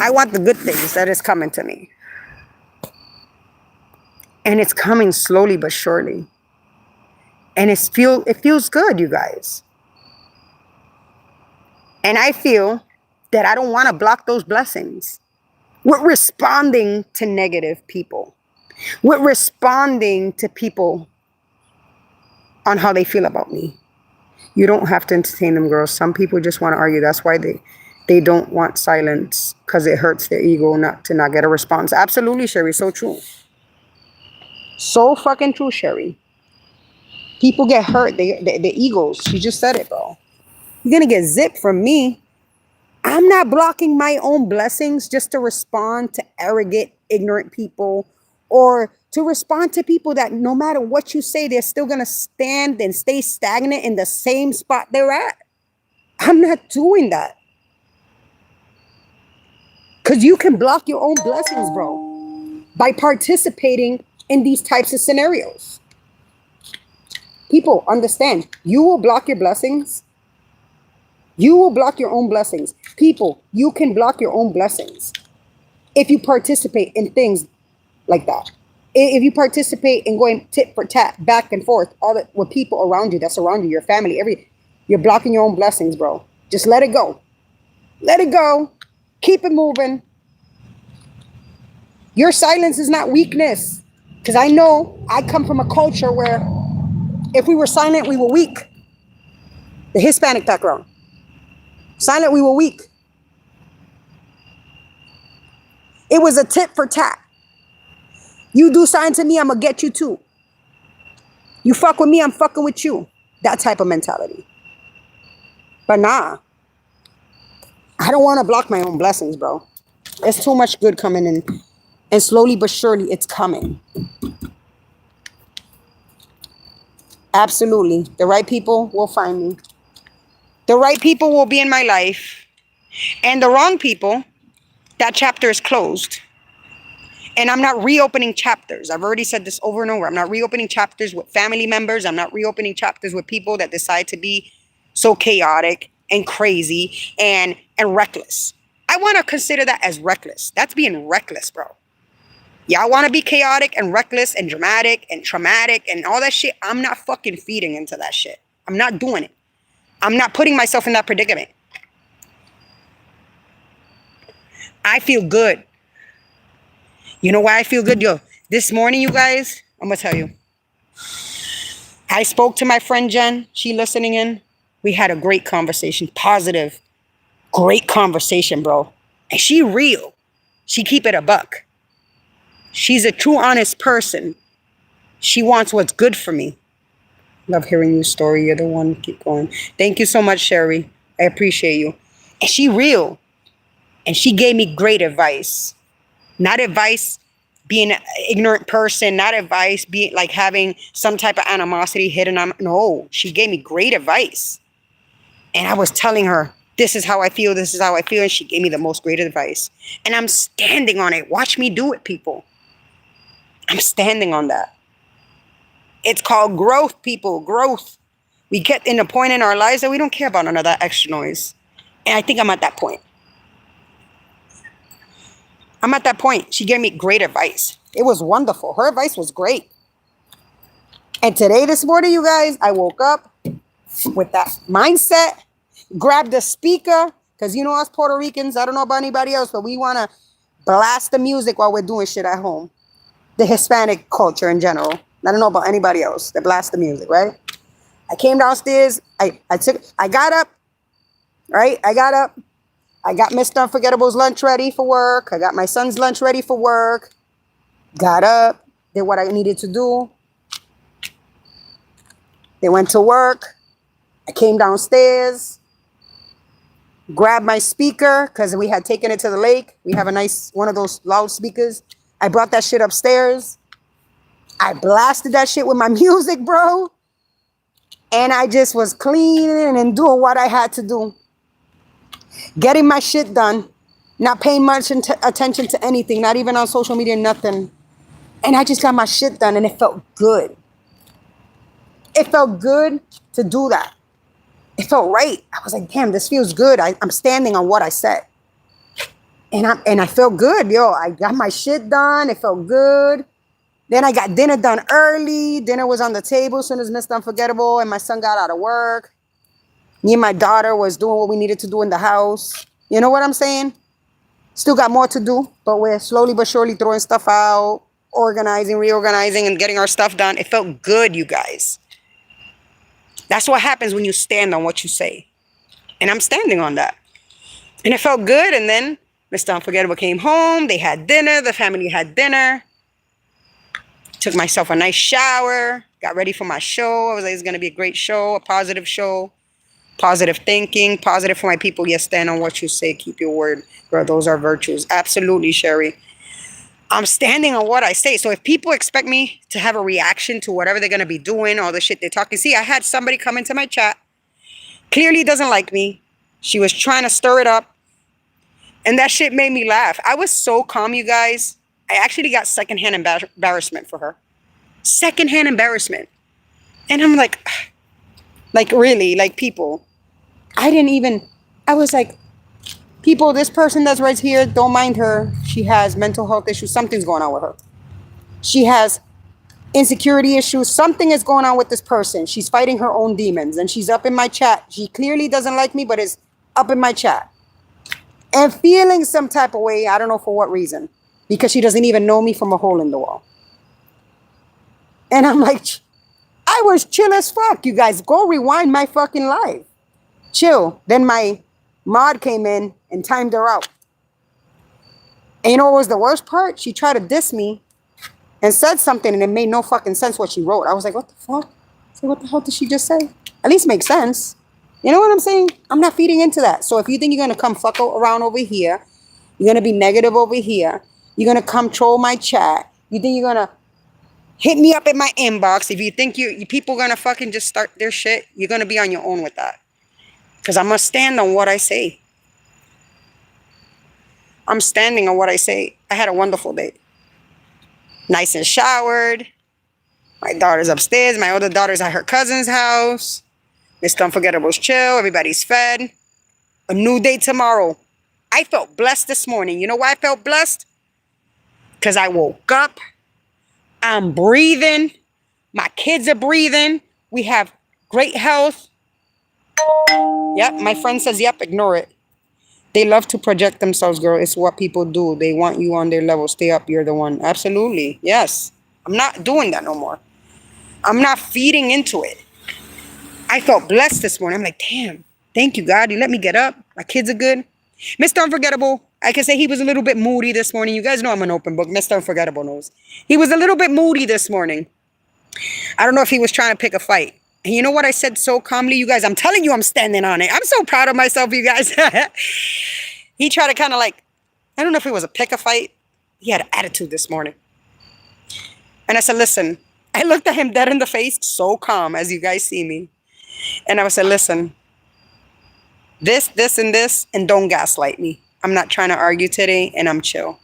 I want the good things that is coming to me. And it's coming slowly but surely. And it feels good, you guys. And I feel that I don't want to block those blessings. We're responding to negative people. We're responding to people on how they feel about me. You don't have to entertain them, girls. Some people just want to argue. That's why they don't want silence, because it hurts their ego not to not get a response. Absolutely, Sherry. So true. So fucking true, Sherry. People get hurt. The egos. She just said it, bro. You're going to get zipped from me. I'm not blocking my own blessings just to respond to arrogant, ignorant people, or to respond to people that no matter what you say, they're still going to stand and stay stagnant in the same spot they're at. I'm not doing that. Because you can block your own blessings, bro, by participating in these types of scenarios. People, understand, you will block your blessings. You will block your own blessings. People, you can block your own blessings if you participate in things like that. If you participate in going tit for tat, back and forth, all that with people around you, that's around you, your family, you're blocking your own blessings, bro. Just let it go. Let it go. Keep it moving. Your silence is not weakness. Because I know I come from a culture where if we were silent, we were weak. The Hispanic background. Silent, we were weak. It was a tit for tat. You do something to me, I'm going to get you too. You fuck with me, I'm fucking with you. That type of mentality. But nah. I don't want to block my own blessings, bro. There's too much good coming in. And slowly but surely, it's coming. Absolutely. The right people will find me. The right people will be in my life. And the wrong people, that chapter is closed. And I'm not reopening chapters. I've already said this over and over. I'm not reopening chapters with family members. I'm not reopening chapters with people that decide to be so chaotic and crazy and reckless. I want to consider that as reckless. That's being reckless, bro. Y'all want to be chaotic and reckless and dramatic and traumatic and all that shit. I'm not fucking feeding into that shit. I'm not doing it. I'm not putting myself in that predicament. I feel good. You know why I feel good? Yo, this morning, you guys, I'm going to tell you. I spoke to my friend Jen. She listening in. We had a great conversation. Positive. Great conversation, bro. And she real. She keep it a buck. She's a true, honest person. She wants what's good for me. Love hearing your story. You're the one. Keep going. Thank you so much, Sherry. I appreciate you. And she real. And she gave me great advice. Not advice being an ignorant person. Not advice being like having some type of animosity hidden on. No, she gave me great advice. And I was telling her, this is how I feel. This is how I feel. And she gave me the most great advice. And I'm standing on it. Watch me do it, people. I'm standing on that. It's called growth, people. Growth. We get in a point in our lives that we don't care about none of that extra noise. And I think I'm at that point. I'm at that point. She gave me great advice. It was wonderful. Her advice was great. And today, this morning, you guys, I woke up with that mindset, grabbed the speaker, because you know us Puerto Ricans, I don't know about anybody else, but we want to blast the music while we're doing shit at home. The Hispanic culture in general. I don't know about anybody else that blast the music, right? I came downstairs. I got up, right? I got up. I got Mr. Unforgettable's lunch ready for work. I got my son's lunch ready for work. Got up, did what I needed to do. They went to work. I came downstairs, grabbed my speaker because we had taken it to the lake. We have a nice, one of those loudspeakers. I brought that shit upstairs. I blasted that shit with my music, bro. And I just was cleaning and doing what I had to do. Getting my shit done. Not paying much attention to anything. Not even on social media, nothing. And I just got my shit done and it felt good. It felt good to do that. It felt right. I was like, damn, this feels good. I'm standing on what I said. And I felt good, yo. I got my shit done. It felt good. Then I got dinner done early. Dinner was on the table as soon as Mr. Unforgettable and my son got out of work. Me and my daughter was doing what we needed to do in the house. You know what I'm saying? Still got more to do, but we're slowly but surely throwing stuff out, organizing, reorganizing, and getting our stuff done. It felt good, you guys. That's what happens when you stand on what you say. And I'm standing on that. And it felt good. And then Mr. Unforgettable came home. They had dinner. The family had dinner. Took myself a nice shower. Got ready for my show. I was like, it's going to be a great show, a positive show. Positive thinking, positive for my people. Yes, stand on what you say. Keep your word. Girl, those are virtues. Absolutely, Sherry. I'm standing on what I say. So if people expect me to have a reaction to whatever they're going to be doing, all the shit they're talking. See, I had somebody come into my chat. Clearly doesn't like me. She was trying to stir it up. And that shit made me laugh. I was so calm, you guys. I actually got secondhand embarrassment for her. Secondhand embarrassment. And I'm like really, like people. I was like, people, this person that's right here, don't mind her. She has mental health issues. Something's going on with her. She has insecurity issues. Something is going on with this person. She's fighting her own demons. And she's up in my chat. She clearly doesn't like me, but is up in my chat. And feeling some type of way. I don't know for what reason. Because she doesn't even know me from a hole in the wall. And I'm like, I was chill as fuck. You guys, go rewind my fucking life. Chill. Then my mod came in and timed her out. And you know what was the worst part? She tried to diss me and said something and it made no fucking sense what she wrote. I was like, what the fuck? So what the hell did she just say? At least make sense. You know what I'm saying? I'm not feeding into that. So if you think you're going to come fuck around over here, you're going to be negative over here, you're going to come troll my chat, you think you're going to hit me up in my inbox, if you think you people are going to fucking just start their shit, you're going to be on your own with that. Because I'm going to stand on what I say. I'm standing on what I say. I had a wonderful day. Nice and showered. My daughter's upstairs. My older daughter's at her cousin's house. Mr. Unforgettable's chill. Everybody's fed. A new day tomorrow. I felt blessed this morning. You know why I felt blessed? Because I woke up. I'm breathing. My kids are breathing. We have great health. Yep, my friend says, yep, ignore it. They love to project themselves, girl. It's what people do. They want you on their level. Stay up, you're the one. Absolutely, yes. I'm not doing that no more. I'm not feeding into it. I felt blessed this morning. I'm like, damn, thank you, God. You let me get up. My kids are good. Mr. Unforgettable, I can say he was a little bit moody this morning. You guys know I'm an open book. Mr. Unforgettable knows. He was a little bit moody this morning. I don't know if he was trying to pick a fight. And you know what I said so calmly? You guys, I'm telling you I'm standing on it. I'm so proud of myself, you guys. He tried to kind of like, I don't know if it was a pick a fight. He had an attitude this morning. And I said, listen, I looked at him dead in the face, so calm as you guys see me. And I said, listen, this, and don't gaslight me. I'm not trying to argue today, and I'm chill.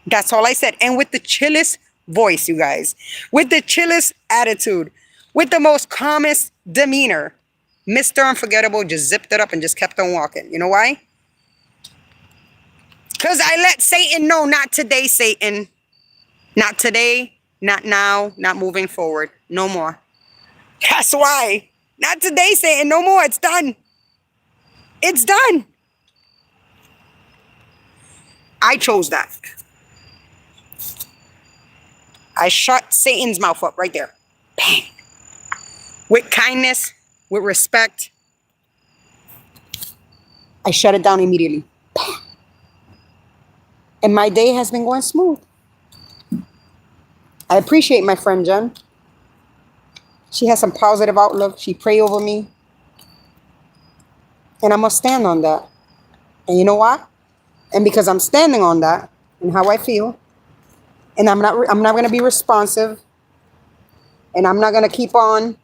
That's all I said. And with the chillest voice, you guys, with the chillest attitude, with the most calmest demeanor, Mr. Unforgettable just zipped it up and just kept on walking. You know why? Because I let Satan know, not today, Satan. Not today, not now, not moving forward. No more. That's why. Not today, Satan. No more. It's done. It's done. I chose that. I shut Satan's mouth up right there. Bang. With kindness, with respect, I shut it down immediately. Bang. And my day has been going smooth. I appreciate my friend Jen. She has some positive outlook. She pray over me. And I'm going to stand on that. And you know what? And because I'm standing on that and how I feel, and I'm not going to be responsive, and I'm not going to keep on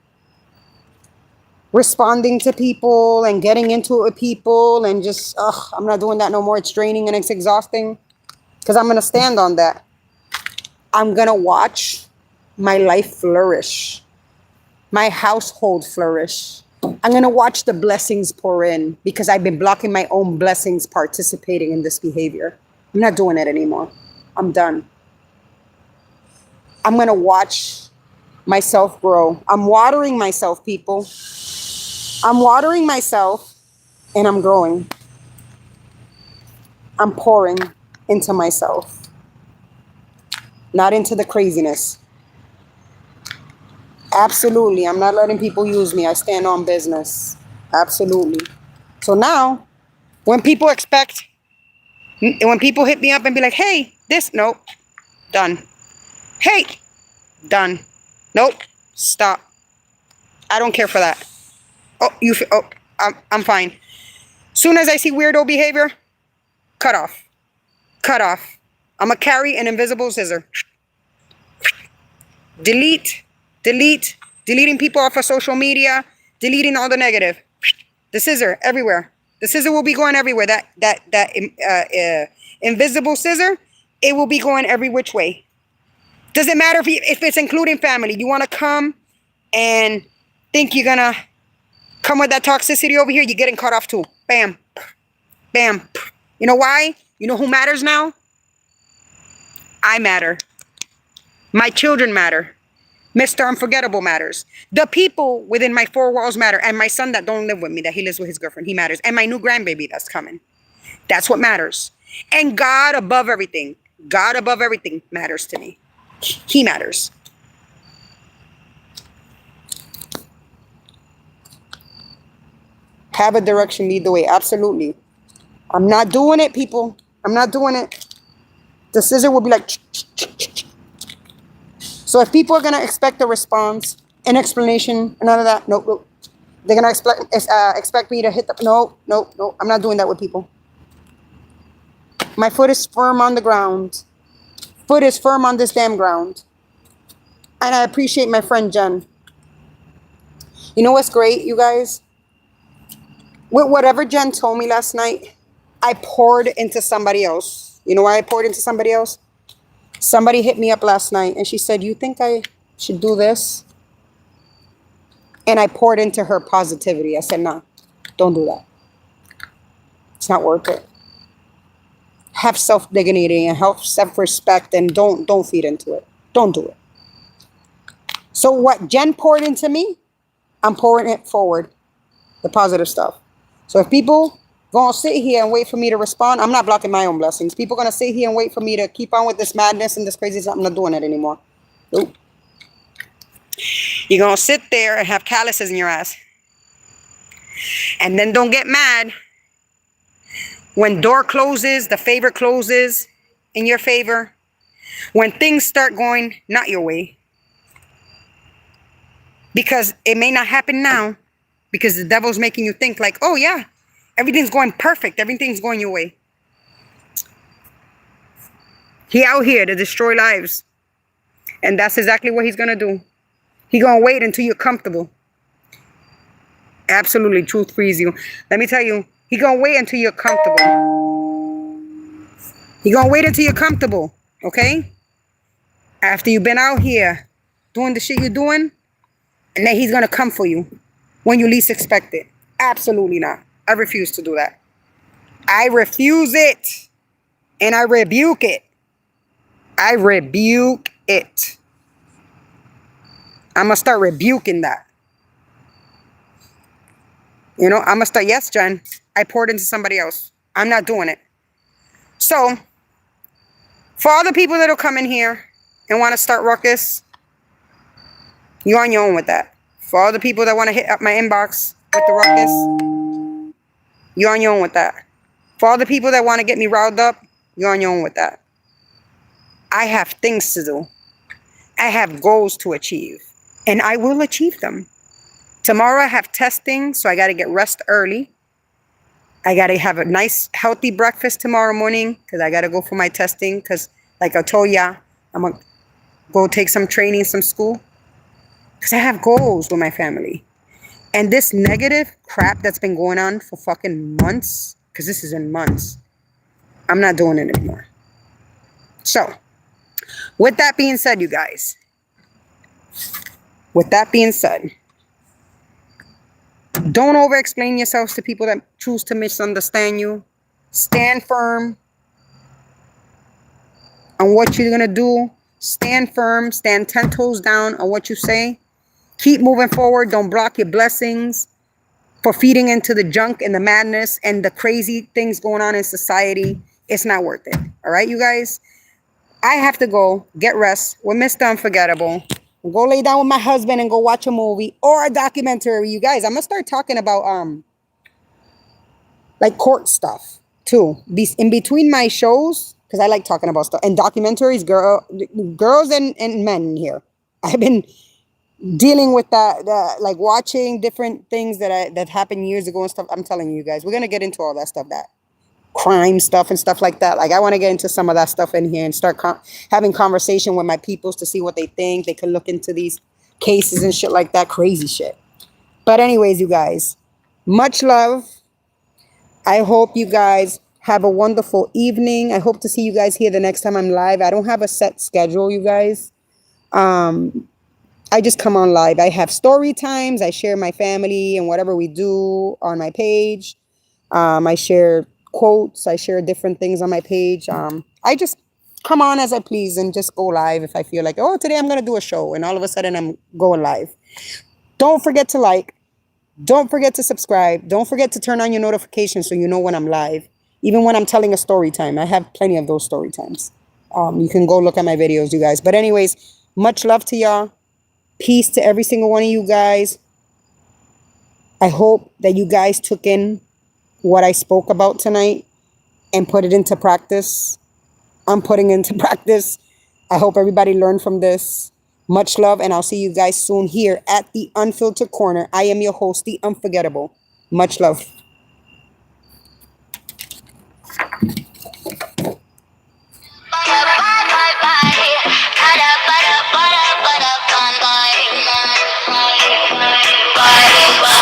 responding to people and getting into it with people and just, I'm not doing that no more. It's draining and it's exhausting. Because I'm going to stand on that. I'm going to watch my life flourish. My household flourish. I'm going to watch the blessings pour in because I've been blocking my own blessings participating in this behavior. I'm not doing it anymore. I'm done. I'm going to watch myself grow. I'm watering myself, people. I'm watering myself and I'm growing. I'm pouring into myself, not into the craziness. Absolutely. I'm not letting people use me. I stand on business. Absolutely. So now, when people expect, when people hit me up and be like, hey, this, nope, done. Hey, done. Nope, stop. I don't care for that. Oh, I'm fine. Soon as I see weirdo behavior, cut off. Cut off. I'm going to carry an invisible scissor. Delete, delete, deleting people off of social media, deleting all the negative. The scissor everywhere. The scissor will be going everywhere. That invisible scissor, it will be going every which way. Doesn't matter if it's including family. You want to come and think you're gonna come with that toxicity over here, you're getting cut off too. Bam, bam. You know why? You know who matters now? I matter. My children matter. Mr. Unforgettable matters. The people within my four walls matter. And my son that don't live with me, that he lives with his girlfriend, he matters. And my new grandbaby that's coming. That's what matters. And God above everything. God above everything matters to me. He matters. Have a direction, lead the way. Absolutely. I'm not doing it, people. I'm not doing it. The scissor will be like... So if people are going to expect a response, an explanation, none of that, nope. They're going to expect me to hit the... No. I'm not doing that with people. My foot is firm on the ground. Foot is firm on this damn ground. And I appreciate my friend Jen. You know what's great, you guys? With whatever Jen told me last night, I poured into somebody else. You know why I poured into somebody else? Somebody hit me up last night and she said, you think I should do this? And I poured into her positivity. I said, nah, don't do that. It's not worth it. Have self-dignity and have self-respect and don't feed into it. Don't do it. So what Jen poured into me, I'm pouring it forward. The positive stuff. So if people gonna sit here and wait for me to respond, I'm not blocking my own blessings. People gonna sit here and wait for me to keep on with this madness and this crazy stuff. I'm not doing it anymore. Nope. You're gonna sit there and have calluses in your ass. And then don't get mad when door closes, the favor closes in your favor. When things start going not your way. Because it may not happen now. Because the devil's making you think like, oh yeah, everything's going perfect. Everything's going your way. He out here to destroy lives. And that's exactly what he's going to do. He going to wait until you're comfortable. Absolutely, truth frees you. Let me tell you, he going to wait until you're comfortable. He going to wait until you're comfortable, okay? After you've been out here doing the shit you're doing, and then he's going to come for you when you least expect it. Absolutely not. I refuse to do that. I refuse it. And I rebuke it. I rebuke it. I'm going to start rebuking that. You know, I'm going to start, yes, Jen, I poured into somebody else. I'm not doing it. So, for all the people that will come in here and want to start ruckus, you're on your own with that. For all the people that want to hit up my inbox with the ruckus, you're on your own with that. For all the people that want to get me riled up, you're on your own with that. I have things to do. I have goals to achieve. And I will achieve them. Tomorrow I have testing, so I got to get rest early. I got to have a nice, healthy breakfast tomorrow morning because I got to go for my testing because, like I told ya, I'm going to go take some training, some school. Because I have goals with my family. And this negative crap that's been going on for fucking months, because this is in months, I'm not doing it anymore. So, with that being said, you guys, with that being said, Don't over explain yourselves to people that choose to misunderstand you. Stand firm on what you're going to do. Stand firm. Stand 10 toes down on what you say. Keep moving forward. Don't block your blessings for feeding into the junk and the madness and the crazy things going on in society. It's not worth it. All right, you guys? I have to go get rest with Mr. Unforgettable. Go lay down with my husband and go watch a movie or a documentary. You guys, I'm gonna start talking about like court stuff too. In between my shows, because I like talking about stuff and documentaries, girls and men here. I've been dealing with that, like watching different things that happened years ago and stuff. I'm telling you guys, we're gonna get into all that stuff, that crime stuff and stuff like that. Like I want to get into some of that stuff in here and start having conversation with my peoples to see what they think. They could look into these cases and shit like that, crazy shit. But anyways, you guys, much love. I hope you guys have a wonderful evening. I hope to see you guys here the next time I'm live. I don't have a set schedule, you guys. I just come on live. I have story times. I share my family and whatever we do on my page. I share quotes. I share different things on my page. I just come on as I please and just go live if I feel like, oh, today I'm going to do a show. And all of a sudden I'm going live. Don't forget to like. Don't forget to subscribe. Don't forget to turn on your notifications so you know when I'm live. Even when I'm telling a story time. I have plenty of those story times. You can go look at my videos, you guys. But anyways, much love to y'all. Peace to every single one of you guys. I hope that you guys took in what I spoke about tonight and put it into practice. I'm putting it into practice. I hope everybody learned from this. Much love, and I'll see you guys soon here at the Unfiltered Corner. I am your host, the Unforgettable. Much love.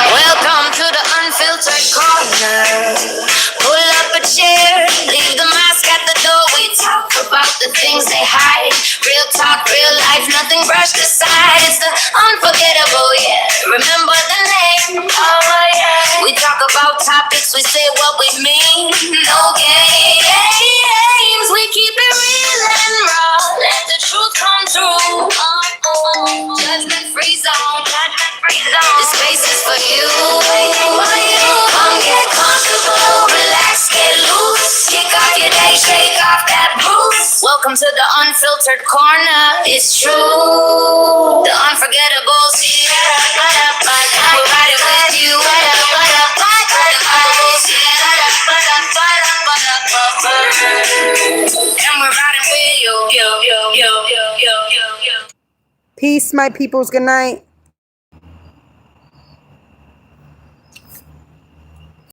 Welcome to the Unfiltered Corner. Pull up a chair, leave the mask at the door. We talk about the things they hide. Real talk, real life, nothing brushed aside. It's the unforgettable, yeah. Remember the name, oh yeah. We talk about topics, we say what we mean. No games, we keep it real and raw. Let the truth come through. Judgment free zone, judgment free zone. This space is for you. Come get comfortable, relax, get loose. Kick off your day, shake off that blues. Welcome to the Unfiltered Corner. It's true, the unforgettables here. We're riding with you. And we're riding with you. Peace, my peoples. Good night.